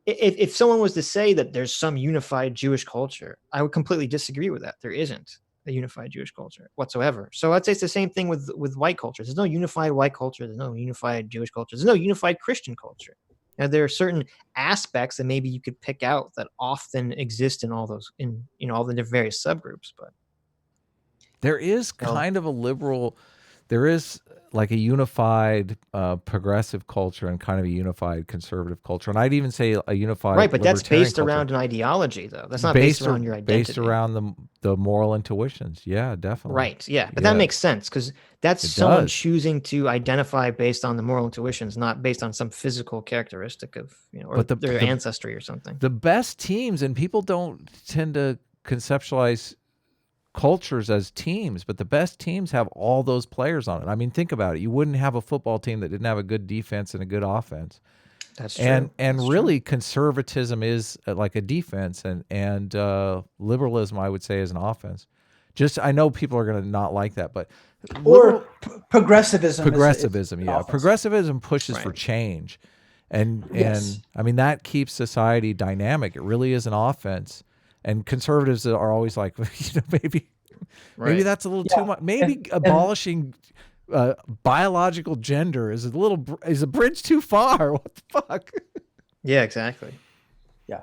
if someone was to say that there's some unified Jewish culture, I would completely disagree with that. There isn't a unified Jewish culture whatsoever. So I'd say it's the same thing with white culture. There's no unified white culture. There's no unified Jewish culture. There's no unified Christian culture. Now, there are certain aspects that maybe you could pick out that often exist in all those, all the various subgroups, but. There is kind of a liberal, there is like a unified progressive culture and kind of a unified conservative culture. And I'd even say a unified right, but that's based culture. Around an ideology, though. That's not based around your identity. Based around the moral intuitions. Yeah, definitely. Right, yeah. But that makes sense because that's someone choosing to identify based on the moral intuitions, not based on some physical characteristic of, or their ancestry or something. The best teams, and people don't tend to conceptualize cultures as teams, but the best teams have all those players on it. I mean, think about it. You wouldn't have a football team that didn't have a good defense and a good offense. That's true. And really, conservatism is like a defense, and liberalism, I would say, is an offense. I know people are going to not like that, but progressivism. Progressivism, yeah. Offense. Progressivism pushes for change, and I mean that keeps society dynamic. It really is an offense. And conservatives are always like, maybe that's a little too much. Maybe abolishing biological gender is a bridge too far. What the fuck? Yeah, exactly. Yeah.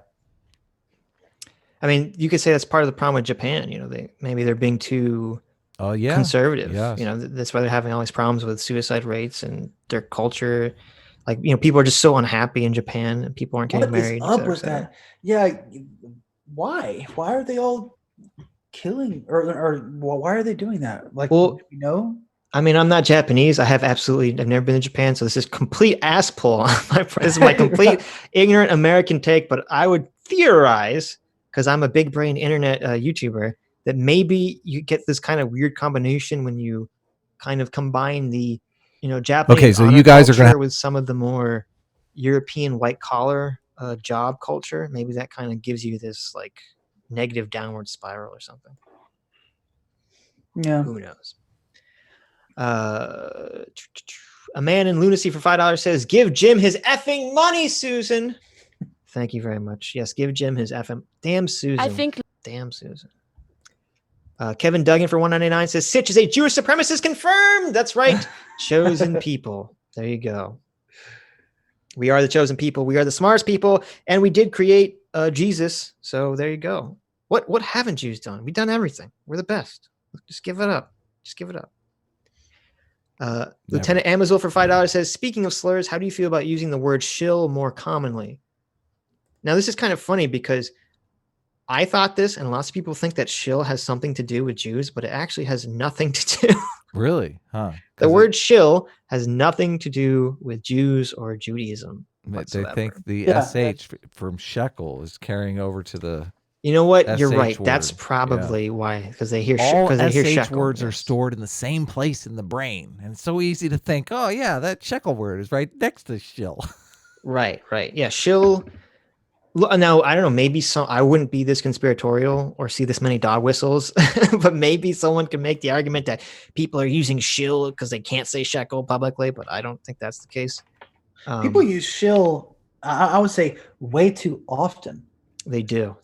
I mean, you could say that's part of the problem with Japan. They're being too conservative. Yes. That's why they're having all these problems with suicide rates and their culture. Like, people are just so unhappy in Japan and people aren't getting married. What is up with that? Yeah. Why? Why are they all killing or why are they doing that? Like, well, I mean, I'm not Japanese. I've never been to Japan. So this is complete ass pull. This is my complete ignorant American take, but I would theorize, because I'm a big brain internet YouTuber, that maybe you get this kind of weird combination when you kind of combine the, Japanese so you guys are gonna with some of the more European white collar job culture. Maybe that kind of gives you this like negative downward spiral or something. Yeah. Who knows? A man in lunacy for $5 says, "Give Jim his effing money, Susan." Thank you very much. Yes, give Jim his effing. Damn Susan. Damn Susan. Kevin Duggan for $1.99 says, "Sitch is a Jewish supremacist confirmed." That's right. Chosen people. There you go. We are the chosen people. We are the smartest people, and we did create Jesus. So there you go. What haven't Jews done? We've done everything. We're the best. Just give it up. Just give it up. Lieutenant Amazul for $5 says, "Speaking of slurs, how do you feel about using the word shill more commonly?" Now, this is kind of funny because I thought this, and lots of people think that shill has something to do with Jews, but it actually has nothing to do. Really? Huh? The word shill has nothing to do with Jews or Judaism whatsoever. They think the SH from shekel is carrying over to the... You know what? You're right. Word. That's probably why, because they hear all SH words are stored in the same place in the brain, and it's so easy to think, oh yeah, that shekel word is right next to shill. Right. Yeah, shill. Now I don't know. Maybe I wouldn't be this conspiratorial or see this many dog whistles, but maybe someone can make the argument that people are using shill because they can't say shekel publicly. But I don't think that's the case. People use shill. I would say way too often. They do.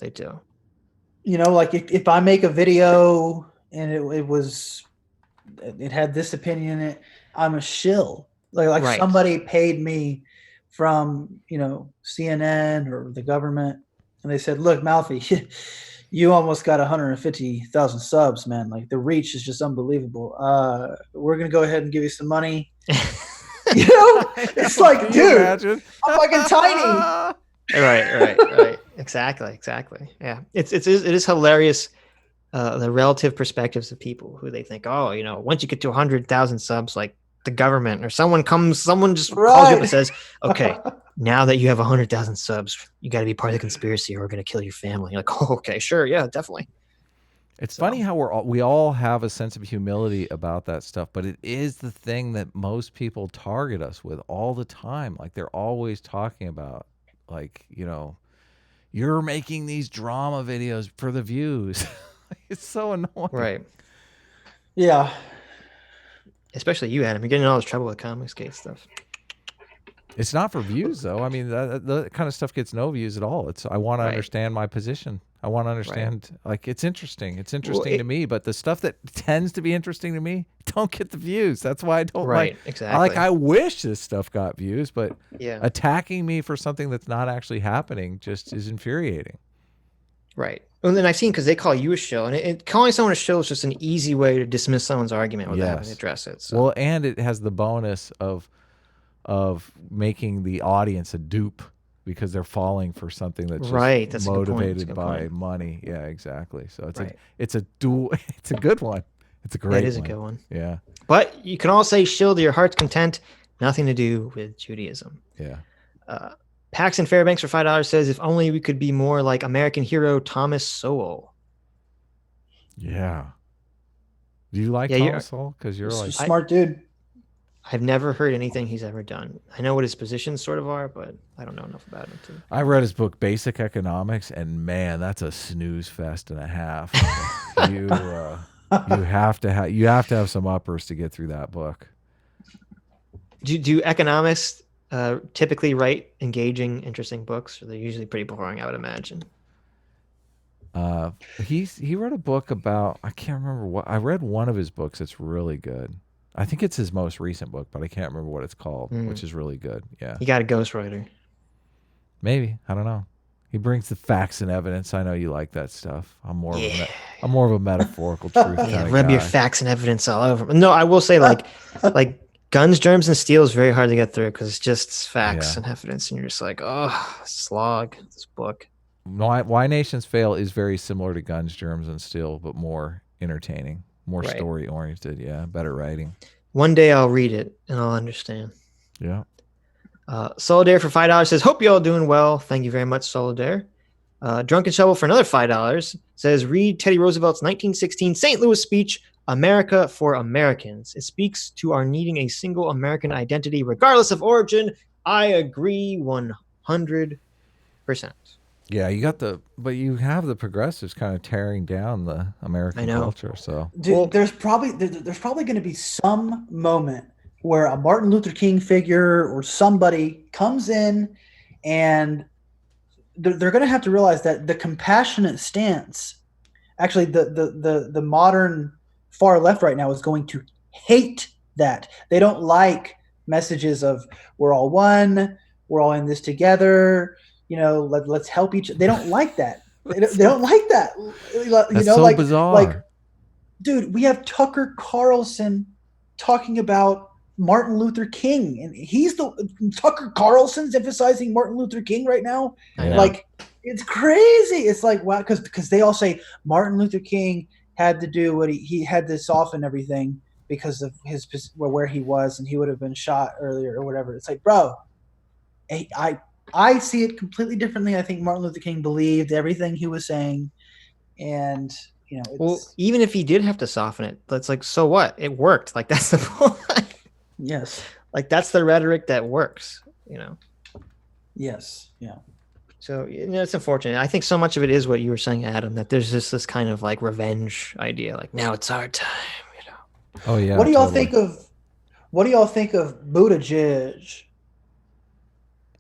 Like if I make a video and it had this opinion in it, I'm a shill. Like right. Somebody paid me from, CNN or the government, and they said, "Look, Mouthy, you almost got 150,000 subs, man. Like the reach is just unbelievable. We're going to go ahead and give you some money." It's like, dude, I'm fucking tiny. Right. Exactly. Yeah. It is hilarious. The relative perspectives of people who they think, once you get to 100,000 subs, like the government or someone just calls you up and says, "Okay, now that you have 100,000 subs, you got to be part of the conspiracy or we're going to kill your family." You're like, "Oh, okay, sure. Yeah, definitely." It's funny how we all have a sense of humility about that stuff, but it is the thing that most people target us with all the time. Like they're always talking about, like, you're making these drama videos for the views. It's so annoying. Right. Yeah. Especially you, Adam. You're getting in all this trouble with Comicsgate stuff. It's not for views, though. I mean, that kind of stuff gets no views at all. I want to understand my position. I want to understand, like, it's interesting. It's interesting to me, but the stuff that tends to be interesting to me don't get the views. That's why I don't like. Exactly. I wish this stuff got views, but attacking me for something that's not actually happening just is infuriating. Right. And then I've seen, because they call you a shill, and calling someone a shill is just an easy way to dismiss someone's argument without having to address it. So. Well, and it has the bonus of making the audience a dupe because they're falling for something that's just that's motivated by money. Yeah, exactly. So it's a good one. It's a great one. It is a good one. Yeah. But you can all say shill to your heart's content. Nothing to do with Judaism. Yeah. Paxton Fairbanks for $5 says, "If only we could be more like American hero Thomas Sowell." Yeah. Do you like Thomas Sowell? Because you're like a smart dude. I've never heard anything he's ever done. I know what his positions sort of are, but I don't know enough about him. I read his book, Basic Economics, and man, that's a snooze fest and a half. You have to have some uppers to get through that book. Do economists typically write engaging, interesting books, or they're usually pretty boring, I would imagine? He wrote a book about, I can't remember what. I read one of his books. It's really good. I think it's his most recent book, but I can't remember what it's called, which is really good. Yeah. He got a ghostwriter. Maybe. I don't know. He brings the facts and evidence. I know you like that stuff. I'm more of a metaphorical truth kind of rub guy. Your facts and evidence all over. No, I will say like Guns, Germs, and Steel is very hard to get through because it's just facts and evidence, and you're just like, oh, slog, this book. Why Nations Fail is very similar to Guns, Germs, and Steel, but more entertaining, more story oriented. Yeah, better writing. One day I'll read it and I'll understand. Yeah. Solidaire for $5 says, hope you all doing well. Thank you very much, Solidaire. Drunken Shovel for another $5 says, read Teddy Roosevelt's 1916 St. Louis speech, America for Americans. It speaks to our needing a single American identity, regardless of origin. I agree 100%. Yeah, but you have the progressives kind of tearing down the American culture. So, dude, there's probably going to be some moment where a Martin Luther King figure or somebody comes in, and they're going to have to realize that the compassionate stance, actually, the modern far left right now is going to hate that. They don't like messages of we're all one, we're all in this together. Let's help each. They don't like that. They don't like that. That's so bizarre. Like, dude, we have Tucker Carlson talking about Martin Luther King, and Tucker Carlson's emphasizing Martin Luther King right now. Yeah. Like, it's crazy. It's like, wow, because they all say Martin Luther King had to do what he had to soften everything because of where he was, and he would have been shot earlier or whatever. It's like, bro, I see it completely differently. I think Martin Luther King believed everything he was saying, and even if he did have to soften it, that's like, so what? It worked. Like, that's the point. Yes. Like, that's the rhetoric that works. Yes. Yeah. So it's unfortunate. I think so much of it is what you were saying, Adam, that there's just this kind of like revenge idea. Like, now it's our time. Oh yeah. What do y'all think of Buttigieg?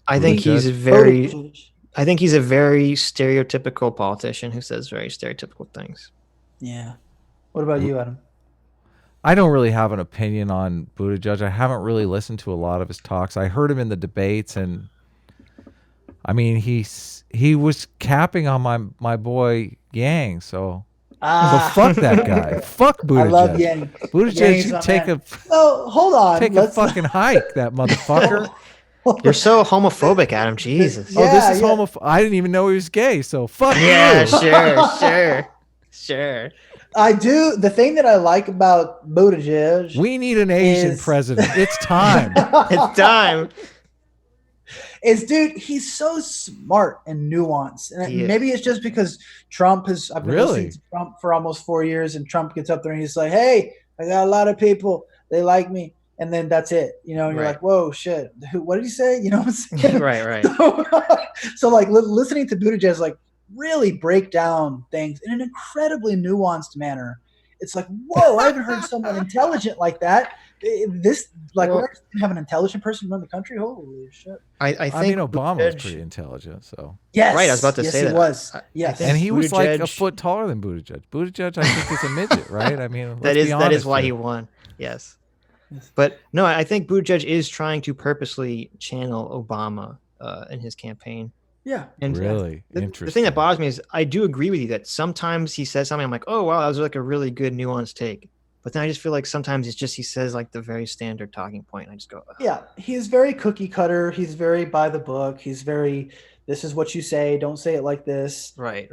I think he's a very stereotypical politician who says very stereotypical things. Yeah. What about you, Adam? I don't really have an opinion on Buttigieg. I haven't really listened to a lot of his talks. I heard him in the debates, and I mean, he was capping on my boy Yang. So fuck that guy. Fuck Buttigieg. I love Yang. Buttigieg should take hold on. Take a fucking hike, that motherfucker. You're so homophobic, Adam. Jesus. This is homophobic. I didn't even know he was gay, so fuck you. Yeah, sure. I do. The thing that I like about Buttigieg, we need an Asian president. It's time. It's time. Dude, he's so smart and nuanced. And maybe it's just because I've been listening to Trump for almost 4 years, and Trump gets up there and he's like, hey, I got a lot of people. They like me. And then that's it, and you're like, whoa, shit. What did he say? You know what I'm saying? Right. So like listening to Buttigieg, like, really break down things in an incredibly nuanced manner. It's like, whoa, I haven't heard someone intelligent like that. We're gonna have an intelligent person run the country. Holy shit! I think Obama was pretty intelligent. So yes, right. I was about to say that. He was. Yes, and he was like a foot taller than Buttigieg. Buttigieg, I think, is a midget, right? I mean, that is why he won. Yes. But no, I think Buttigieg is trying to purposely channel Obama in his campaign. Yeah. And really interesting. The thing that bothers me is I do agree with you that sometimes he says something, I'm like, oh, wow, that was like a really good nuanced take. But then I just feel like sometimes it's just he says like the very standard talking point. And I just go, ugh. Yeah, he's very cookie cutter. He's very by the book. He's very, this is what you say. Don't say it like this. Right.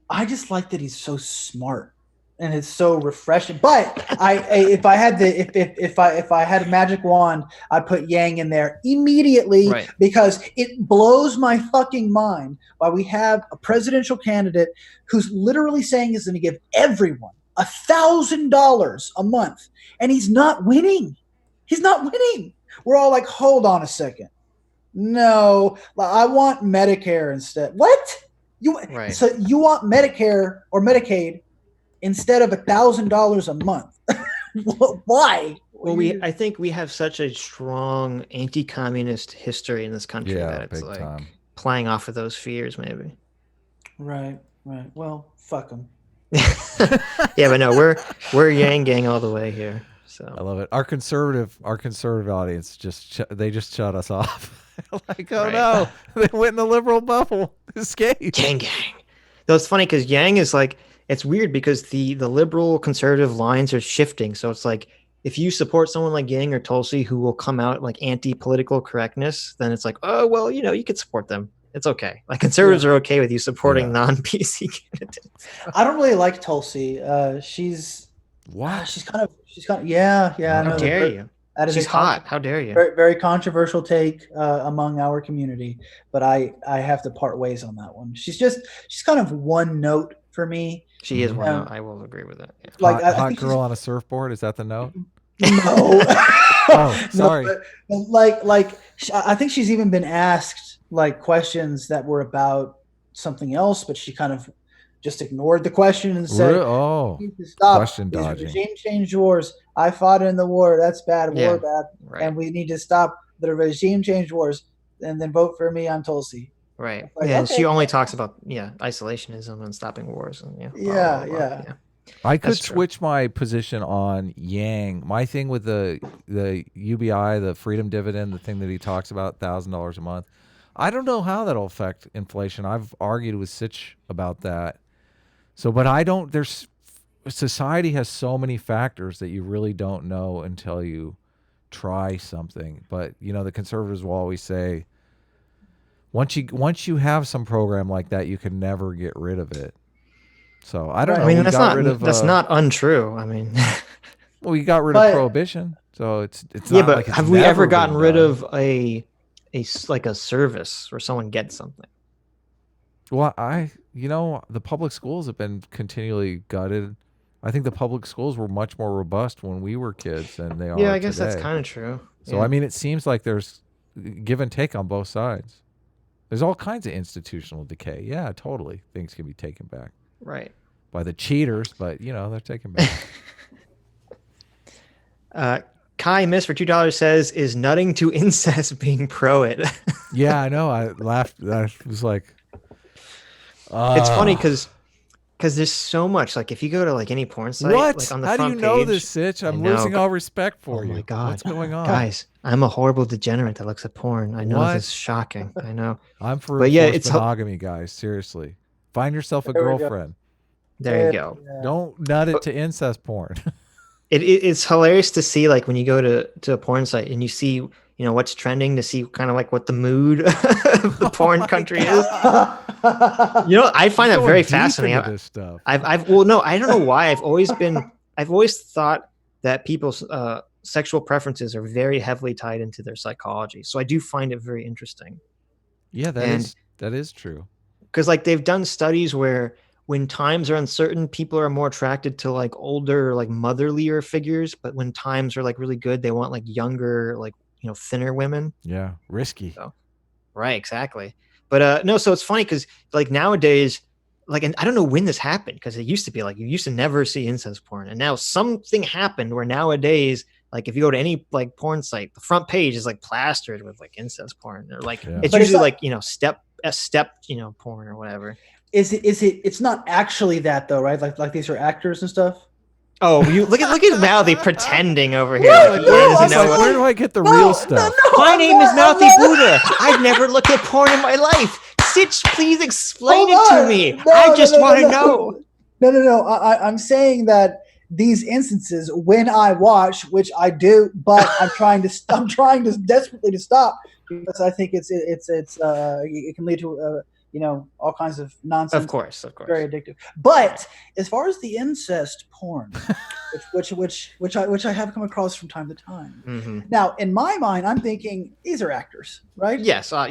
I just like that he's so smart. And it's so refreshing. But if I had a magic wand, I'd put Yang in there immediately, because it blows my fucking mind why we have a presidential candidate who's literally saying he's going to give everyone $1,000 a month, and he's not winning. He's not winning. We're all like, hold on a second. No, I want Medicare instead. What? So you want Medicare or Medicaid instead of $1,000 a month? Why? Well, I think we have such a strong anti-communist history in this country that it's like time. Playing off of those fears, maybe. Right. Well, fuck them. Yeah, but no, we're Yang Gang all the way here. So I love it. Our conservative audience just shut us off. Like, oh no, they went in the liberal bubble. Escape. Yang Gang. Though it's funny because Yang is like, it's weird because the liberal conservative lines are shifting. So it's like if you support someone like Yang or Tulsi who will come out like anti-political correctness, then it's like, oh well, you know, you could support them. It's okay. Like conservatives are okay with you supporting non-PC candidates. I don't really like Tulsi. She's kind of yeah. How dare you? She's hot. How dare you? Very, very controversial take among our community, but I have to part ways on that one. She's kind of one note for me. She is one note. I will agree with that. Yeah. Like hot girl on a surfboard. Is that the note? No. Oh, sorry. No, but I think she's even been asked like questions that were about something else, but she kind of just ignored the question and said, "Oh, you need to stop question dodging. Regime change wars. I fought in the war. That's bad. War bad. Right. And we need to stop the regime change wars and then vote for me on Tulsi." Right. Like, yeah. Okay. She only talks about isolationism and stopping wars. And, blah, blah, blah. I could switch my position on Yang. My thing with the UBI, the freedom dividend, the thing that he talks about, $1,000 a month. I don't know how that'll affect inflation. I've argued with Sitch about that. So, but I don't. Society has so many factors that you really don't know until you try something. But the conservatives will always say, once you have some program like that, you can never get rid of it. So I don't know. I mean, that's not untrue. I mean, well, you got rid of prohibition, so it's not but like it's have we ever gotten rid of a service where someone gets something? Well, the public schools have been continually gutted. I think the public schools were much more robust when we were kids than they are. Yeah, I guess today. That's kind of true. So I mean, it seems like there's give and take on both sides. There's all kinds of institutional decay. Yeah, totally. Things can be taken back. Right. By the cheaters, but they're taken back. Kai Miss for $2 says, "Is nutting to incest being pro it?" Yeah, I know. I laughed. I was like, it's funny because there's so much. Like if you go to like any porn site, like on the How front do you know page, this, Sitch? I'm losing all respect for you. Oh my god, what's going on, guys? I'm a horrible degenerate that looks at porn. I know this is shocking. I know. I'm for it's monogamy, guys. Seriously, find yourself a girlfriend. There you go. Yeah. Don't nut it to incest porn. It's hilarious to see like when you go to a porn site and you see what's trending, to see kind of like what the mood of the porn country is. I find that very fascinating. This stuff. I don't know why. I've always thought that people's sexual preferences are very heavily tied into their psychology. So I do find it very interesting. Yeah, that is true. Because like they've done studies where when times are uncertain, people are more attracted to like older, like motherlier figures. But when times are like really good, they want like younger, like thinner women. Yeah, risky. So, right, exactly. But no, so it's funny because like nowadays, like, and I don't know when this happened, because it used to be like you used to never see incest porn, and now something happened where nowadays, like if you go to any like porn site, the front page is like plastered with like incest porn, or like it's usually like step porn or whatever. It's not actually that though, right? Like these are actors and stuff. Oh, you look at Mouthy pretending over here. Where do I get the real stuff? My name is Mouthy Buddha. I've never looked at porn in my life. Sitch, please explain it to me. I just want to know. No. I'm saying that these instances, when I watch, which I do, but I'm trying to desperately to stop, because I think it can lead to all kinds of nonsense. Of course. Very addictive. But as far as the incest porn, which I have come across from time to time. Mm-hmm. Now, in my mind, I'm thinking these are actors, right? Yes. Oh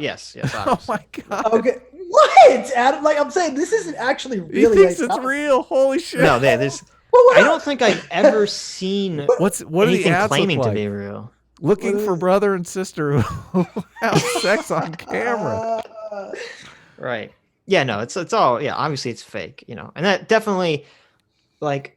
my god. Okay. What, Adam? Like I'm saying, this isn't actually really. He thinks it's real. Holy shit. No, there's. I don't think I've ever seen what are anything the ads claiming look to like? be real. Looking for brother and sister who have sex on camera. Right. Yeah, no, it's all, obviously it's fake, and that definitely would,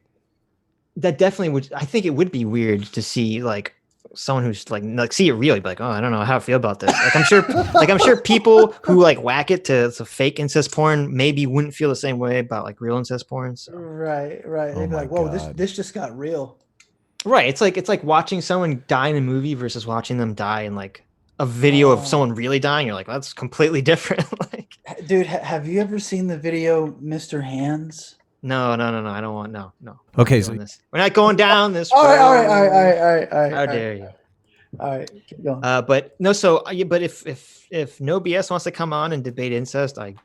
I think it would be weird to see like someone who's like see it real, be like, oh, I don't know how I feel about this. Like I'm sure people who like whack it to fake incest porn maybe wouldn't feel the same way about like real incest porn. So. Right. They'd be like, whoa, this just got real. Right. It's like watching someone die in a movie versus watching them die in like a video of someone really dying. You're like, well, that's completely different. Like, dude, have you ever seen the video Mr. Hands? No. I don't want no. Okay, so we're not going down this. All right. How dare you? All right, keep going. But no. So, but if NoBS wants to come on and debate incest, I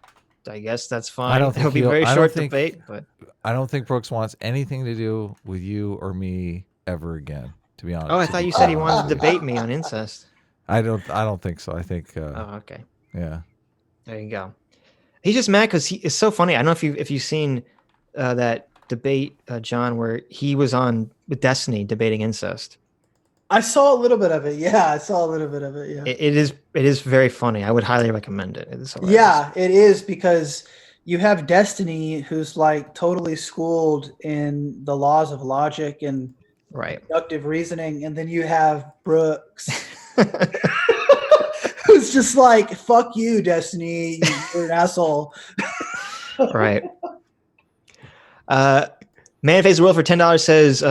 guess that's fine. I don't think it'll be very short debate, but I don't think Brooks wants anything to do with you or me ever again. To be honest. Oh, I thought you said he wanted to debate me on incest. I don't think so. I think. Oh, okay. Yeah. There you go. He's just mad because it's so funny. I don't know if you've seen that debate, John, where he was on with Destiny debating incest. I saw a little bit of it. Yeah, I saw a little bit of it. Yeah, it is very funny. I would highly recommend it. Yeah, it is, because you have Destiny, who's like totally schooled in the laws of logic and deductive reasoning, and then you have Brooks, who's just like, "Fuck you, Destiny. You're an asshole." Right. Man Face the World for $10 says,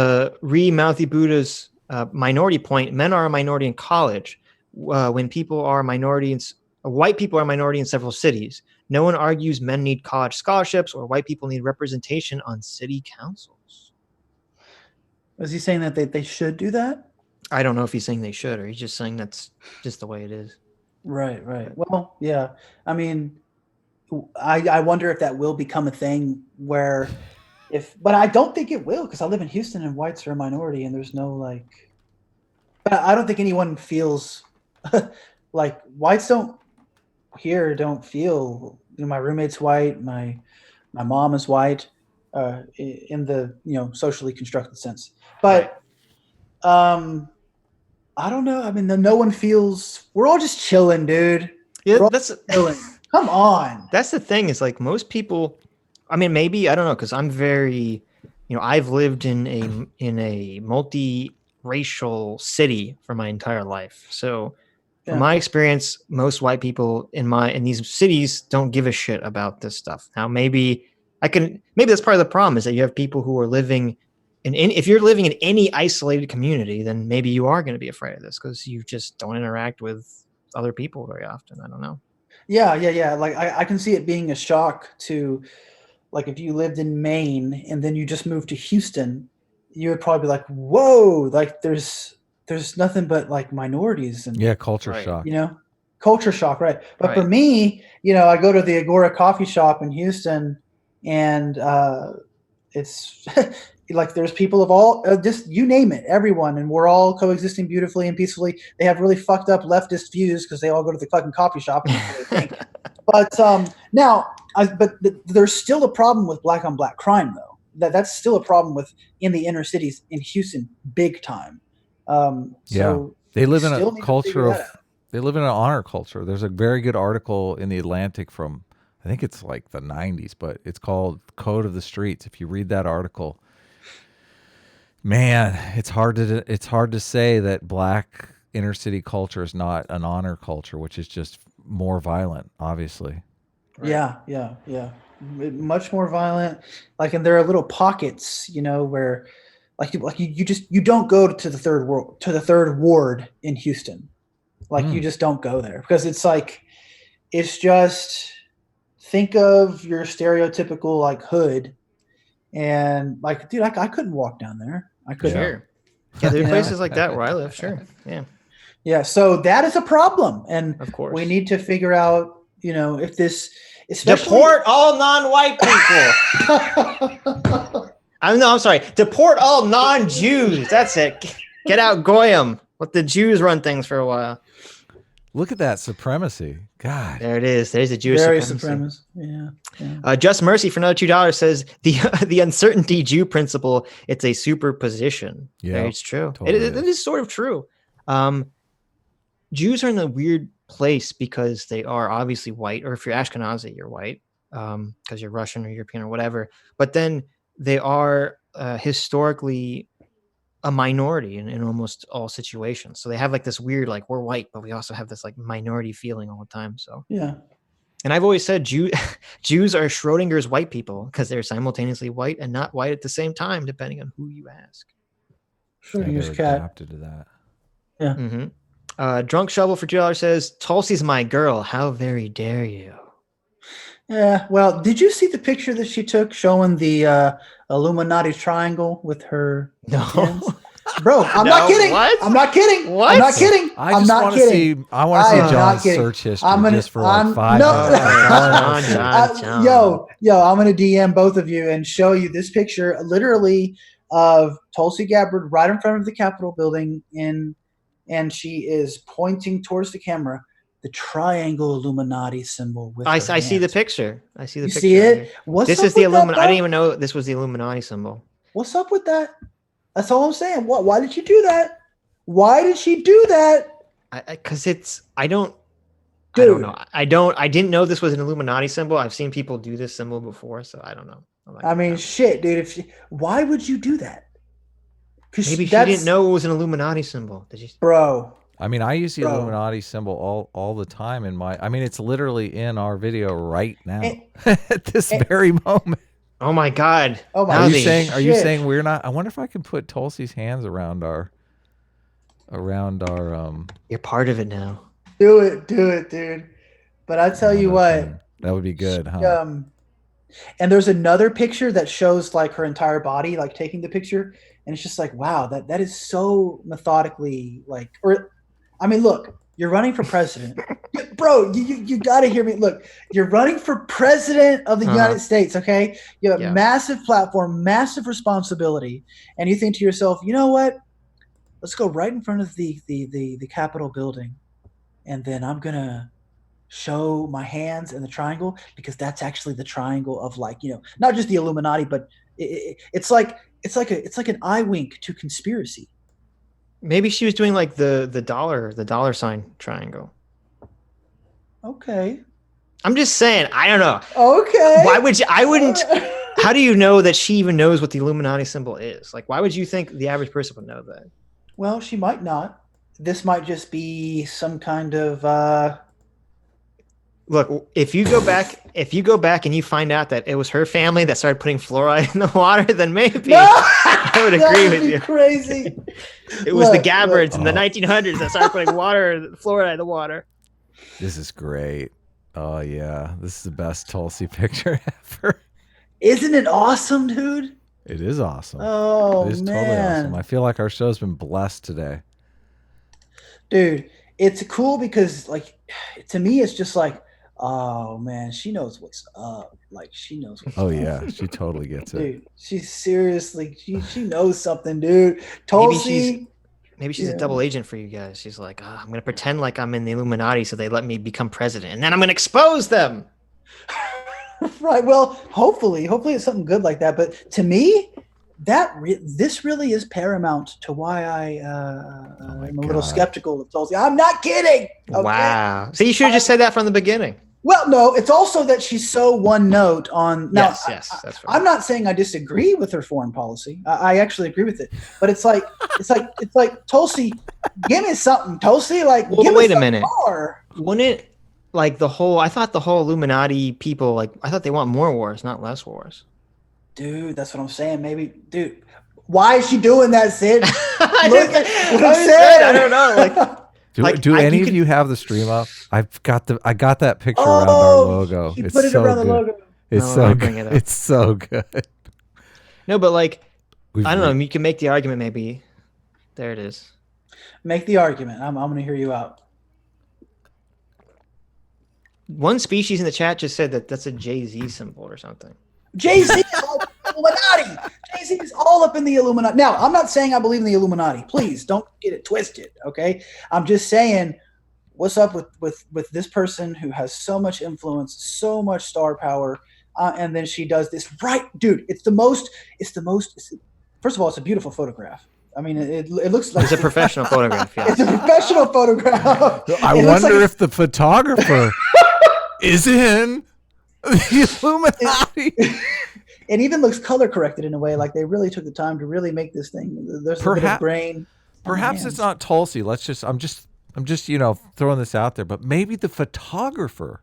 Mouthy Buddha's minority point. Men are a minority in college. When people are minorities, white people are a minority in several cities. No one argues men need college scholarships or white people need representation on city councils. Was he saying that they should do that? I don't know if he's saying they should, or he's just saying that's just the way it is. Right. Well, yeah. I mean, I wonder if that will become a thing where but I don't think it will, because I live in Houston and whites are a minority and there's no but I don't think anyone feels like whites don't feel, my roommate's white, my mom is white, in the, socially constructed sense. But, I don't know. I mean, no one feels, we're all just chilling, dude. Yeah, that's chilling. Come on. That's the thing, is like most people, I mean, maybe, I don't know, because I'm very, I've lived in a multi-racial city for my entire life. So from my experience, most white people in these cities don't give a shit about this stuff. Now, maybe that's part of the problem, is that you have people who are living if you're living in any isolated community, then maybe you are going to be afraid of this because you just don't interact with other people very often. I don't know. Yeah. Like I can see it being a shock to, like, if you lived in Maine and then you just moved to Houston, you would probably be like, whoa, like there's nothing but like minorities and culture shock. Culture shock, right? But for me, I go to the Agora coffee shop in Houston, and it's like there's people of all, just you name it, everyone, and we're all coexisting beautifully and peacefully. They have really fucked up leftist views because they all go to the fucking coffee shop and that's what they think. But there's still a problem with black on black crime, though. That's still a problem in the inner cities in Houston, big time. So they live in a culture they live in an honor culture. There's a very good article in the Atlantic from, I think it's like the 90s, but it's called Code of the Streets. If you read that article, man, it's hard to say that black inner city culture is not an honor culture, which is just more violent, obviously. Right? Yeah. Much more violent. Like, and there are little pockets, where you don't go to the third ward in Houston. Like you just don't go there, because it's just, think of your stereotypical like hood, and like, dude, I couldn't walk down there. I couldn't. Sure. Yeah, there are places like that where I live. Sure. Yeah. So that is a problem, and of course we need to figure out, if this, deport all non-white people. I'm sorry. Deport all non-Jews. That's it. Get out Goyim. Let the Jews run things for a while. Look at that supremacy. God. There it is. There's a Jewish supremacy. Yeah. Just Mercy for another $2 says the uncertainty Jew principle. It's a superposition. Yeah, it's true. Totally it is sort of true. Jews are in a weird place because they are obviously white, or if you're Ashkenazi, you're white, because you're Russian or European or whatever. But then they are historically a minority in almost all situations. So they have like this weird, like, we're white, but we also have this like minority feeling all the time. So yeah. And I've always said Jews are Schrodinger's white people, because they're simultaneously white and not white at the same time, depending on who you ask. Schrodinger's cat. Adapted to that. Yeah. Mm-hmm. Drunk Shovel for $2 says, Tulsi's my girl. How very dare you? Yeah. Well, did you see the picture that she took showing the Illuminati triangle with her hands? Bro, I'm not kidding. What? I'm not kidding. What? I'm not kidding. I just want to see. I want to see John's search history just for like 5 minutes. Yo, I'm gonna DM both of you and show you this picture, literally, of Tulsi Gabbard right in front of the Capitol building, and she is pointing towards the camera. The triangle Illuminati symbol. With I see the picture. I see the picture. See it? What's this up is the with Illuminati. that, I didn't even know this was the Illuminati symbol. What's up with that? That's all I'm saying. Why did she do that? Why did she do that? Because I don't know. I didn't know this was an Illuminati symbol. I've seen people do this symbol before, so I don't know. I mean, shit, dude. Why would you do that? Maybe she didn't know it was an Illuminati symbol. Did you, bro? I mean, I use the Illuminati symbol all the time in my. I mean, it's literally in our video right now at this very moment. Oh my God! Oh my! Are you saying we're not? I wonder if I can put Tulsi's hands around our. You're part of it now. Do it, dude. But I tell you what, that would be good, huh? And there's another picture that shows like her entire body, like taking the picture, and it's just like, wow, that is so methodically like. Or, I mean, look, you're running for president, bro. You got to hear me. Look, you're running for president of the United States. Okay, you have a massive platform, massive responsibility, and you think to yourself, you know what? Let's go right in front of the Capitol building, and then I'm gonna show my hands in the triangle, because that's actually the triangle of, like, not just the Illuminati, but it's like an eye wink to conspiracy. Maybe she was doing like the dollar sign triangle. Okay. I'm just saying, I don't know. Okay. Why would you? I wouldn't. How do you know that she even knows what the Illuminati symbol is? Like, why would you think the average person would know that? Well, she might not. This might just be some kind of Look, if you go back and you find out that it was her family that started putting fluoride in the water, then maybe I would agree with you. Crazy. It was the Gabbards in the 1900s that started putting fluoride in the water. This is great. Oh yeah, this is the best Tulsi picture ever. Isn't it awesome, dude? It is awesome. Oh, it is man. Totally awesome. I feel like our show's been blessed today. Dude, it's cool because, like, to me, it's just like, oh, man, she knows what's up. Like, she knows what's up. Yeah, she totally gets it. Dude, she's seriously, she knows something, dude. Tulsi. Maybe she's a double agent for you guys. She's like, I'm going to pretend like I'm in the Illuminati so they let me become president, and then I'm going to expose them. Right. Well, hopefully it's something good like that. But to me, this really is paramount to why I'm a little skeptical of Tulsi. I'm not kidding. Okay? Wow. So you should have just said that from the beginning. Well, no, it's also that she's so one note on. Now, yes, that's right. I'm not saying I disagree with her foreign policy. I actually agree with it. But it's like Tulsi, give me something, Tulsi. Like, well, give wait me a minute. More. Wouldn't it? Like I thought the whole Illuminati people, like, I thought they want more wars, not less wars. Dude, that's what I'm saying. Maybe, dude, why is she doing that, Sid? Look at what I'm saying. I don't know. Do any of you have the stream up? I got that picture around our logo. He put it so around good. The logo. It's so good. It's so good. No, but like, I don't know. You can make the argument. Maybe there it is. Make the argument. I'm going to hear you out. One species in the chat just said that's a Jay-Z symbol or something. Jay-Z is all up in the Illuminati. Jay-Z is all up in the Illuminati. Now, I'm not saying I believe in the Illuminati. Please don't get it twisted, okay? I'm just saying, what's up with this person who has so much influence, so much star power, and then she does this, right? Dude, it's the most, first of all, it's a beautiful photograph. I mean, it looks like it's a professional photograph. Yeah. It's a professional photograph. I wonder if the photographer is in the Illuminati. It even looks color corrected in a way, like they really took the time to really make this thing. There's a bit of grain. Perhaps it's not Tulsi. I'm just throwing this out there, but maybe the photographer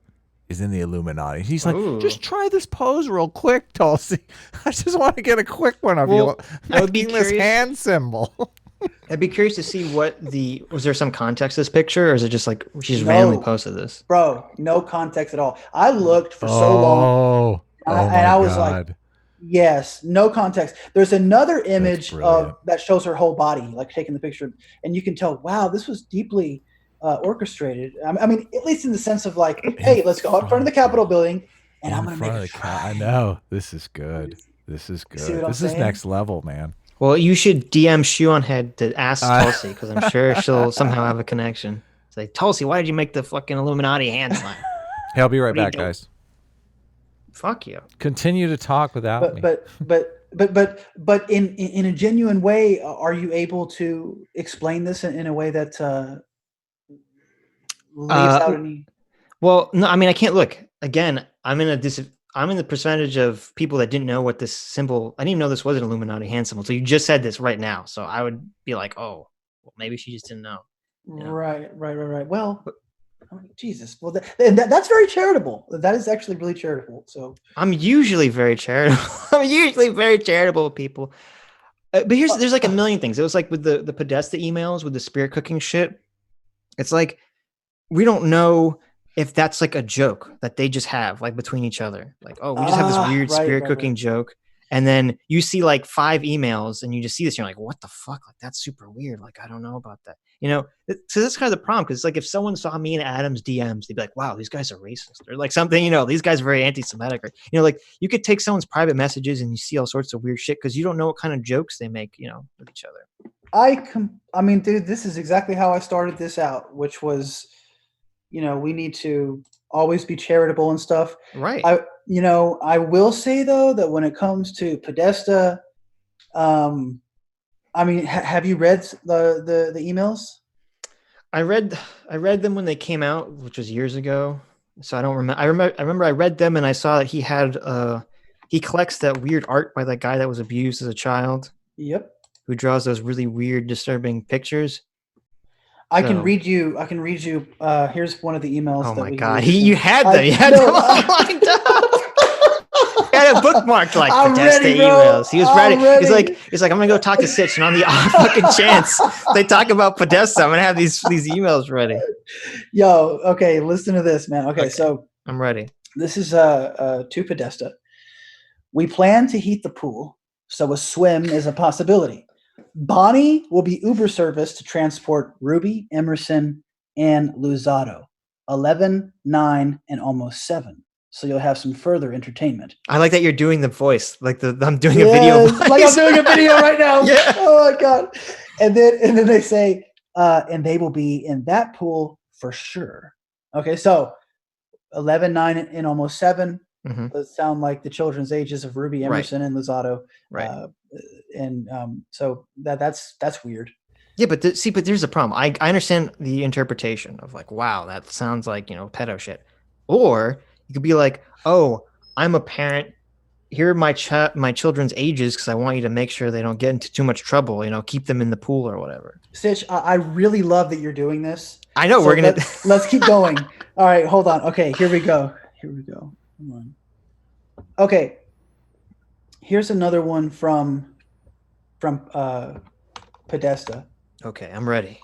is in the Illuminati. He's like, just try this pose real quick, Tulsi. I just want to get a quick one of you. I would be this hand symbol. I'd be curious to see was there some context to this picture, or is it just like she just randomly posted this? Bro, no context at all. I looked for so long. And I was like, yes, no context. There's another image that shows her whole body, like taking the picture, and you can tell, wow, this was deeply orchestrated. I mean, at least in the sense of like, hey, let's go out in front of the Capitol building, and I'm going to make it. I know. This is good. This is good. This is next level, man. Well, you should DM Shoeonhead to ask Tulsi, because I'm sure she'll somehow have a connection. Say, Tulsi, why did you make the fucking Illuminati hand sign? Hey, I'll be right back, guys. Fuck you. Continue to talk without me. But in a genuine way, are you able to explain this in a way that leaves out any? Well, no, I mean, I can't look. Again, I'm in the percentage of people that didn't know what this symbol. I didn't even know this was an Illuminati hand symbol. So you just said this right now. So I would be like, oh, well, maybe she just didn't know. You know? Right. Well, Jesus. Well, that's very charitable. That is actually really charitable. So I'm usually very charitable. I'm usually very charitable with people. But there's like a million things. It was like with the Podesta emails with the spirit cooking shit. It's like, we don't know if that's like a joke that they just have like between each other. Like, oh, we just have this weird spirit cooking joke. And then you see like 5 emails and you just see this. And you're like, what the fuck? Like, that's super weird. Like, I don't know about that. You know, so that's kind of the problem. Cause it's like, if someone saw me and Adam's DMs, they'd be like, wow, these guys are racist, or like something, you know, these guys are very anti-Semitic, or, you know, like you could take someone's private messages and you see all sorts of weird shit. Cause you don't know what kind of jokes they make, you know, with each other. I mean, dude, this is exactly how I started this out, which was, you know, we need to always be charitable and stuff. Right. I will say though, that when it comes to Podesta, I mean, have you read the emails? I read them when they came out, which was years ago. So I don't remember. I remember I read them and I saw that he collects that weird art by that guy that was abused as a child. Yep. Who draws those really weird, disturbing pictures. I can read you. Here's one of the emails. Oh my God! You had them. You had them all lined up. He had a bookmarked like Podesta emails. He was ready. He's like, I'm gonna go talk to Sitch, and on the off fucking chance they talk about Podesta, I'm gonna have these emails ready. Yo, okay, listen to this, man. Okay, so I'm ready. This is to Podesta. We plan to heat the pool, so a swim is a possibility. Bonnie will be Uber service to transport Ruby, Emerson, and Luzzatto, 11, 9, and almost 7. So you'll have some further entertainment. I like that you're doing the voice, like I'm doing a video voice. Like I'm doing a video right now. Yeah. Oh my God. And then they say, and they will be in that pool for sure. Okay, so 11, 9, and almost 7. Mm-hmm. Those sound like the children's ages of Ruby, Emerson, and Luzzatto. Right. So that's weird. Yeah, but there's a problem. I understand the interpretation of like, wow, that sounds like, you know, pedo shit. Or you could be like, oh, I'm a parent. Here are my children's ages because I want you to make sure they don't get into too much trouble. You know, keep them in the pool or whatever. Sitch, I really love that you're doing this. I know. So let's keep going. All right, hold on. Okay, here we go. Come on. Okay, here's another one from Podesta. Okay, I'm ready.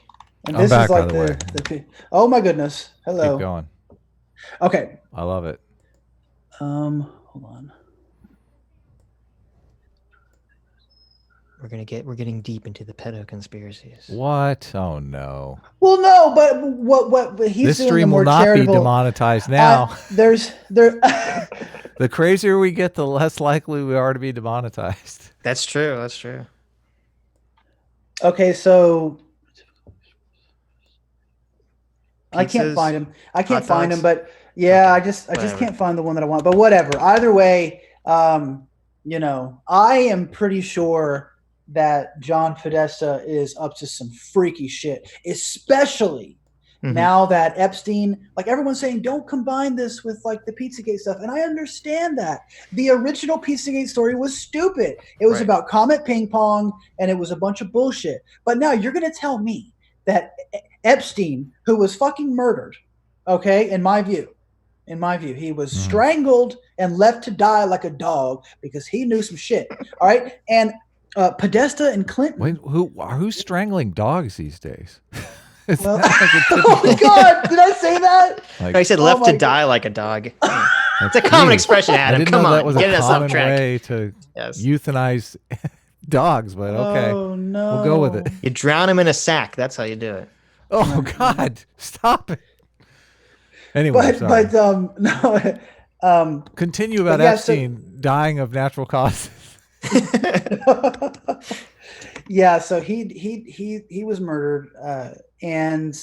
And this is like the oh my goodness. Hello. Keep going. Okay. I love it. Hold on. We're getting deep into the pedo conspiracies. What? Oh no. Well, no, but what he's this doing stream will not be demonetized now. The crazier we get, the less likely we are to be demonetized. That's true. Okay, so pizzas, I can't find him. But yeah, okay, I just can't find the one that I want. But whatever. Either way, you know, I am pretty sure that John Podesta is up to some freaky shit, especially now that Epstein, like everyone's saying, don't combine this with like the Pizzagate stuff. And I understand that. The original Pizzagate story was stupid. It was about Comet Ping Pong and it was a bunch of bullshit. But now you're going to tell me that Epstein, who was fucking murdered, okay, in my view, he was strangled and left to die like a dog because he knew some shit. All right. And Podesta and Clinton. Wait, who's strangling dogs these days? Well, oh my God! Did I say that? Like, I said, left to die like a dog. It's a common expression, Adam. I didn't Come know on, that was a common way to euthanize dogs, but okay. Oh no! We'll go with it. You drown them in a sack. That's how you do it. Oh God! Stop it. Anyway, but no. Continue about Epstein dying of natural causes. Yeah, so he was murdered, and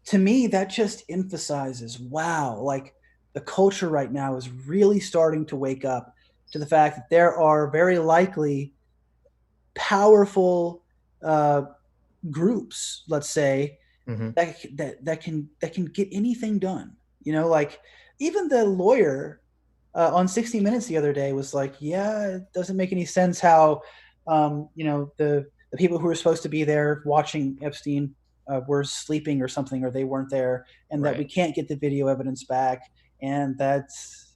to me that just emphasizes, wow, like the culture right now is really starting to wake up to the fact that there are very likely powerful groups, let's say, that can get anything done. You know, like even the lawyer on 60 Minutes the other day was like, yeah, it doesn't make any sense how the people who were supposed to be there watching Epstein were sleeping or something, or they weren't there, and that we can't get the video evidence back, and that's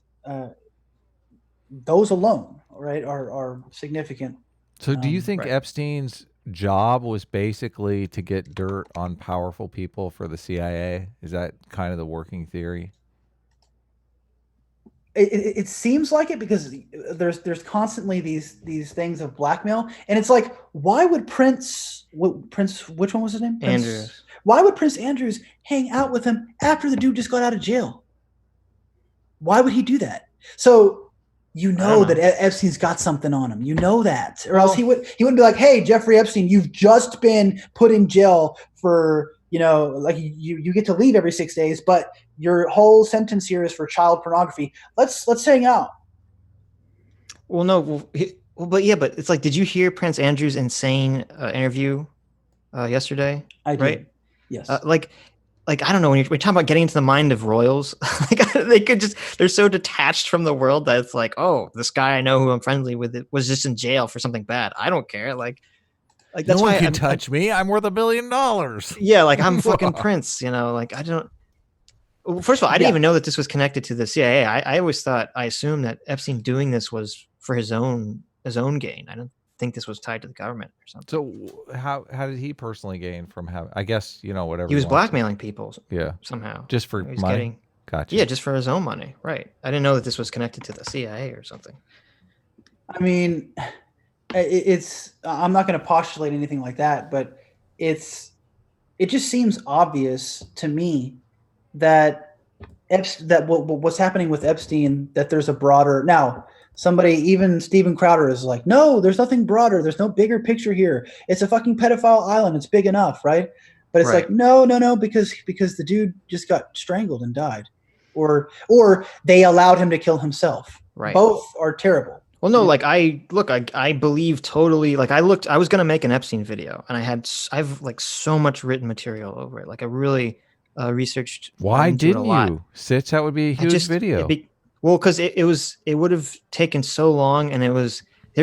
those alone, right, are significant. So do you think Epstein's job was basically to get dirt on powerful people for the CIA? Is that kind of the working theory? It seems like it, because there's constantly these things of blackmail, and it's like, why would Prince, which one was his name? Andrews. Why would Prince Andrews hang out with him after the dude just got out of jail? Why would he do that? So you know that Epstein's got something on him. You know that, or else he wouldn't be like, hey, Jeffrey Epstein, you've just been put in jail for, like you get to leave every 6 days, but your whole sentence here is for child pornography. Let's hang out. Well, no, but it's like, did you hear Prince Andrew's insane interview yesterday? I did. Right? Yes. Like I don't know, when you're talking about getting into the mind of royals, like they're so detached from the world that it's like, oh, this guy I know who I'm friendly with was just in jail for something bad. I don't care. Like that's no one can touch me. I'm worth $1 billion. Yeah, like I'm fucking Prince. Like I don't. Well, first of all, I didn't even know that this was connected to the CIA. I always thought, I assumed that Epstein doing this was for his own gain. I don't think this was tied to the government or something. So how did he personally gain from having? I guess whatever he was blackmailing people. Yeah, somehow just for money. Gotcha. Yeah, just for his own money. Right. I didn't know that this was connected to the CIA or something. I mean, I'm not going to postulate anything like that, but it just seems obvious to me that what's happening with Epstein, that there's a broader, now somebody, even Steven Crowder, is like, no, there's nothing broader. There's no bigger picture here. It's a fucking pedophile island. It's big enough, right? But it's like, no, because the dude just got strangled and died, or they allowed him to kill himself. Right. Both are terrible. Well, no, like I believe totally. Like I was going to make an Epstein video, and I've like so much written material over it. Like I really researched. Why didn't you? Sitch, that would be a huge video. Well, because it would have taken so long, and there's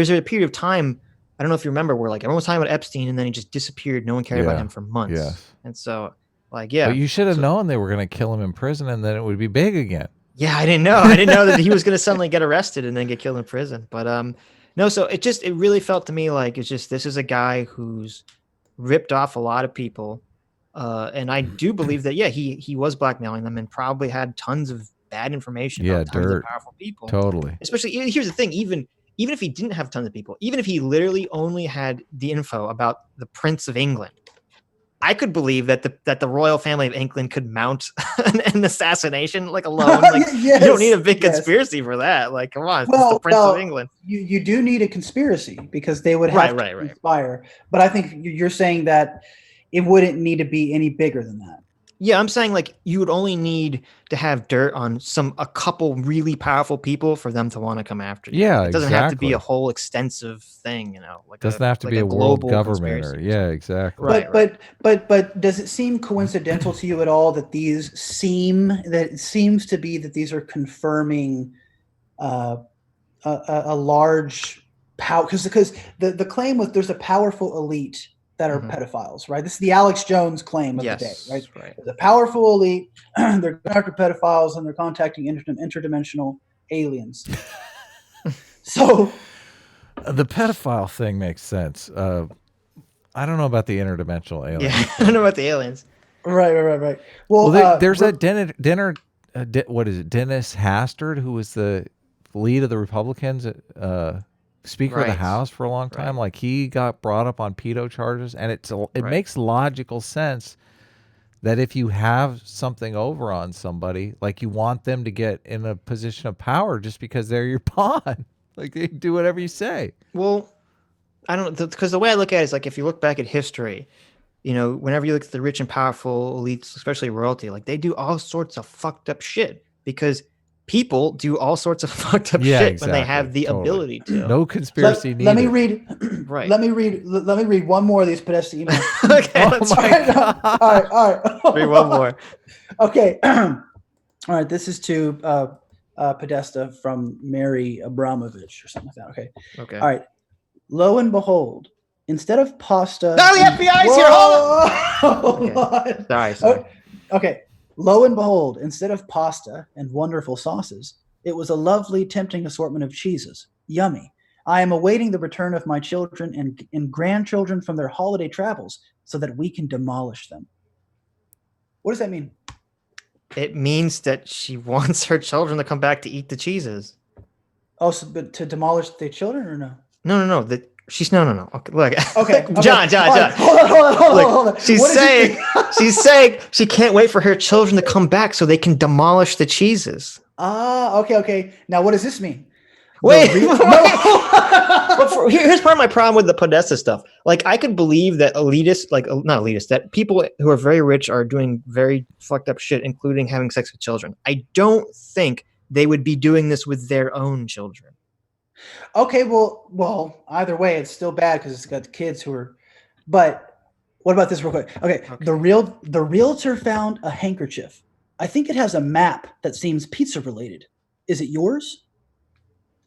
a period of time, I don't know if you remember, where like everyone was talking about Epstein, and then he just disappeared. No one cared about him for months. Yes. And so like, yeah. But you should have known they were going to kill him in prison, and then it would be big again. Yeah, I didn't know. I didn't know that he was going to suddenly get arrested and then get killed in prison. But no, so it really felt to me like this is a guy who's ripped off a lot of people. And I do believe that, he was blackmailing them and probably had tons of bad information about tons of powerful people. Totally. Especially, here's the thing, even if he didn't have tons of people, even if he literally only had the info about the Prince of England, I could believe that the royal family of England could mount an assassination like alone. Like you don't need a big conspiracy for that. Like, come on, it's the Prince of England. You do need a conspiracy because they would have to conspire. But I think you're saying that it wouldn't need to be any bigger than that. Yeah, I'm saying like you would only need to have dirt on a couple really powerful people for them to want to come after you. Yeah, it doesn't have to be a whole extensive thing, Like doesn't have to be a world government. Exactly. But does it seem coincidental to you at all that it seems to be that these are confirming a large power? Because the claim was there's a powerful elite that are pedophiles, right? This is the Alex Jones claim of the day, right? There's a powerful elite, they're going after pedophiles, and they're contacting interdimensional aliens. So The pedophile thing makes sense. I don't know about the interdimensional aliens. Yeah, I don't know about the aliens. Right. Well, there's that dinner. What is it? Dennis Hastert, who was the lead of the Republicans, Speaker of the House for a long time. Like he got brought up on pedo charges, and it makes logical sense that if you have something over on somebody, like you want them to get in a position of power just because they're your pawn. Like they do whatever you say. Well, I don't, because the way I look at it is like if you look back at history, you know, whenever you look at the rich and powerful elites, especially royalty, like they do all sorts of fucked up shit because people do all sorts of fucked up shit when they have the ability to. No conspiracy needed. Let me read. Let me read one more of these Podesta emails. Okay. All right. Read one more. Okay. All right. This is to Podesta from Mary Abramovich or something like that. Okay. All right. Lo and behold, instead of pasta. No, the FBI's here. Hold on. Sorry. Okay. Lo and behold, instead of pasta and wonderful sauces, it was a lovely, tempting assortment of cheeses. Yummy. I am awaiting the return of my children and grandchildren from their holiday travels so that we can demolish them. What does that mean? It means that she wants her children to come back to eat the cheeses. Oh, so, but to demolish the children or no? No. No. Okay, look. Okay. John. Hold on. She's saying she can't wait for her children to come back so they can demolish the cheeses. Okay. Now, what does this mean? Wait. Here's part of my problem with the Podesta stuff. Like, I could believe that elitists, like not elitists, that people who are very rich are doing very fucked up shit, including having sex with children. I don't think they would be doing this with their own children. Okay, well, either way, it's still bad because it's got kids who are. But what about this real quick? Okay. The realtor found a handkerchief. I think it has a map that seems pizza related. Is it yours?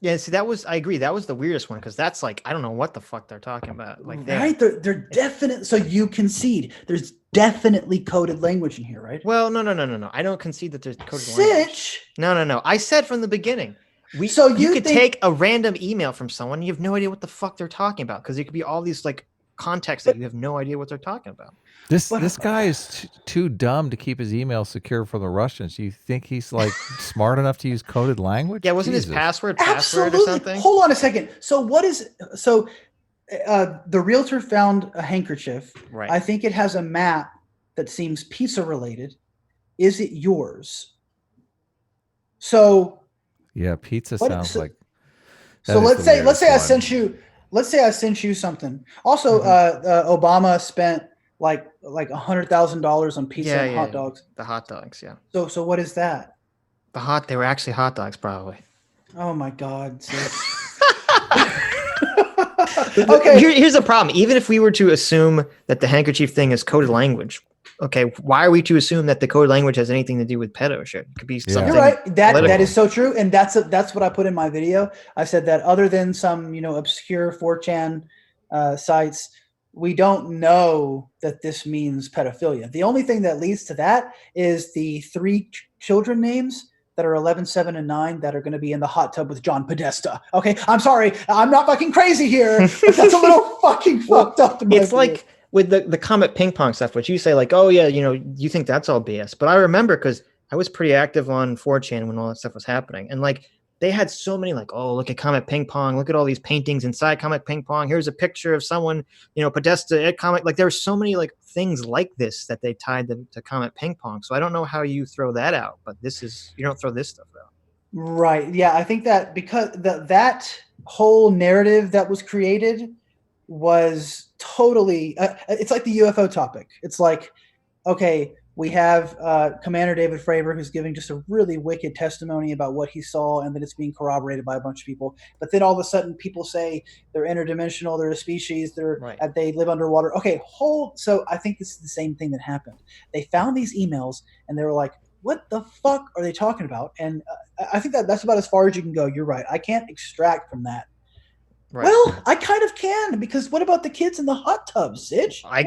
Yeah, see, I agree. That was the weirdest one because that's like, I don't know what the fuck they're talking about. Like, right? They're definite. So you concede there's definitely coded language in here, right? Well, no. I don't concede that there's coded Sitch. language. No. I said from the beginning. You could take a random email from someone, and you have no idea what the fuck they're talking about because it could be all these like contexts that you have no idea what they're talking about. This guy is too dumb to keep his email secure from the Russians. You think he's like smart enough to use coded language? Yeah, wasn't his password or something? Hold on a second. So the realtor found a handkerchief. Right. I think it has a map that seems pizza related. Is it yours? So yeah, pizza sounds like. So let's say I sent you something. Also, Obama spent like $100,000 on pizza and hot dogs. The hot dogs, yeah. So what is that? They were actually hot dogs, probably. Oh my God. Okay. Here's the problem. Even if we were to assume that the handkerchief thing is coded language, okay, why are we to assume that the coded language has anything to do with pedo shit? It could be something. You're right. That is so true, and that's what I put in my video. I said that other than some obscure 4chan sites, we don't know that this means pedophilia. The only thing that leads to that is the 3 children names that are 11, 7, and 9 that are going to be in the hot tub with John Podesta. Okay, I'm sorry, I'm not fucking crazy here, but that's a little fucking fucked up. It's like with the Comet Ping Pong stuff, which you say like, oh yeah, you think that's all BS. But I remember because I was pretty active on 4chan when all that stuff was happening. And like they had so many like, oh, look at Comet Ping Pong. Look at all these paintings inside Comet Ping Pong. Here's a picture of someone, Podesta at Comet. Like there were so many like things like this that they tied to Comet Ping Pong. So I don't know how you throw that out, but you don't throw this stuff out. Right. Yeah. I think that because that whole narrative that was created was totally it's like the UFO topic. It's like, okay, we have Commander David Fravor who's giving just a really wicked testimony about what he saw, and then it's being corroborated by a bunch of people. But then all of a sudden people say they're interdimensional, they're a species, they live underwater. Okay, so I think this is the same thing that happened. They found these emails and they were like, what the fuck are they talking about? And I think that's about as far as you can go. You're right. I can't extract from that. Right. Well, I kind of can, because what about the kids in the hot tub, Sitch? I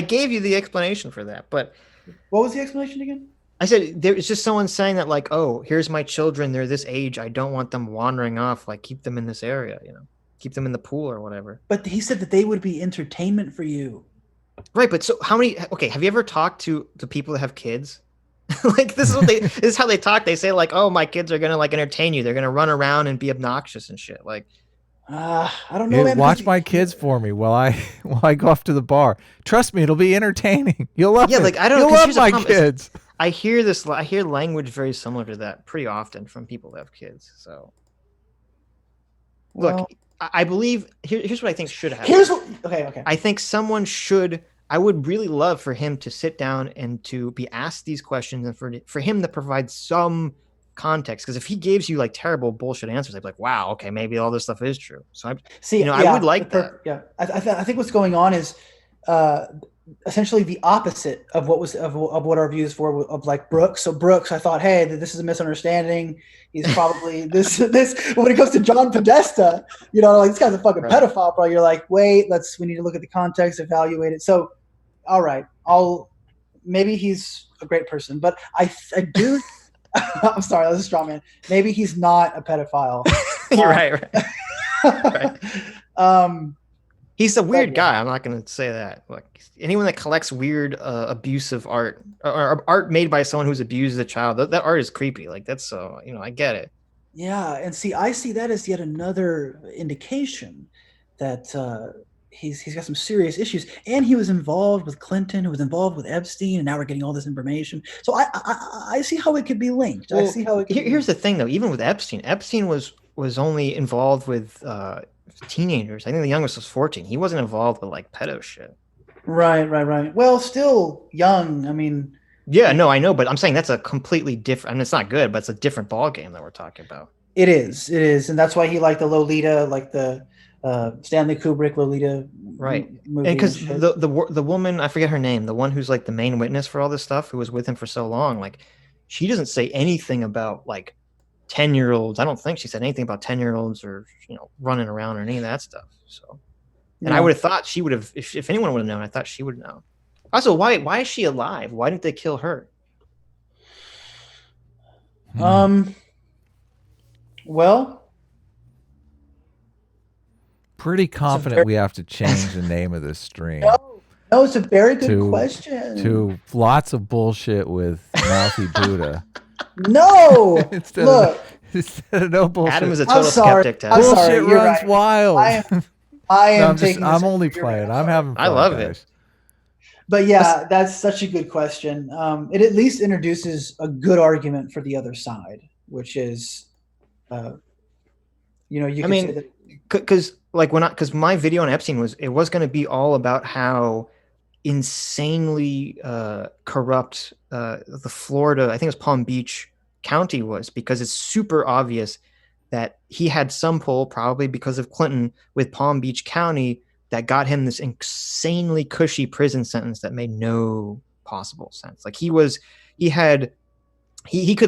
gave you the explanation for that, but what was the explanation again? I said it's just someone saying that like, oh, here's my children, they're this age, I don't want them wandering off, like keep them in this area, keep them in the pool or whatever. But he said that they would be entertainment for you. Right, but so how many? Okay, have you ever talked to people that have kids? Like this is what they. This is how they talk. They say like, "Oh, my kids are gonna like entertain you. They're gonna run around and be obnoxious and shit." Like, I don't know, man. Watch my kids for me while I go off to the bar. Trust me, it'll be entertaining. You'll love it. Yeah, like I don't. You'll love my kids. I hear this. I hear language very similar to that pretty often from people that have kids. So, look, I believe here's what I think should happen. Okay. I think someone should. I would really love for him to sit down and to be asked these questions and for him to provide some context. Because if he gives you like terrible bullshit answers, I'd be like, wow, okay, maybe all this stuff is true. So I would like that. Yeah, I think what's going on is essentially the opposite of what our views were of like Brooks. So Brooks, I thought, hey, this is a misunderstanding. He's probably this. When it comes to John Podesta, like this guy's a fucking pedophile, bro. You're like, wait, we need to look at the context, evaluate it. So, all right, maybe he's a great person, but I do. I'm sorry, that's a straw man. Maybe he's not a pedophile. You're right. He's a weird guy. I'm not going to say that. Like anyone that collects weird, abusive art or art made by someone who's abused a child, that art is creepy. Like that's I get it. Yeah, and I see that as yet another indication that he's got some serious issues, and he was involved with Clinton, who was involved with Epstein, and now we're getting all this information. So I see how it could be linked. Well, I see how it. Here's the thing, though. Even with Epstein was only involved with teenagers. I think the youngest was 14. He wasn't involved with like pedo shit. Right. Well, still young. I mean. Yeah, no, I know, but I'm saying that's a completely different. I mean, it's not good, but it's a different ball game that we're talking about. It is, and that's why he liked the Lolita, like the Stanley Kubrick Lolita, right? Movie. And because the woman, I forget her name, the one who's like the main witness for all this stuff, who was with him for so long, like she doesn't say anything about like 10-year-olds. I don't think she said anything about 10-year-olds or running around or any of that stuff. So, and I would have thought she would have, if anyone would have known, I thought she would know. Also, why is she alive? Why didn't they kill her? Well, pretty confident we have to change the name of this stream. No, it's a very good question. To lots of bullshit with Mouthy Buddha. No, instead of no bullshit. Adam is a total skeptic. Bullshit runs wild. I'm only playing. I'm having fun. I love it. But yeah, that's such a good question. It at least introduces a good argument for the other side, which is, because my video on Epstein was going to be all about how insanely corrupt the Florida, I think it was Palm Beach County was, because it's super obvious that he had some pull, probably because of Clinton, with Palm Beach County that got him this insanely cushy prison sentence that made no possible sense. Like he could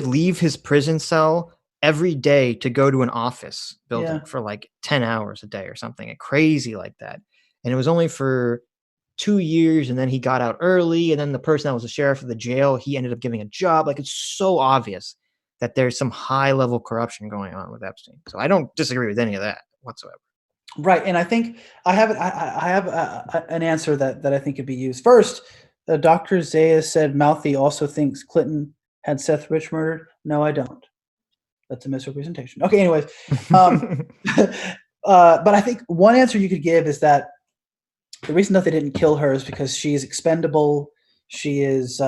leave his prison cell every day to go to an office building for like 10 hours a day or something crazy like that. And it was only for 2 years. And then he got out early. And then the person that was the sheriff of the jail, he ended up giving a job. Like it's so obvious that there's some high level corruption going on with Epstein. So I don't disagree with any of that whatsoever. Right, and I think I have an answer that I think could be used. First, Dr. Zaya said Mouthy also thinks Clinton had Seth Rich murdered. No, I don't. That's a misrepresentation. Okay, anyways, but I think one answer you could give is that the reason that they didn't kill her is because she is expendable. She is,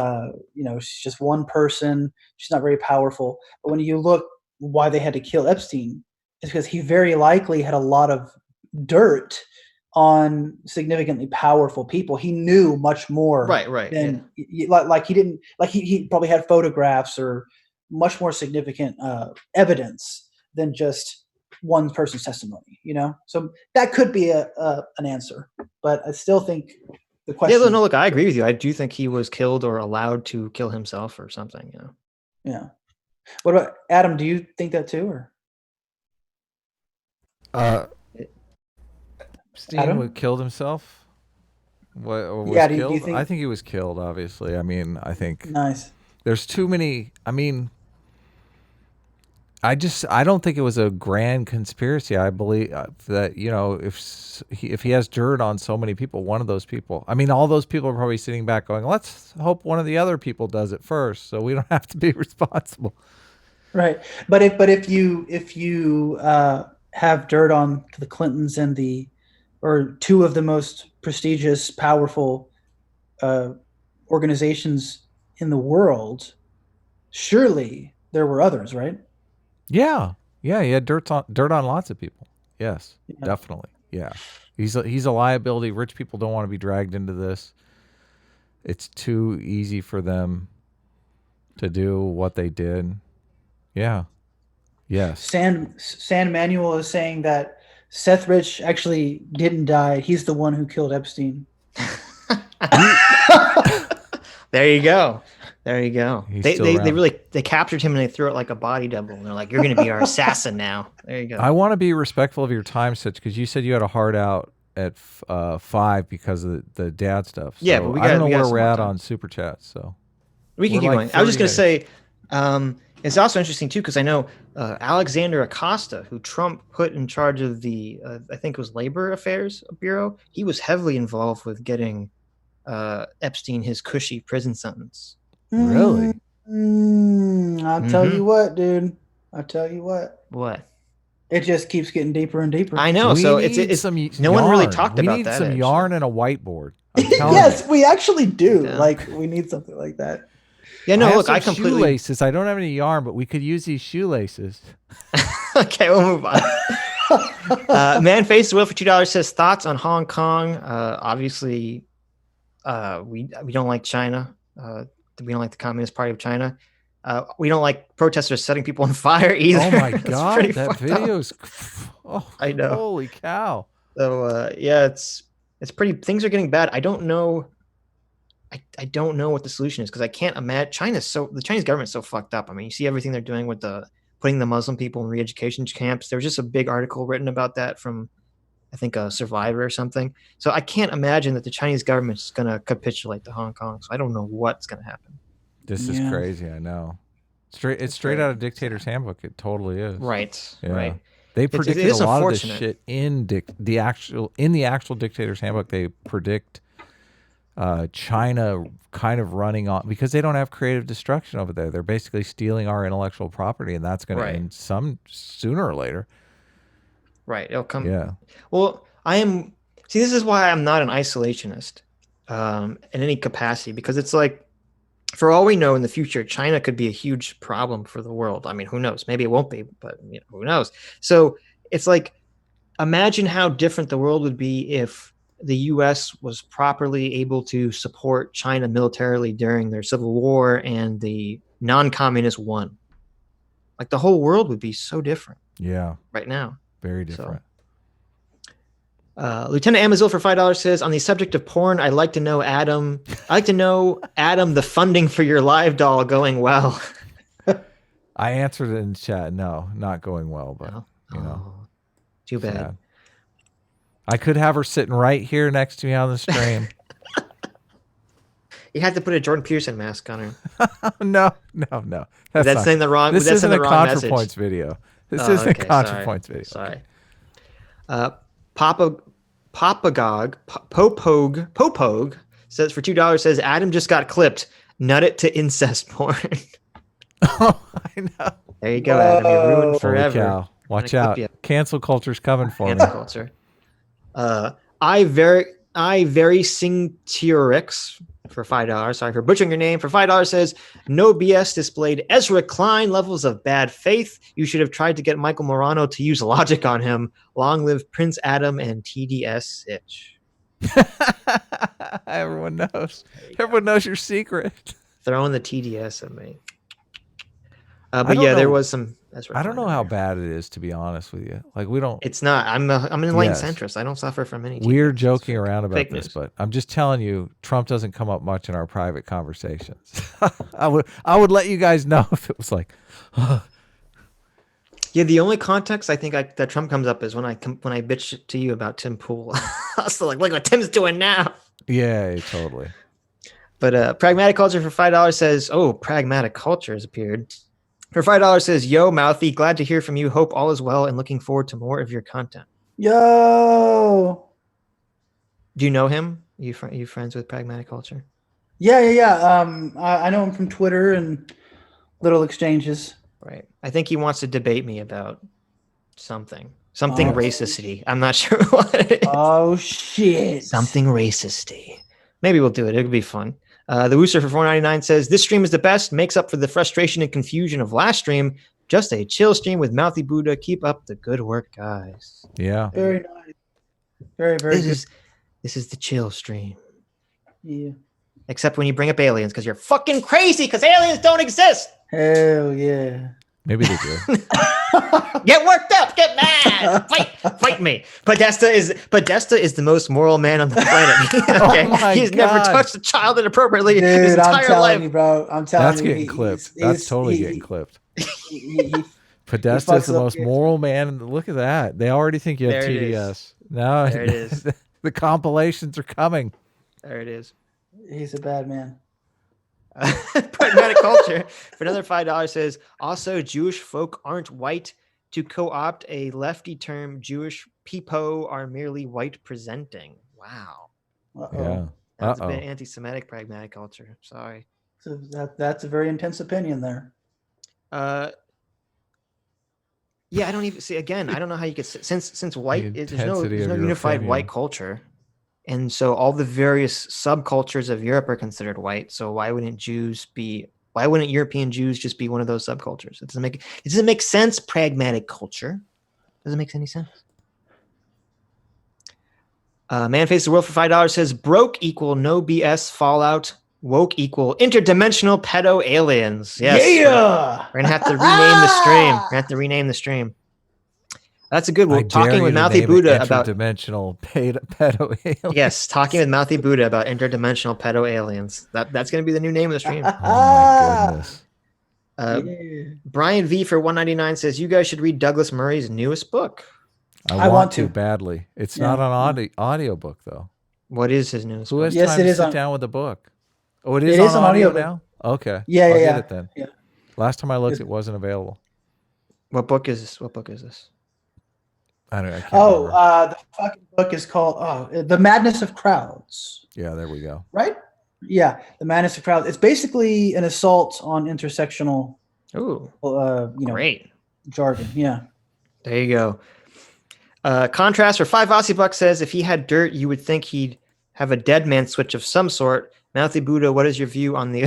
she's just one person. She's not very powerful. But when you look why they had to kill Epstein, it's because he very likely had a lot of dirt on significantly powerful people. He knew much more. Right. Than, he probably had photographs or much more significant evidence than just one person's testimony. So that could be an answer. But I still think the question. Yeah, no, look, I agree with you. I do think he was killed or allowed to kill himself or something. Yeah. What about Adam? Do you think that too, or? Epstein killed himself? Do you think? I think he was killed, obviously. I mean, I think nice. There's too many. I mean, I don't think it was a grand conspiracy. I believe that, you know, if he has dirt on so many people, one of those people, I mean, all those people are probably sitting back going, let's hope one of the other people does it first, so we don't have to be responsible. Right. But if you have dirt on the Clintons and or two of the most prestigious, powerful organizations in the world, surely there were others, right? Yeah. He had dirt on lots of people. Yes, definitely. Yeah. He's a liability. Rich people don't want to be dragged into this. It's too easy for them to do what they did. Yeah. Yes. San Manuel is saying that Seth Rich actually didn't die. He's the one who killed Epstein. There you go. They captured him and they threw it like a body double. And they're like, you're going to be our assassin now. There you go. I want to be respectful of your time, Sitch, because you said you had a hard out at 5 because of the dad stuff. So yeah, but I don't know where we're at on Super Chat. So we can keep going. I was just going to say, it's also interesting too, because I know Alexander Acosta, who Trump put in charge of the, I think it was Labor Affairs Bureau, he was heavily involved with getting Epstein his cushy prison sentence. Really? I'll tell you what, dude. I'll tell you what. What? It just keeps getting deeper and deeper. I know. So it's some no one really talked about that. We need some yarn and a whiteboard. Yes, we actually do. Yeah. Like, we need something like that. Yeah, no, look, I completely... shoelaces. I don't have any yarn, but we could use these shoelaces. Okay, we'll move on. Man Face the Wheel for $2 says, thoughts on Hong Kong? Obviously, we don't like China. We don't like the Communist Party of China. We don't like protesters setting people on fire either. Oh my God, that video's... Oh, I know. Holy cow. So, yeah, it's pretty... Things are getting bad. I don't know... I don't know what the solution is, because I can't imagine the Chinese government's so fucked up. I mean, you see everything they're doing with putting the Muslim people in re-education camps. There was just a big article written about that from, I think, a Survivor or something. So I can't imagine that the Chinese government's going to capitulate to Hong Kong. So I don't know what's going to happen. This is crazy. I know. It's straight out of Dictator's Handbook. It totally is. Right. Yeah. Right. They predicted a lot of this shit in the actual Dictator's Handbook. They predict China kind of running on, because they don't have creative destruction over there. They're basically stealing our intellectual property, and that's going to end sooner or later. Right. It'll come. Yeah. Well, this is why I'm not an isolationist in any capacity, because it's like, for all we know in the future, China could be a huge problem for the world. I mean, who knows? Maybe it won't be, but who knows? So it's like, imagine how different the world would be if the U.S. was properly able to support China militarily during their civil war and the non-communists won. Like, the whole world would be so different. Yeah. Right now. Very different. So, Lieutenant Amazil for $5 says, on the subject of porn, I'd like to know, Adam, the funding for your live doll going well. I answered it in chat. No, not going well, but too bad. Sad. I could have her sitting right here next to me on the stream. You had to put a Jordan Peterson mask on her. No. That's saying the wrong. This isn't a ContraPoints message. video. This isn't a ContraPoints video. Sorry. Popog says for $2 says Adam just got clipped. Nut it to incest porn. Oh, I know. There you go, Adam. You're ruined forever. Holy cow. Watch out. Cancel culture's coming for me. Cancel culture. I very sing Teorix for $5. Sorry for butchering your name. For $5 says NoBS displayed Ezra Klein levels of bad faith. You should have tried to get Michael Morano to use logic on him. Long live Prince Adam and TDS Sitch. Everyone knows. Everyone knows your secret. Throwing the TDS at me. But yeah, there was some. I don't know how bad it is, to be honest with you. Like, we don't. It's not. I'm an enlightened centrist. I don't suffer from any. We're joking around about this, but I'm just telling you, Trump doesn't come up much in our private conversations. I would let you guys know if it was like. Yeah, the only context I think that Trump comes up is when I bitch to you about Tim Pool. I was like, look what Tim's doing now. Yeah, totally. But Pragmatic Culture for $5 says, "Oh, Pragmatic Culture has appeared." For $5 says, yo, Mouthy, glad to hear from you. Hope all is well and looking forward to more of your content. Yo. Do you know him? You friends with Pragmatic Culture? Yeah. I know him from Twitter and little exchanges. Right. I think he wants to debate me about something racist-y. I'm not sure what it is. Oh, shit. Something racist-y. Maybe we'll do it. It'll be fun. The Wooster for $4.99 says, this stream is the best. Makes up for the frustration and confusion of last stream. Just a chill stream with Mouthy Buddha. Keep up the good work, guys. Yeah. Very nice. Very, very good. This is the chill stream. Yeah. Except when you bring up aliens, because you're fucking crazy, because aliens don't exist. Hell yeah. Maybe they do. Get worked up, get mad, fight me. Podesta is the most moral man on the planet. Okay? He's never touched a child inappropriately in his entire life. You, bro. I'm telling you. That's getting clipped. That's totally getting clipped. Podesta is the most moral man. Look at that. They already think you have TDS. No, there it is. The compilations are coming. There it is. He's a bad man. Pragmatic Culture for another $5 says, also Jewish folk aren't white. To co-opt a lefty term, Jewish people are merely white presenting. Wow. Yeah. That's a bit anti-Semitic, Pragmatic Culture. Sorry. So that's a very intense opinion there. Yeah, I don't even see. Again, I don't know how you could, since white, there's no unified white culture. And so all the various subcultures of Europe are considered white. So why wouldn't European Jews just be one of those subcultures? It doesn't make sense, Pragmatic Culture. Doesn't make any sense. Man Faces the World for $5 says, broke equal no BS Fallout, woke equal interdimensional pedo aliens. Yes. Yeah. We're going to have to rename the stream. That's a good one. Talking with Mouthy Buddha about interdimensional pedo aliens. Yes, talking with Mouthy Buddha about interdimensional pedo aliens. That's going to be the new name of the stream. Oh my goodness. Brian V for $1.99 says, you guys should read Douglas Murray's newest book. I want to badly. It's not an audio book though. What is his newest book? Who has time to sit down with a book? Oh, it is on audio now? Okay. Yeah, I'll get it then. Yeah. Last time I looked, it wasn't available. What book is this? I can't remember. The fucking book is called The Madness of Crowds. Yeah, there we go. Right? Yeah, The Madness of Crowds. It's basically an assault on intersectional great jargon. Yeah. There you go. Contrast for $5 Aussie bucks says, if he had dirt, you would think he'd have a dead man switch of some sort. Mouthy Buddha, what is your view on the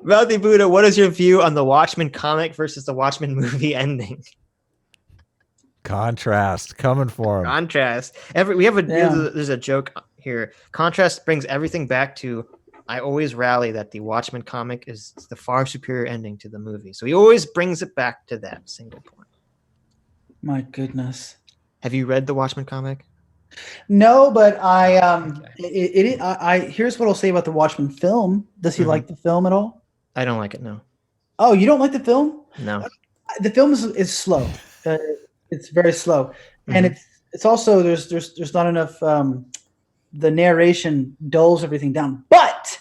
Mouthy Buddha, what is your view on the Watchmen comic versus the Watchmen movie ending? Contrast coming for him. Contrast. There's a joke here. Contrast brings everything back to, I always rally that the Watchmen comic is the far superior ending to the movie. So he always brings it back to that single point. My goodness. Have you read the Watchmen comic? No, but here's what I'll say about the Watchmen film. Does he like the film at all? I don't like it. No. Oh, you don't like the film? No. The film is slow. It's very slow, and it's also there's not enough. The narration dulls everything down, but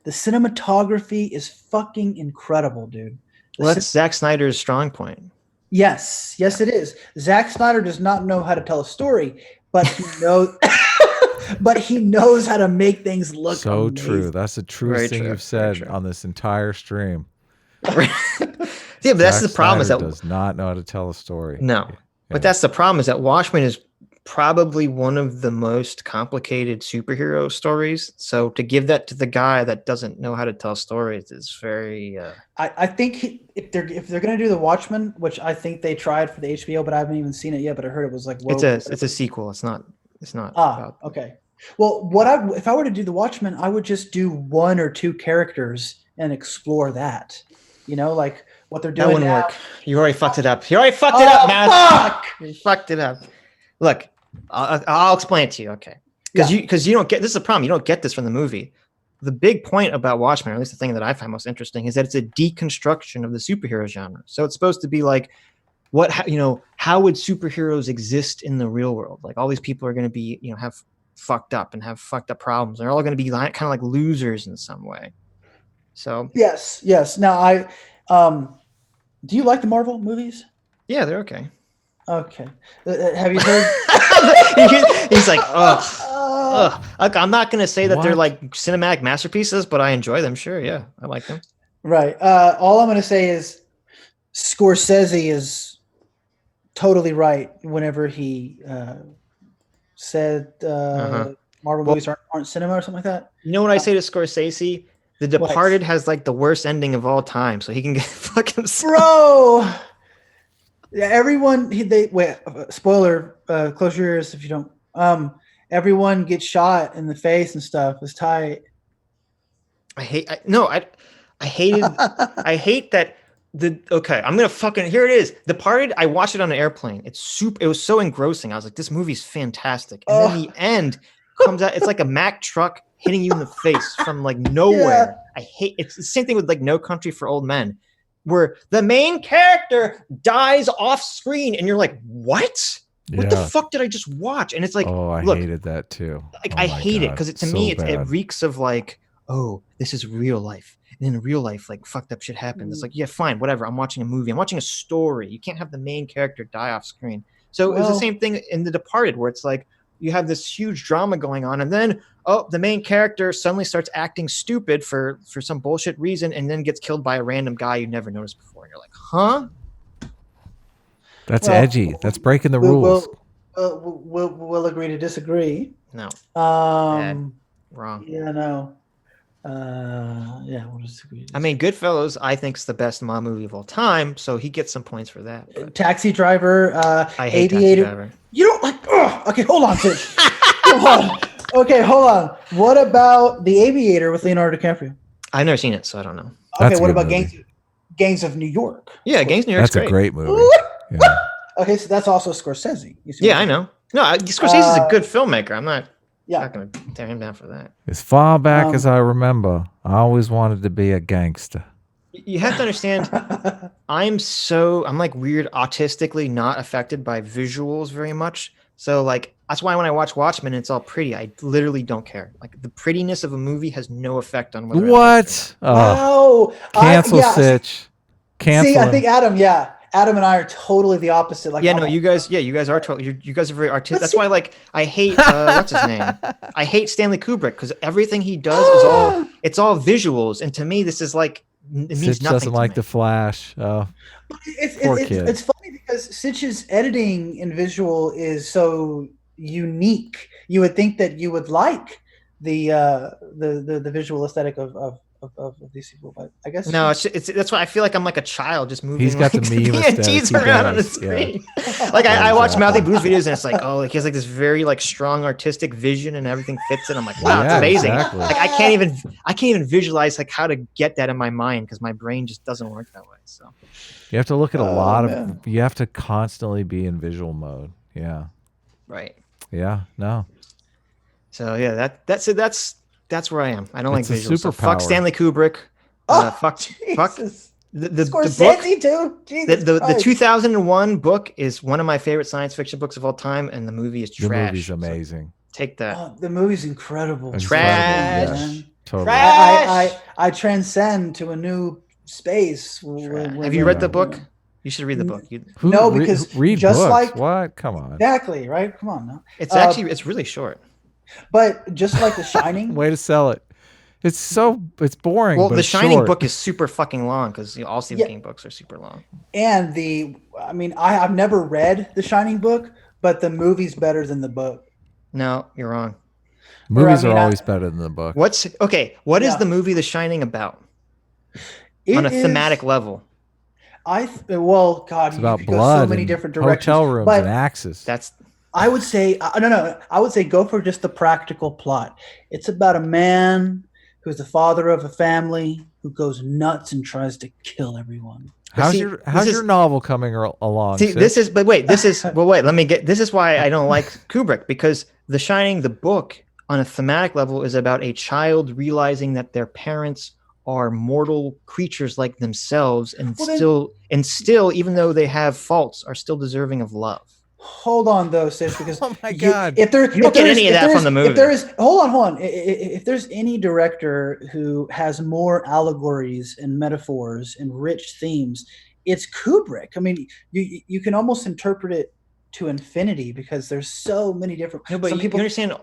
the cinematography is fucking incredible, dude. Well, that's Zack Snyder's strong point. Yes, it is. Zack Snyder does not know how to tell a story, but he knows. But he knows how to make things look so amazing. True. That's the truest thing you've said on this entire stream. Yeah, but that's the problem. Snyder does not know how to tell a story. No, but that's the problem. Is that Watchmen is probably one of the most complicated superhero stories. So to give that to the guy that doesn't know how to tell stories is very. I think if they're going to do the Watchmen, which I think they tried for the HBO, but I haven't even seen it yet. But I heard it was like it's a sequel. It's not. Okay. Well, if I were to do the Watchmen, I would just do 1 or 2 characters and explore that. Like what they're doing. That wouldn't work. You already fucked it up. Man. Fuck! You fucked it up. Look, I'll explain it to you. Okay. Because you don't get, this is a problem. You don't get this from the movie. The big point about Watchmen, or at least the thing that I find most interesting, is that it's a deconstruction of the superhero genre. So it's supposed to be like, how would superheroes exist in the real world? Like all these people are going to be, have fucked up and have fucked up problems. They're all going to be kind of like losers in some way. So yes. Now do you like the Marvel movies? Yeah, they're okay. Okay. Have you heard? He's like, ugh. Like, I'm not gonna say that they're like cinematic masterpieces, but I enjoy them. Sure, yeah, I like them. Right. All I'm gonna say is Scorsese is totally right whenever he said Marvel movies aren't cinema or something like that. You know what I say to Scorsese? The Departed has like the worst ending of all time, so he can get fuck himself. Bro. Yeah, everyone. Spoiler. Close your ears if you don't. Everyone gets shot in the face and stuff. It's tight. I hate that. I'm gonna fucking here it is. Departed. I watched it on an airplane. It was so engrossing. I was like, this movie's fantastic. And then the end comes out. It's like a Mack truck hitting you in the face from like nowhere. Yeah. It's the same thing with like No Country for Old Men, where the main character dies off screen, and you're like, what? Yeah. What the fuck did I just watch? And it's like, I hated that too. Like, I hate it because to me it reeks of like, oh, this is real life. And in real life, like fucked up shit happens. It's like, yeah, fine, whatever. I'm watching a movie. I'm watching a story. You can't have the main character die off screen. So it was the same thing in The Departed, where it's like you have this huge drama going on, and then the main character suddenly starts acting stupid for some bullshit reason, and then gets killed by a random guy you never noticed before. And you're like, huh? That's edgy. That's breaking the rules. We'll agree to disagree. No. Wrong. Yeah, no. We'll disagree. I mean, Goodfellas, I think, is the best mob movie of all time, so he gets some points for that. But. Taxi Driver, I hate Aviator. Taxi Driver. You don't like? Okay, hold on, Sitch. Hold on. What about The Aviator with Leonardo DiCaprio? I've never seen it, so I don't know. Okay, what about Gangs of New York? Yeah, Gangs of New York's great. That's a great movie. Yeah. Okay, so that's also Scorsese. Yeah, I know. No, Scorsese's a good filmmaker. I'm not going to tear him down for that. As far back as I remember, I always wanted to be a gangster. You have to understand, I'm like weird autistically not affected by visuals very much. So like, that's why when I watch Watchmen, it's all pretty. I literally don't care. Like the prettiness of a movie has no effect on whether what? Wow. Cancel Sitch. Cancel. See, I think Adam and I are totally the opposite. Like, you guys are totally. You guys are very artistic. That's why, like, I hate what's his name. I hate Stanley Kubrick because everything he does is all visuals, and to me, this is like it means Sitch nothing. Doesn't like the Flash. Oh, it's funny because Sitch's editing and visual is so unique. You would think that you would like the visual aesthetic of these people, but I guess no. It's that's why I feel like I'm like a child just moving. He's got the meme TNTs around on the screen. Yeah. Like I watch Mouthy Buddha's videos and it's like, he has like this very like strong artistic vision and everything fits it. I'm like, wow, it's amazing. Exactly. Like I can't even visualize like how to get that in my mind because my brain just doesn't work that way. So you have to look at a lot of. You have to constantly be in visual mode. Yeah. Right. Yeah. No. So yeah, that's where I am. I don't like visuals. So fuck Stanley Kubrick. Fuck the Scorsese too. Jesus the 2001 book is one of my favorite science fiction books of all time, and the movie is trash. The movie's amazing. So take that. The movie's incredible. Trash. Yes. Totally. Trash. I transcend to a new space. Have you read the book? You should read the book. No, because read just books. like what? Come on. Exactly right. Come on now. It's actually it's really short. But just like The Shining, way to sell it. It's boring. Well, but The Shining short. book is super fucking long because all Stephen King books are super long. And I've never read The Shining book, but the movie's better than the book. No, you're wrong. Movies are always better than the book. What is the movie The Shining about? On a thematic level. God, it's about blood, so many different directions. Hotel rooms and axes. I would say no. I would say go for just the practical plot. It's about a man who's the father of a family who goes nuts and tries to kill everyone. How's your novel coming along? See, this is why I don't like Kubrick, because The Shining, the book, on a thematic level, is about a child realizing that their parents are mortal creatures like themselves, and still, even though they have faults, are still deserving of love. Hold on though, Sitch, because oh my god, you don't get any of that from the movie. If there is, hold on. If there's any director who has more allegories and metaphors and rich themes, it's Kubrick. I mean, you can almost interpret it to infinity because there's so many different. No, but you understand,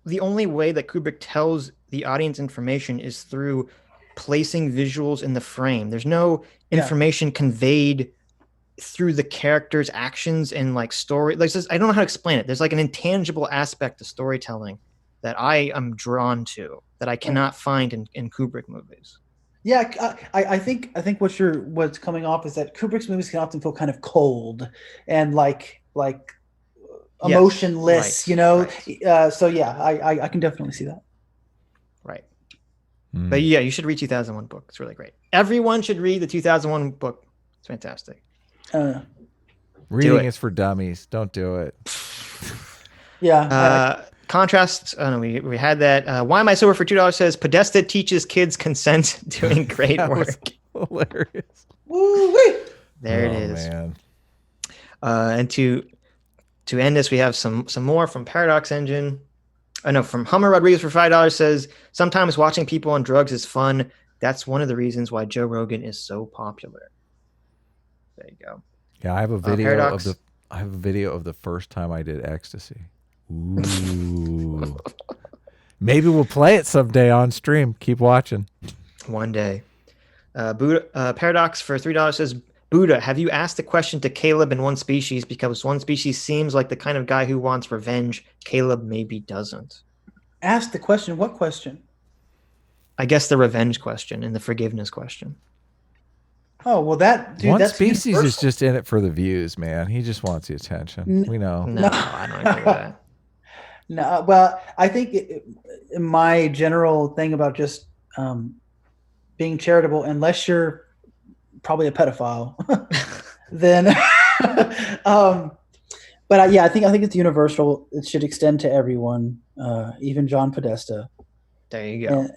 the only way that Kubrick tells the audience information is through placing visuals in the frame. There's no information conveyed through the characters' actions and like story. Like, I don't know how to explain it. There's like an intangible aspect to storytelling that I am drawn to that I cannot find in Kubrick movies. Yeah, I think what's coming off is that Kubrick's movies can often feel kind of cold and like emotionless, you know. Right. So yeah, I can definitely see that. Right. But yeah, you should read 2001 book. It's really great. Everyone should read the 2001 book. It's fantastic. Reading is for dummies. Don't do it. Yeah. Contrast. Oh no, we had that. Why am I sober for $2? Says Podesta teaches kids consent, doing great work. Hilarious. Woo-wee. There it is. Man. And to end this, we have some more from Paradox Engine. From Hummer Rodriguez for $5 says sometimes watching people on drugs is fun. That's one of the reasons why Joe Rogan is so popular. There you go. Yeah, I have a video of the first time I did ecstasy. Ooh. Maybe we'll play it someday on stream. Keep watching. One day. Buddha, Paradox for $3 says, Buddha, have you asked the question to Caleb in One Species? Because One Species seems like the kind of guy who wants revenge. Caleb maybe doesn't. Ask the question. What question? I guess the revenge question and the forgiveness question. Oh, well, that's Species universal. is just in it for the views, man. He just wants the attention. We know. No, I don't agree with that. No, well, I think my general thing about just being charitable, unless you're probably a pedophile, then, but yeah, I think it's universal. It should extend to everyone, even John Podesta. There you go. And,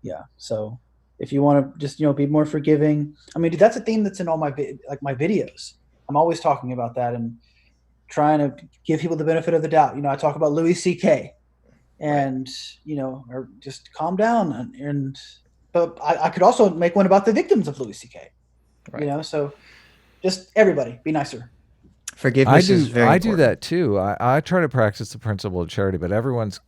yeah. So if you want to just be more forgiving, I mean, dude, that's a theme that's in all my my videos. I'm always talking about that and trying to give people the benefit of the doubt. I talk about Louis C.K. and or just calm down. But I could also make one about the victims of Louis C.K. Right. So just everybody be nicer. Forgiveness is very important. I do that too. I try to practice the principle of charity, but everyone's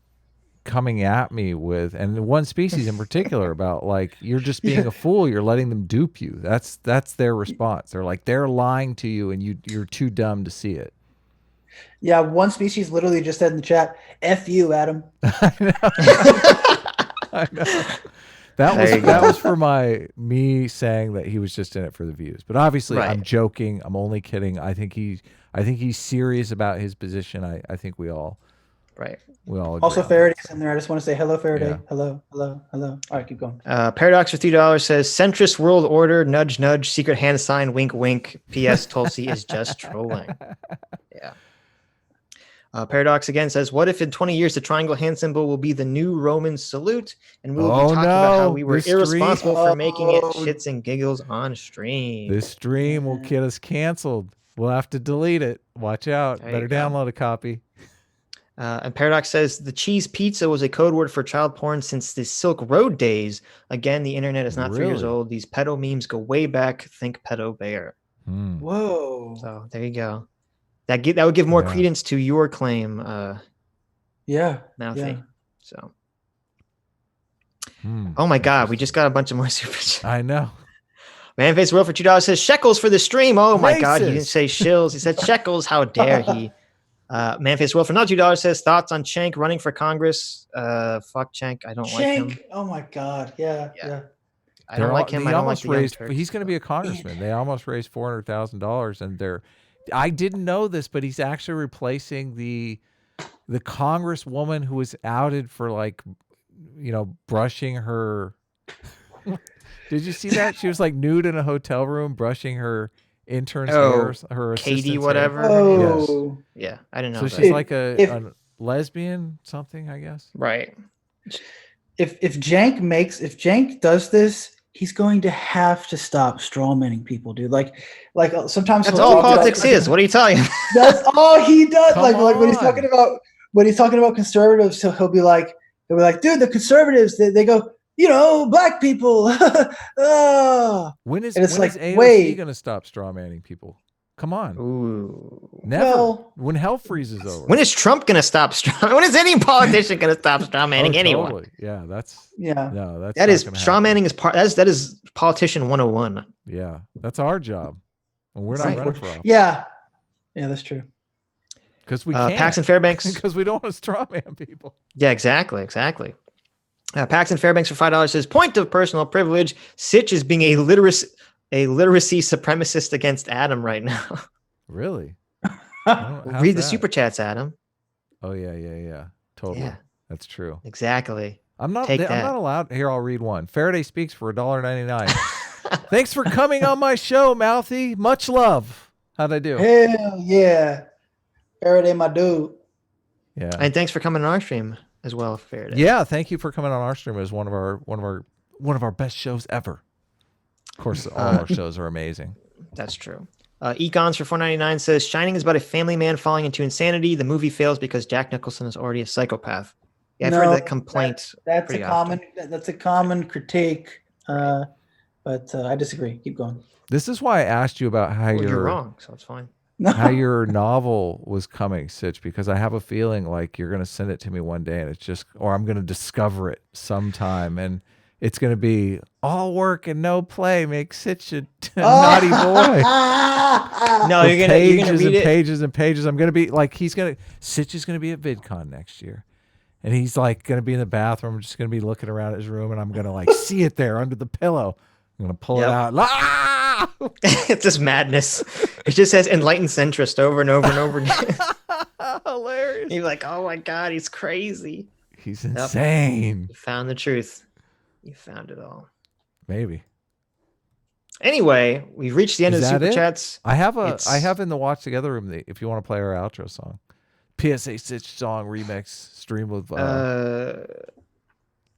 coming at me with, and One Species in particular, about like, you're just being a fool. You're letting them dupe you. That's their response. They're like, they're lying to you and you're too dumb to see it. Yeah, One Species literally just said in the chat, "F you, Adam." I know. That was for me saying that he was just in it for the views. But obviously, I'm joking. I'm only kidding. I think he's serious about his position. I think we all agree. Also, Faraday's in there. I just want to say hello, Faraday. Yeah. Hello. All right, keep going. Paradox for $3 says centrist world order, nudge nudge, secret hand sign, wink wink. P.S. Tulsi is just trolling. Yeah. Paradox again says, what if in 20 years the triangle hand symbol will be the new Roman salute, and we will be talking about how we were irresponsible for making it shits and giggles on stream. This stream will get us canceled. We'll have to delete it. Watch out. Better download a copy. And Paradox says the cheese pizza was a code word for child porn since the Silk Road days. Again, the internet is not 3 years old. These pedo memes go way back. Think pedo bear. Whoa. So there you go. That would give more credence to your claim. Mouthy. Yeah. So. Oh my God, we just got a bunch of more super chats. I know. Manface World for $2 says shekels for the stream. Oh my God, he didn't say shills. He said shekels. How dare he? Manface World for not $2 says thoughts on Cenk running for Congress. Fuck Cenk. I don't like him. Oh my God. Yeah. I don't like him. I don't like the Young Turks. He's going to be a congressman. They almost raised $400,000, and I didn't know this, but he's actually replacing the congresswoman who was outed for brushing her. Did you see that? She was like nude in a hotel room brushing her intern's hair, her Katie, whatever. Hair. Oh, yes. Yeah, I didn't know. So she's like a lesbian, something, I guess. Right. If Cenk does this, he's going to have to stop strawmanning people, dude. Like sometimes that's all politics is. What are you telling? That's all he does. Like when he's talking about conservatives, he'll be like, dude, the conservatives, they go, black people. When is AOC going to stop strawmanning people? Come on. Ooh. Never. Well, when hell freezes over. When is Trump going to stop strawmanning? When is any politician going to stop strawmanning anyone? Totally. Yeah, that is strawmanning is part. That is politician 101. Yeah, that's our job. And we're not running for office. Yeah, that's true. Because we can't. Paxton Fairbanks. Because we don't want to strawman people. Yeah, exactly. Paxton Fairbanks for $5 says, point of personal privilege. Sitch is being a literacy supremacist against Adam right now. Really? Read the super chats, Adam. Oh yeah. Totally. Yeah. That's true. Exactly. I'm not allowed. Here, I'll read one. Faraday speaks for $1.99. Thanks for coming on my show, Mouthy. Much love. How'd I do? Hell yeah. Faraday, my dude. Yeah. And thanks for coming on our stream as well, Faraday. Yeah, thank you for coming on our stream. It was one of our best shows ever. Of course, all our shows are amazing. That's true. Econs for $4.99 says, Shining is about a family man falling into insanity. The movie fails because Jack Nicholson is already a psychopath. Yeah, I've heard that complaint. That's a common critique. But I disagree. Keep going. This is why I asked you about how you're wrong, so it's fine. How your novel was coming, Sitch, because I have a feeling like you're going to send it to me one day, and or I'm going to discover it sometime, and it's going to be all work and no play makes Sitch a naughty boy. No, you're going to read it. Pages and pages. I'm going to be like, Sitch is going to be at VidCon next year. And he's like going to be in the bathroom. I'm just going to be looking around his room, and I'm going to like see it there under the pillow. I'm going to pull it out. Ah! It's just madness. It just says enlightened centrist over and over and over again. Hilarious. You're like, oh my God, he's crazy. He's insane. You found the truth. You found it all. Maybe. Anyway, we've reached the end of the super chats. I have in the Watch Together room, if you want to play our outro song. PSA Sitch song remix stream with I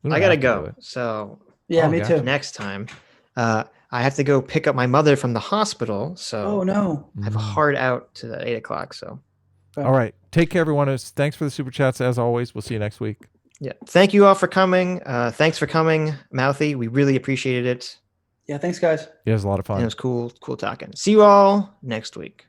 gotta go. So yeah, me too. Next time. I have to go pick up my mother from the hospital. So I have a hard out to the 8 o'clock. So all right. Take care, everyone. Thanks for the super chats as always. We'll see you next week. Yeah. Thank you all for coming. Thanks for coming, Mouthy. We really appreciated it. Yeah, thanks guys. Yeah, it was a lot of fun. And it was cool talking. See you all next week.